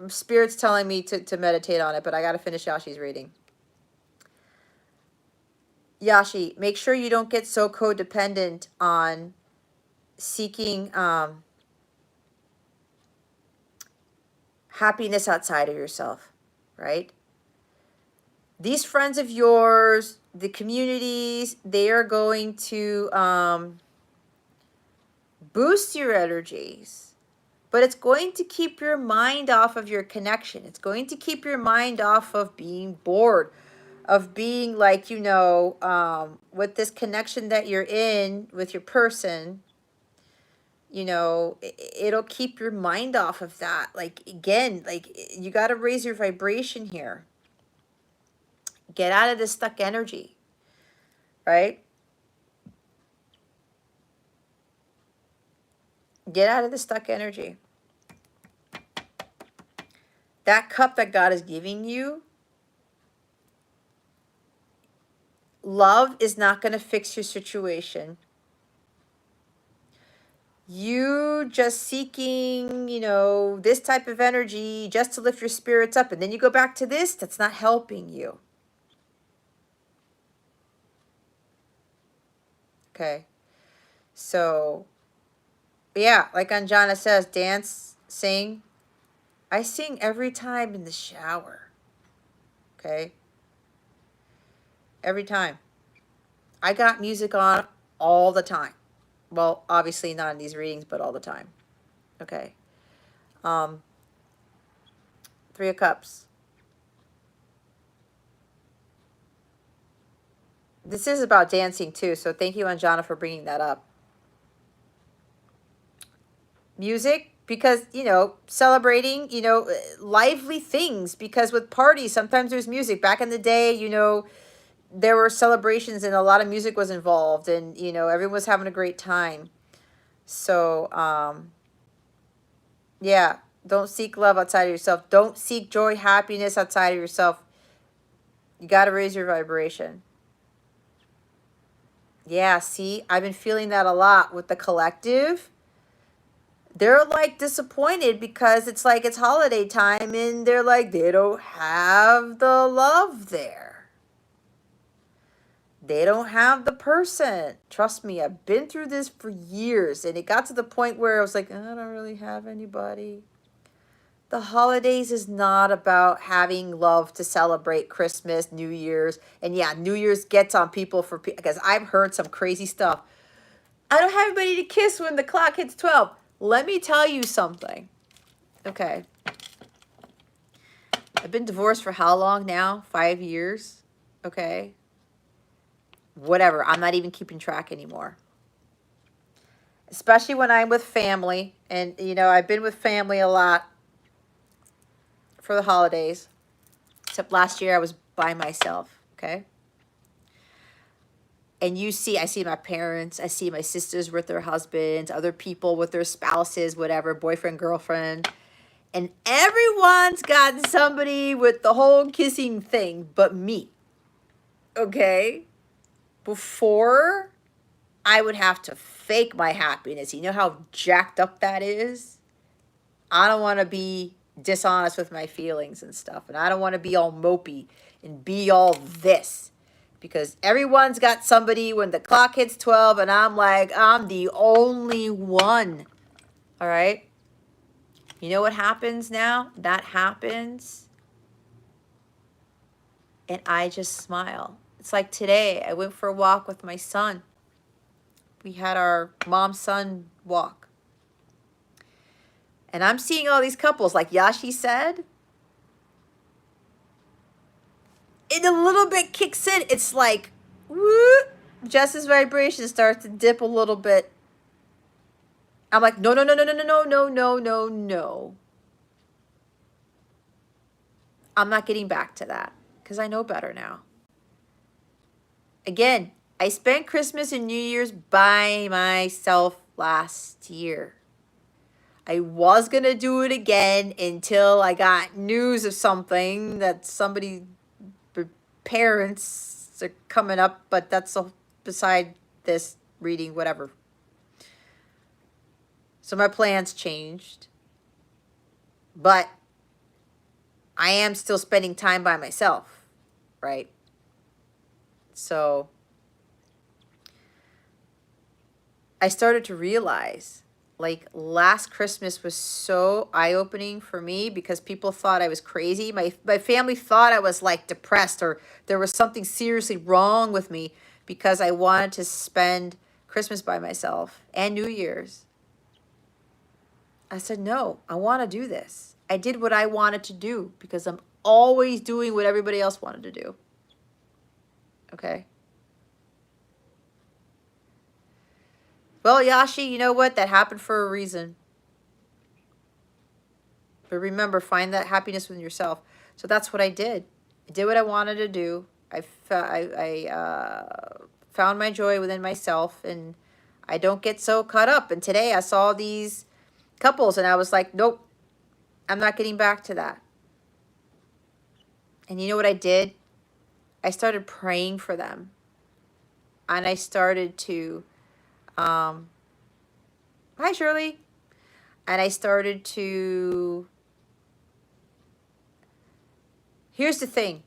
Spirit's telling me to meditate on it, but I gotta finish Yashi's reading. Yashi, make sure you don't get so codependent on seeking happiness outside of yourself, right? These friends of yours, the communities, they are going to boost your energies, but it's going to keep your mind off of your connection. It's going to keep your mind off of being bored, of being like, you know, with this connection that you're in with your person, you know, it'll keep your mind off of that. Like, again, like, you got to raise your vibration here. Get out of this stuck energy, right? Get out of the stuck energy. That cup that God is giving you, love is not going to fix your situation. You just seeking, you know, this type of energy just to lift your spirits up, and then you go back to this, that's not helping you. Okay. So, yeah, like Anjana says, dance, sing. I sing every time in the shower. Okay. Every time. I got music on all the time. Well, obviously not in these readings, but all the time. Okay. Three of Cups. This is about dancing too, so thank you, Anjana, for bringing that up. Music, because, you know, celebrating, you know, lively things, because with parties, sometimes there's music. Back in the day, you know, there were celebrations and a lot of music was involved, and, you know, everyone was having a great time. So, yeah, don't seek love outside of yourself. Don't seek joy, happiness outside of yourself. You got to raise your vibration. Yeah, see, I've been feeling that a lot with the collective. They're like disappointed because it's like it's holiday time and they're like, they don't have the love there. They don't have the person. Trust me, I've been through this for years, and it got to the point where I was like, I don't really have anybody. The holidays is not about having love to celebrate Christmas, New Year's. And yeah, New Year's gets on people for, because I've heard some crazy stuff. I don't have anybody to kiss when the clock hits 12. Let me tell you something. Okay. I've been divorced for how long now? 5 years. Okay. Whatever. I'm not even keeping track anymore. Especially when I'm with family. And, you know, I've been with family a lot for the holidays. Except last year I was by myself. Okay. And you see, I see my parents, I see my sisters with their husbands, other people with their spouses, whatever, boyfriend, girlfriend. And everyone's got somebody with the whole kissing thing but me. Okay? Before, I would have to fake my happiness. You know how jacked up that is? I don't want to be dishonest with my feelings and stuff. And I don't want to be all mopey and be all this. Because everyone's got somebody when the clock hits 12 and I'm like, I'm the only one. All right? You know what happens now? That happens. And I just smile. It's like today, I went for a walk with my son. We had our mom-son walk. And I'm seeing all these couples, like Yashi said, it a little bit kicks in. It's like, whoop, Jess's vibration starts to dip a little bit. I'm like, no, no, no, no, no, no, no, no, no, no, no. I'm not getting back to that because I know better now. Again, I spent Christmas and New Year's by myself last year. I was going to do it again until I got news of something that somebody, parents are coming up, but that's beside this reading, whatever. So my plans changed. But I am still spending time by myself, right? So I started to realize, like, last Christmas was so eye-opening for me because people thought I was crazy. My family thought I was, like, depressed or there was something seriously wrong with me because I wanted to spend Christmas by myself and New Year's. I said, no, I want to do this. I did what I wanted to do because I'm always doing what everybody else wanted to do. Okay? Well, Yashi, you know what? That happened for a reason. But remember, find that happiness within yourself. So that's what I did. I did what I wanted to do. I found my joy within myself, and I don't get so caught up. And today I saw these couples, and I was like, nope, I'm not getting back to that. And you know what I did? I started praying for them. And I started to, hi, Shirley. And I started to, here's the thing.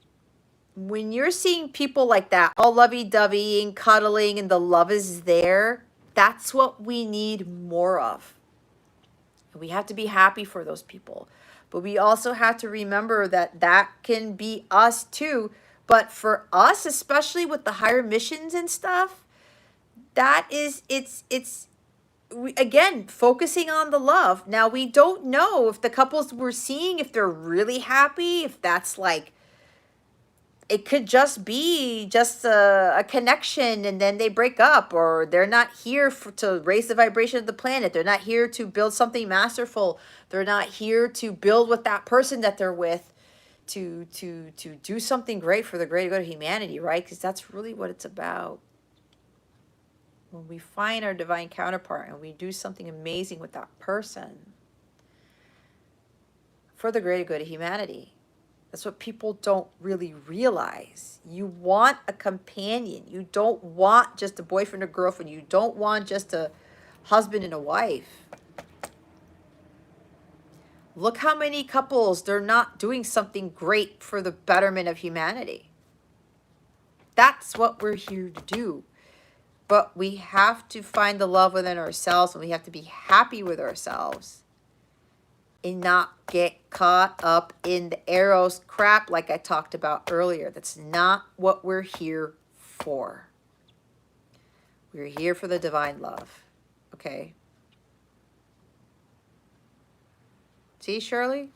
When you're seeing people like that, all lovey-dovey and cuddling and the love is there, that's what we need more of. And we have to be happy for those people. But we also have to remember that that can be us too. But for us, especially with the higher missions and stuff, that is, again, focusing on the love. Now, we don't know if the couples we're seeing, if they're really happy, if that's like, it could just be just a connection and then they break up, or they're not here to raise the vibration of the planet. They're not here to build something masterful. They're not here to build with that person that they're with to do something great for the greater good of humanity, right? Because that's really what it's about. When we find our divine counterpart and we do something amazing with that person for the greater good of humanity. That's what people don't really realize. You want a companion. You don't want just a boyfriend or girlfriend. You don't want just a husband and a wife. Look how many couples, they're not doing something great for the betterment of humanity. That's what we're here to do. But we have to find the love within ourselves, and we have to be happy with ourselves and not get caught up in the Eros crap like I talked about earlier. That's not what we're here for. We're here for the divine love. Okay? See, Shirley?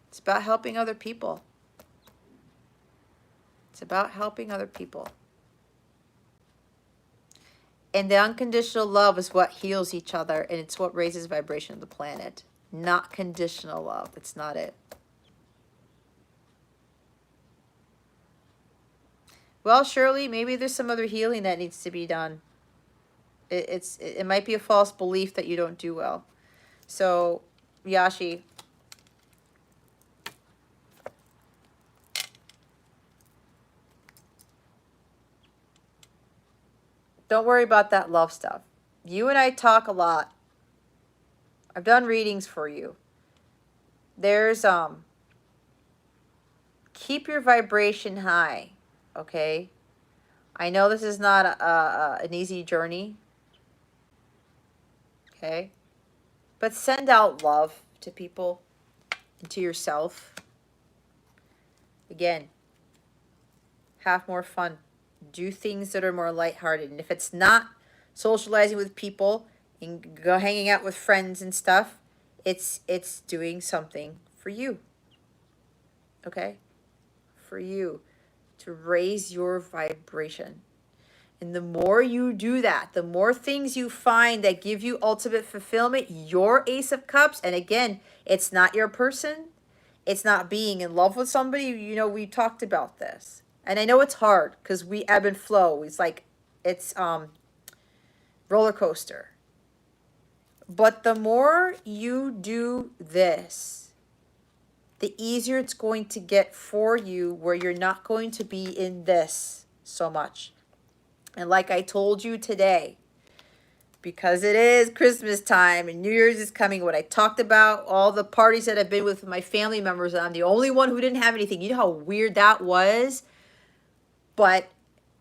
It's about helping other people. It's about helping other people. And the unconditional love is what heals each other, and it's what raises vibration of the planet. Not conditional love. That's not it. Well, Shirley, maybe there's some other healing that needs to be done. It might be a false belief that you don't do well. So, Yashi, don't worry about that love stuff. You and I talk a lot. I've done readings for you. There's, keep your vibration high, okay? I know this is not an easy journey, okay? But send out love to people and to yourself. Again, have more fun. Do things that are more lighthearted. And if it's not socializing with people and go hanging out with friends and stuff, It's doing something for you. Okay? For you to raise your vibration. And the more you do that, the more things you find that give you ultimate fulfillment, your Ace of Cups, and again, it's not your person. It's not being in love with somebody. You know, we talked about this. And I know it's hard because we ebb and flow. It's like, it's roller coaster. But the more you do this, the easier it's going to get for you, where you're not going to be in this so much. And like I told you today, because it is Christmas time and New Year's is coming, what I talked about, all the parties that I've been with my family members, and I'm the only one who didn't have anything. You know how weird that was? But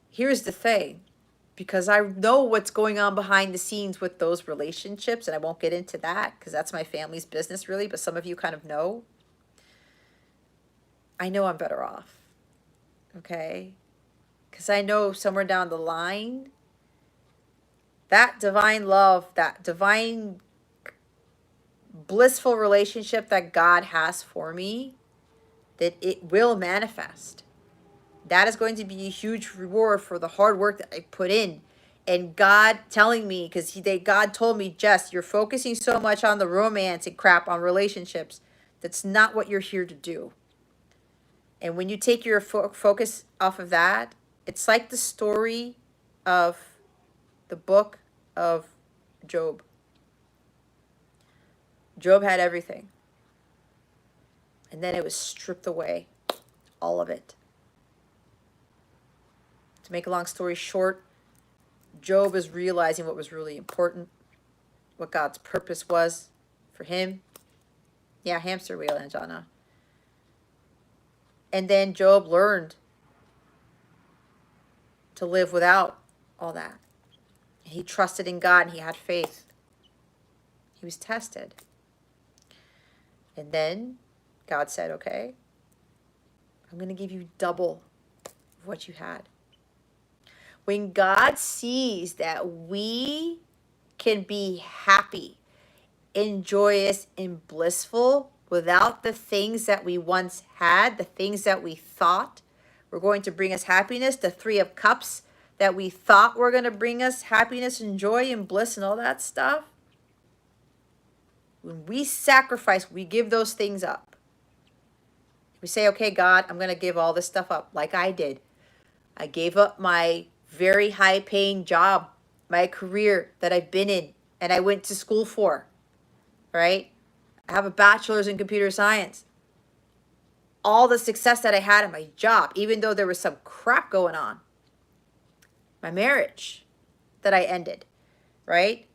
here's the thing, because I know what's going on behind the scenes with those relationships, and I won't get into that because that's my family's business really, but some of you kind of know. I know I'm better off, okay? Because I know somewhere down the line, that divine love, that divine blissful relationship that God has for me, that it will manifest. That is going to be a huge reward for the hard work that I put in. And God telling me, because God told me, Jess, you're focusing so much on the romance and crap, on relationships. That's not what you're here to do. And when you take your focus off of that, it's like the story of the book of Job. Job had everything. And then it was stripped away. All of it. To make a long story short, Job is realizing what was really important, what God's purpose was for him. Yeah, hamster wheel, Anjana. And then Job learned to live without all that. He trusted in God and he had faith. He was tested. And then God said, okay, I'm going to give you double of what you had. When God sees that we can be happy and joyous and blissful without the things that we once had, the things that we thought were going to bring us happiness, the Three of Cups that we thought were going to bring us happiness and joy and bliss and all that stuff. When we sacrifice, we give those things up. We say, okay, God, I'm going to give all this stuff up like I did. I gave up my very high paying job, my career that I've been in and I went to school for, right? I have a bachelor's in computer science. All the success that I had in my job, even though there was some crap going on. My marriage that I ended, right?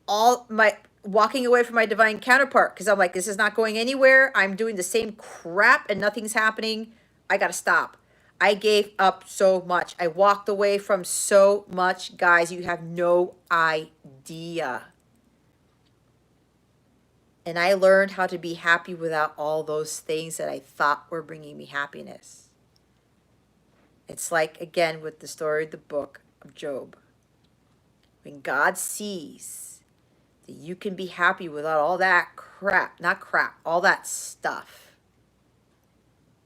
All my walking away from my divine counterpart because I'm like, this is not going anywhere. I'm doing the same crap and nothing's happening. I got to stop. I gave up so much. I walked away from so much, guys. You have no idea. And I learned how to be happy without all those things that I thought were bringing me happiness. It's like, again, with the story of the book of Job. When God sees that you can be happy without all that crap, not crap, all that stuff,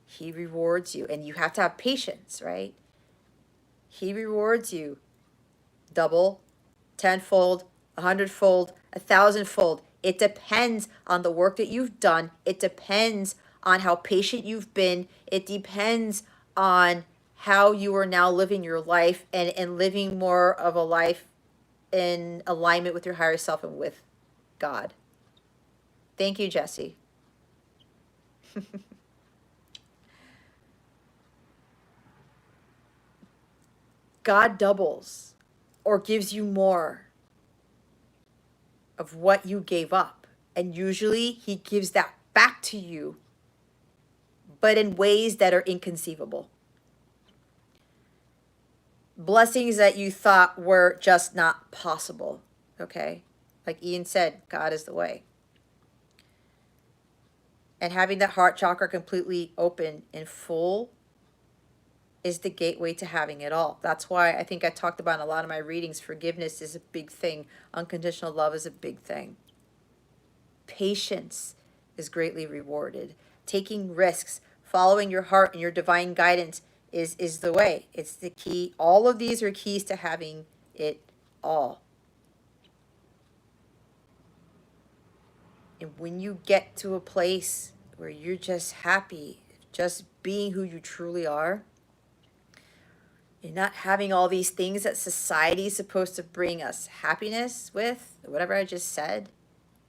He rewards you. And you have to have patience, right? He rewards you double, tenfold, 100-fold, 1,000-fold. It depends on the work that you've done. It depends on how patient you've been. It depends on how you are now living your life and living more of a life in alignment with your higher self and with God. Thank you, Jesse. God doubles or gives you more of what you gave up. And usually He gives that back to you, but in ways that are inconceivable. Blessings that you thought were just not possible, okay? Like Ian said, God is the way. And having that heart chakra completely open and full is the gateway to having it all. That's why I think I talked about in a lot of my readings, forgiveness is a big thing. Unconditional love is a big thing. Patience is greatly rewarded. Taking risks, following your heart and your divine guidance is the way. It's the key. All of these are keys to having it all. And when you get to a place where you're just happy, just being who you truly are, and not having all these things that society is supposed to bring us happiness with, whatever I just said,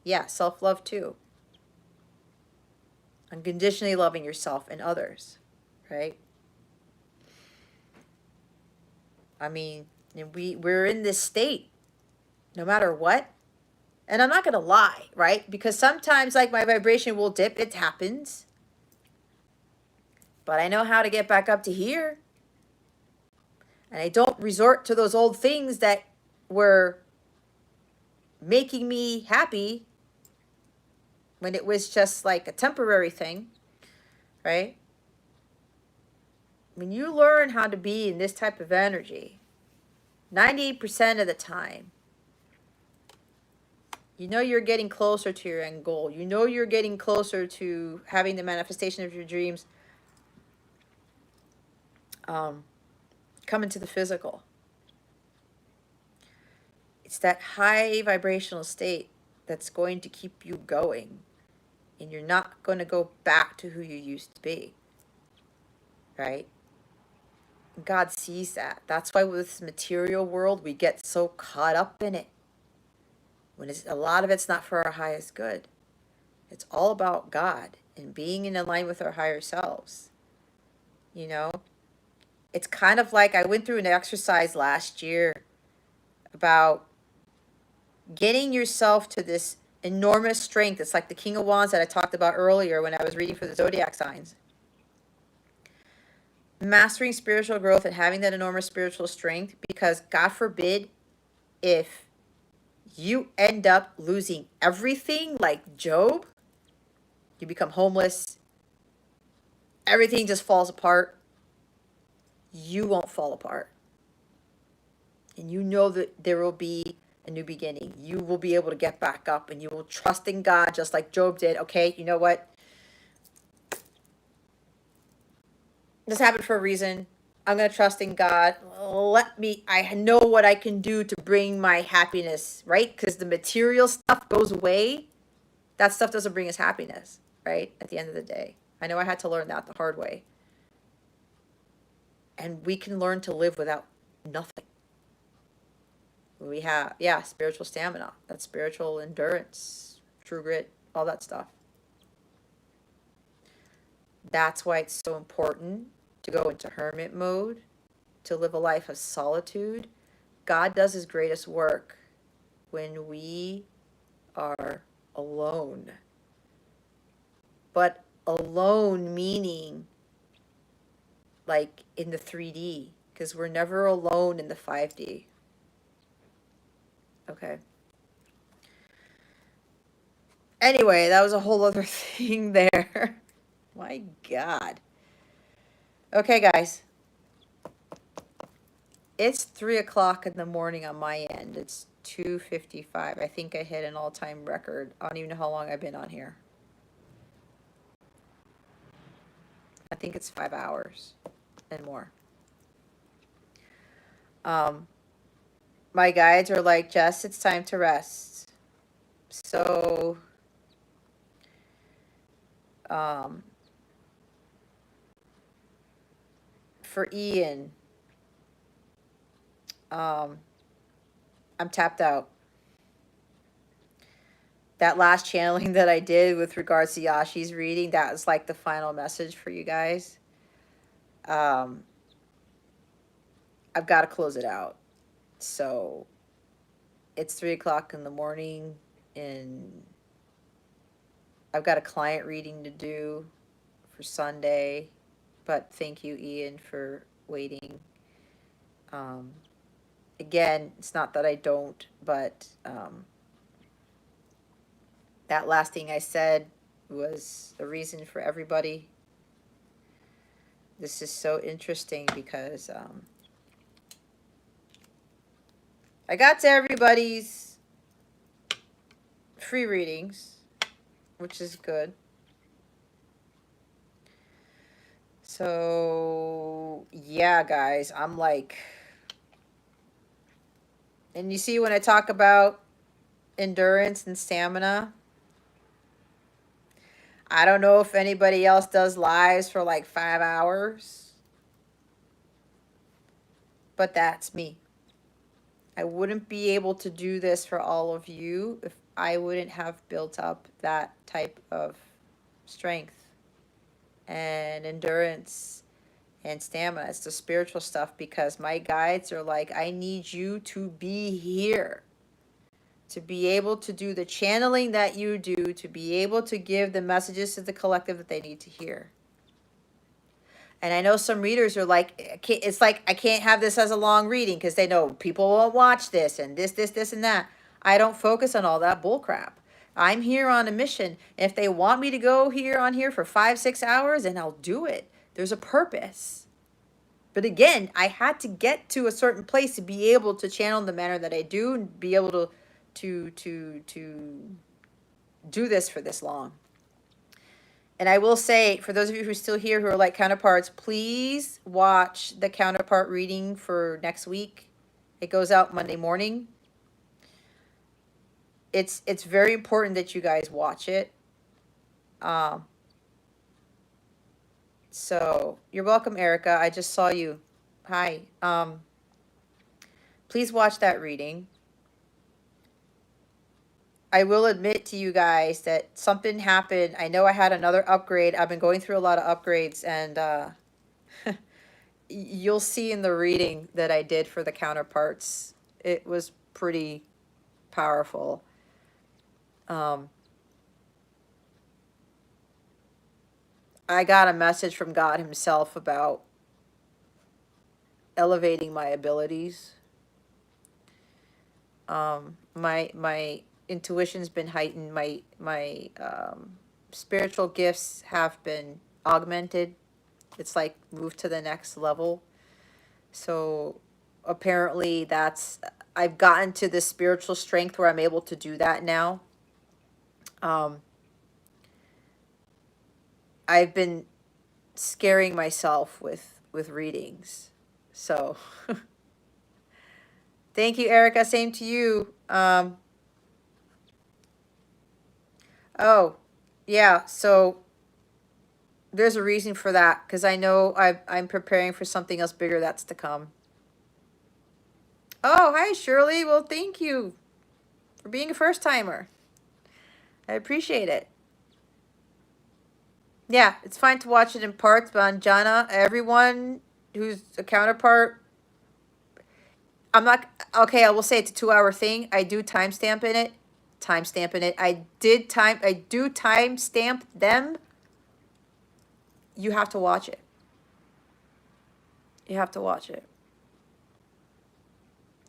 yeah, self-love too. Unconditionally loving yourself and others, right? I mean, we're in this state no matter what. And I'm not going to lie, right? Because sometimes like my vibration will dip. It happens. But I know how to get back up to here. And I don't resort to those old things that were making me happy when it was just like a temporary thing, right? When you learn how to be in this type of energy, 98% of the time, you know you're getting closer to your end goal. You know you're getting closer to having the manifestation of your dreams come into the physical. It's that high vibrational state that's going to keep you going. And you're not going to go back to who you used to be. Right? God sees that. That's why with this material world, we get so caught up in it. When a lot of it's not for our highest good. It's all about God and being in line with our higher selves. You know? It's kind of like I went through an exercise last year about getting yourself to this enormous strength. It's like the King of Wands that I talked about earlier when I was reading for the Zodiac signs. Mastering spiritual growth and having that enormous spiritual strength, because God forbid if you end up losing everything like Job, you become homeless, everything just falls apart, you won't fall apart. And you know that there will be a new beginning. You will be able to get back up and you will trust in God just like Job did. Okay, you know what? This happened for a reason. I'm going to trust in God. I know what I can do to bring my happiness, right? Because the material stuff goes away. That stuff doesn't bring us happiness, right? At the end of the day. I know I had to learn that the hard way. And we can learn to live without nothing. We have, yeah, spiritual stamina. That's spiritual endurance, true grit, all that stuff. That's why it's so important to go into hermit mode, to live a life of solitude. God does his greatest work when we are alone. But alone meaning like in the 3D, because we're never alone in the 5D. Okay. Anyway, that was a whole other thing there. My God. Okay, guys. It's 3 o'clock in the morning on my end. It's 2:55. I think I hit an all-time record. I don't even know how long I've been on here. I think it's 5 hours and more. My guides are like, Jess, it's time to rest. So, for Ian, I'm tapped out. That last channeling that I did with regards to Yashi's reading, that was like the final message for you guys. I've got to close it out. So it's 3 o'clock in the morning and I've got a client reading to do for Sunday. But thank you, Ian, for waiting. Again, it's not that I don't, but that last thing I said was a reason for everybody. This is so interesting because I got to everybody's free readings. which is good. So, yeah, guys, I'm like, and you see when I talk about endurance and stamina, I don't know if anybody else does lives for like 5 hours, but that's me. I wouldn't be able to do this for all of you if I wouldn't have built up that type of strength and endurance and stamina. It's the spiritual stuff, because my guides are like, I need you to be here, to be able to do the channeling that you do, to be able to give the messages to the collective that they need to hear. And I know some readers are like, it's like, I can't have this as a long reading because they know people won't watch this and this, and that. I don't focus on all that bull crap. I'm here on a mission. If they want me to go here on here for 5-6 hours, and I'll do it. There's a purpose. But again, I had to get to a certain place to be able to channel in the manner that I do and be able to do this for this long. And I will say, for those of you who are still here who are like counterparts, please watch the counterpart reading for next week. It goes out Monday morning. It's very important that you guys watch it. So you're welcome, Erica. I just saw you. Hi. Please watch that reading. I will admit to you guys that something happened. I know I had another upgrade. I've been going through a lot of upgrades, and you'll see in the reading that I did for the counterparts. It was pretty powerful. I got a message from God himself about elevating my abilities. My intuition's been heightened. My spiritual gifts have been augmented. It's like moved to the next level. So apparently I've gotten to this spiritual strength where I'm able to do that now. I've been scaring myself with readings. So thank you, Erica. Same to you. Oh, yeah. So there's a reason for that, because I know I'm preparing for something else bigger that's to come. Oh, hi, Shirley. Well, thank you for being a first timer. I appreciate it. Yeah, it's fine to watch it in parts, but on Jana, everyone who's a counterpart, I'm not, okay, I will say it's a 2-hour thing. I do timestamp in it. I do timestamp them. You have to watch it. You have to watch it.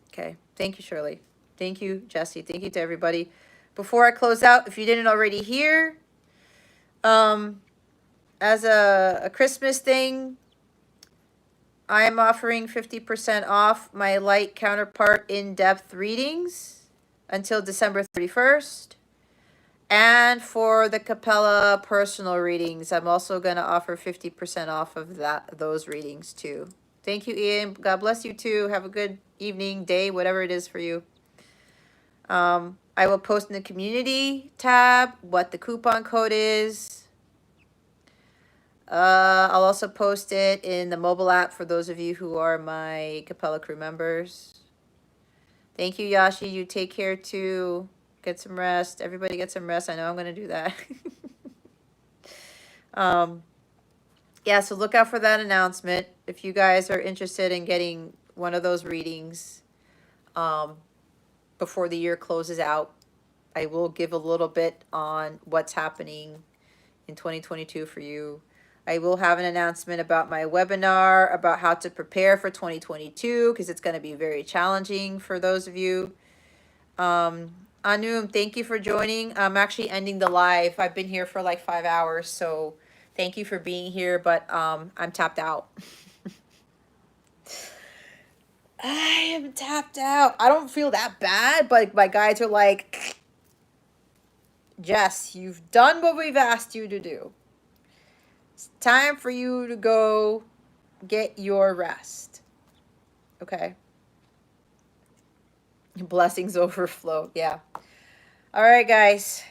Okay. Thank you, Shirley. Thank you, Jesse. Thank you to everybody. Before I close out, if you didn't already hear, as a Christmas thing, I am offering 50% off my light counterpart in-depth readings until December 31st. And for the Capella personal readings, I'm also going to offer 50% off of those readings too. Thank you, Ian. God bless you too. Have a good evening, day, whatever it is for you. I will post in the community tab what the coupon code is. I'll also post it in the mobile app for those of you who are my Capella crew members. Thank you, Yashi. You take care too. Get some rest. Everybody get some rest. I know I'm going to do that. Yeah, so look out for that announcement. If you guys are interested in getting one of those readings before the year closes out, I will give a little bit on what's happening in 2022 for you. I will have an announcement about my webinar about how to prepare for 2022, because it's going to be very challenging for those of you. Anum, thank you for joining. I'm actually ending the live. I've been here for like 5 hours, so thank you for being here, but I'm tapped out. I am tapped out. I don't feel that bad, but my guides are like, Jess, you've done what we've asked you to do. It's time for you to go get your rest. Okay. Blessings overflow. Yeah. All right, guys.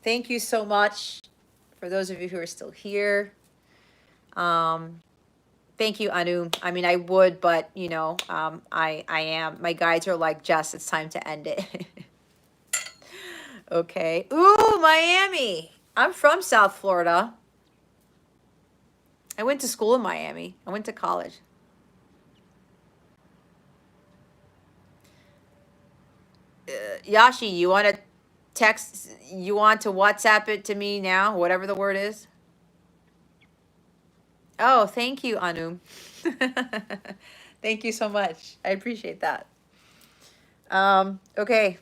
Thank you so much for those of you who are still here. Thank you, Anu. I mean, I would, but you know, I am. My guides are like, Jess, it's time to end it. Okay. Ooh, Miami. I'm from South Florida. I went to school in Miami. I went to college. Yashi, you want to text? You want to WhatsApp it to me now? Whatever the word is. Oh, thank you, Anu. Thank you so much. I appreciate that. Okay.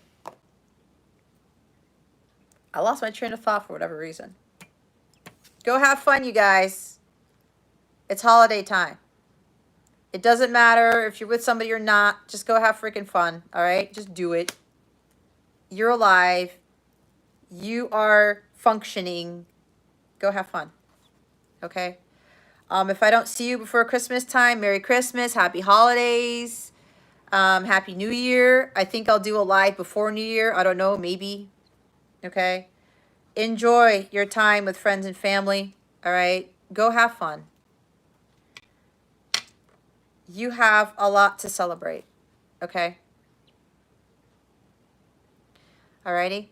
I lost my train of thought for whatever reason. Go have fun, you guys. It's holiday time. It doesn't matter if you're with somebody or not. Just go have freaking fun, all right? Just do it. You're alive. You are functioning. Go have fun, okay? If I don't see you before Christmas time, Merry Christmas, Happy Holidays, Happy New Year. I think I'll do a live before New Year. I don't know, maybe, okay? Enjoy your time with friends and family, all right? Go have fun. You have a lot to celebrate, okay? Alrighty?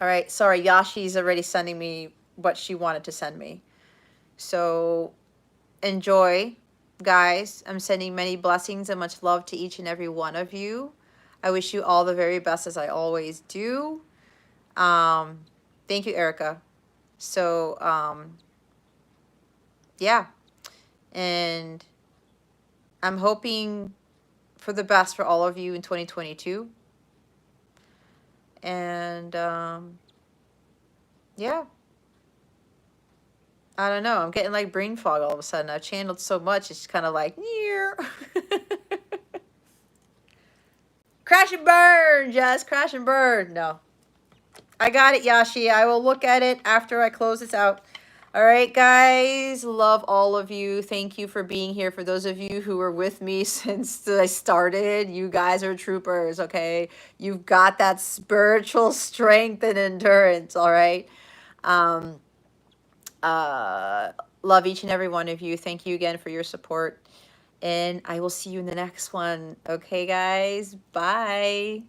All right, sorry, Yashi's already sending me what she wanted to send me. So enjoy, guys. I'm sending many blessings and much love to each and every one of you. I wish you all the very best, as I always do. Thank you, Erica. So, yeah. And I'm hoping for the best for all of you in 2022. And, yeah. I don't know. I'm getting like brain fog all of a sudden. I've channeled so much, it's kind of like, crash and burn, Jess. Crash and burn. No. I got it, Yashi. I will look at it after I close this out. All right, guys. Love all of you. Thank you for being here. For those of you who were with me since I started, you guys are troopers, okay? You've got that spiritual strength and endurance, all right? Love each and every one of you. Thank you again for your support. And I will see you in the next one. Okay, guys? Bye.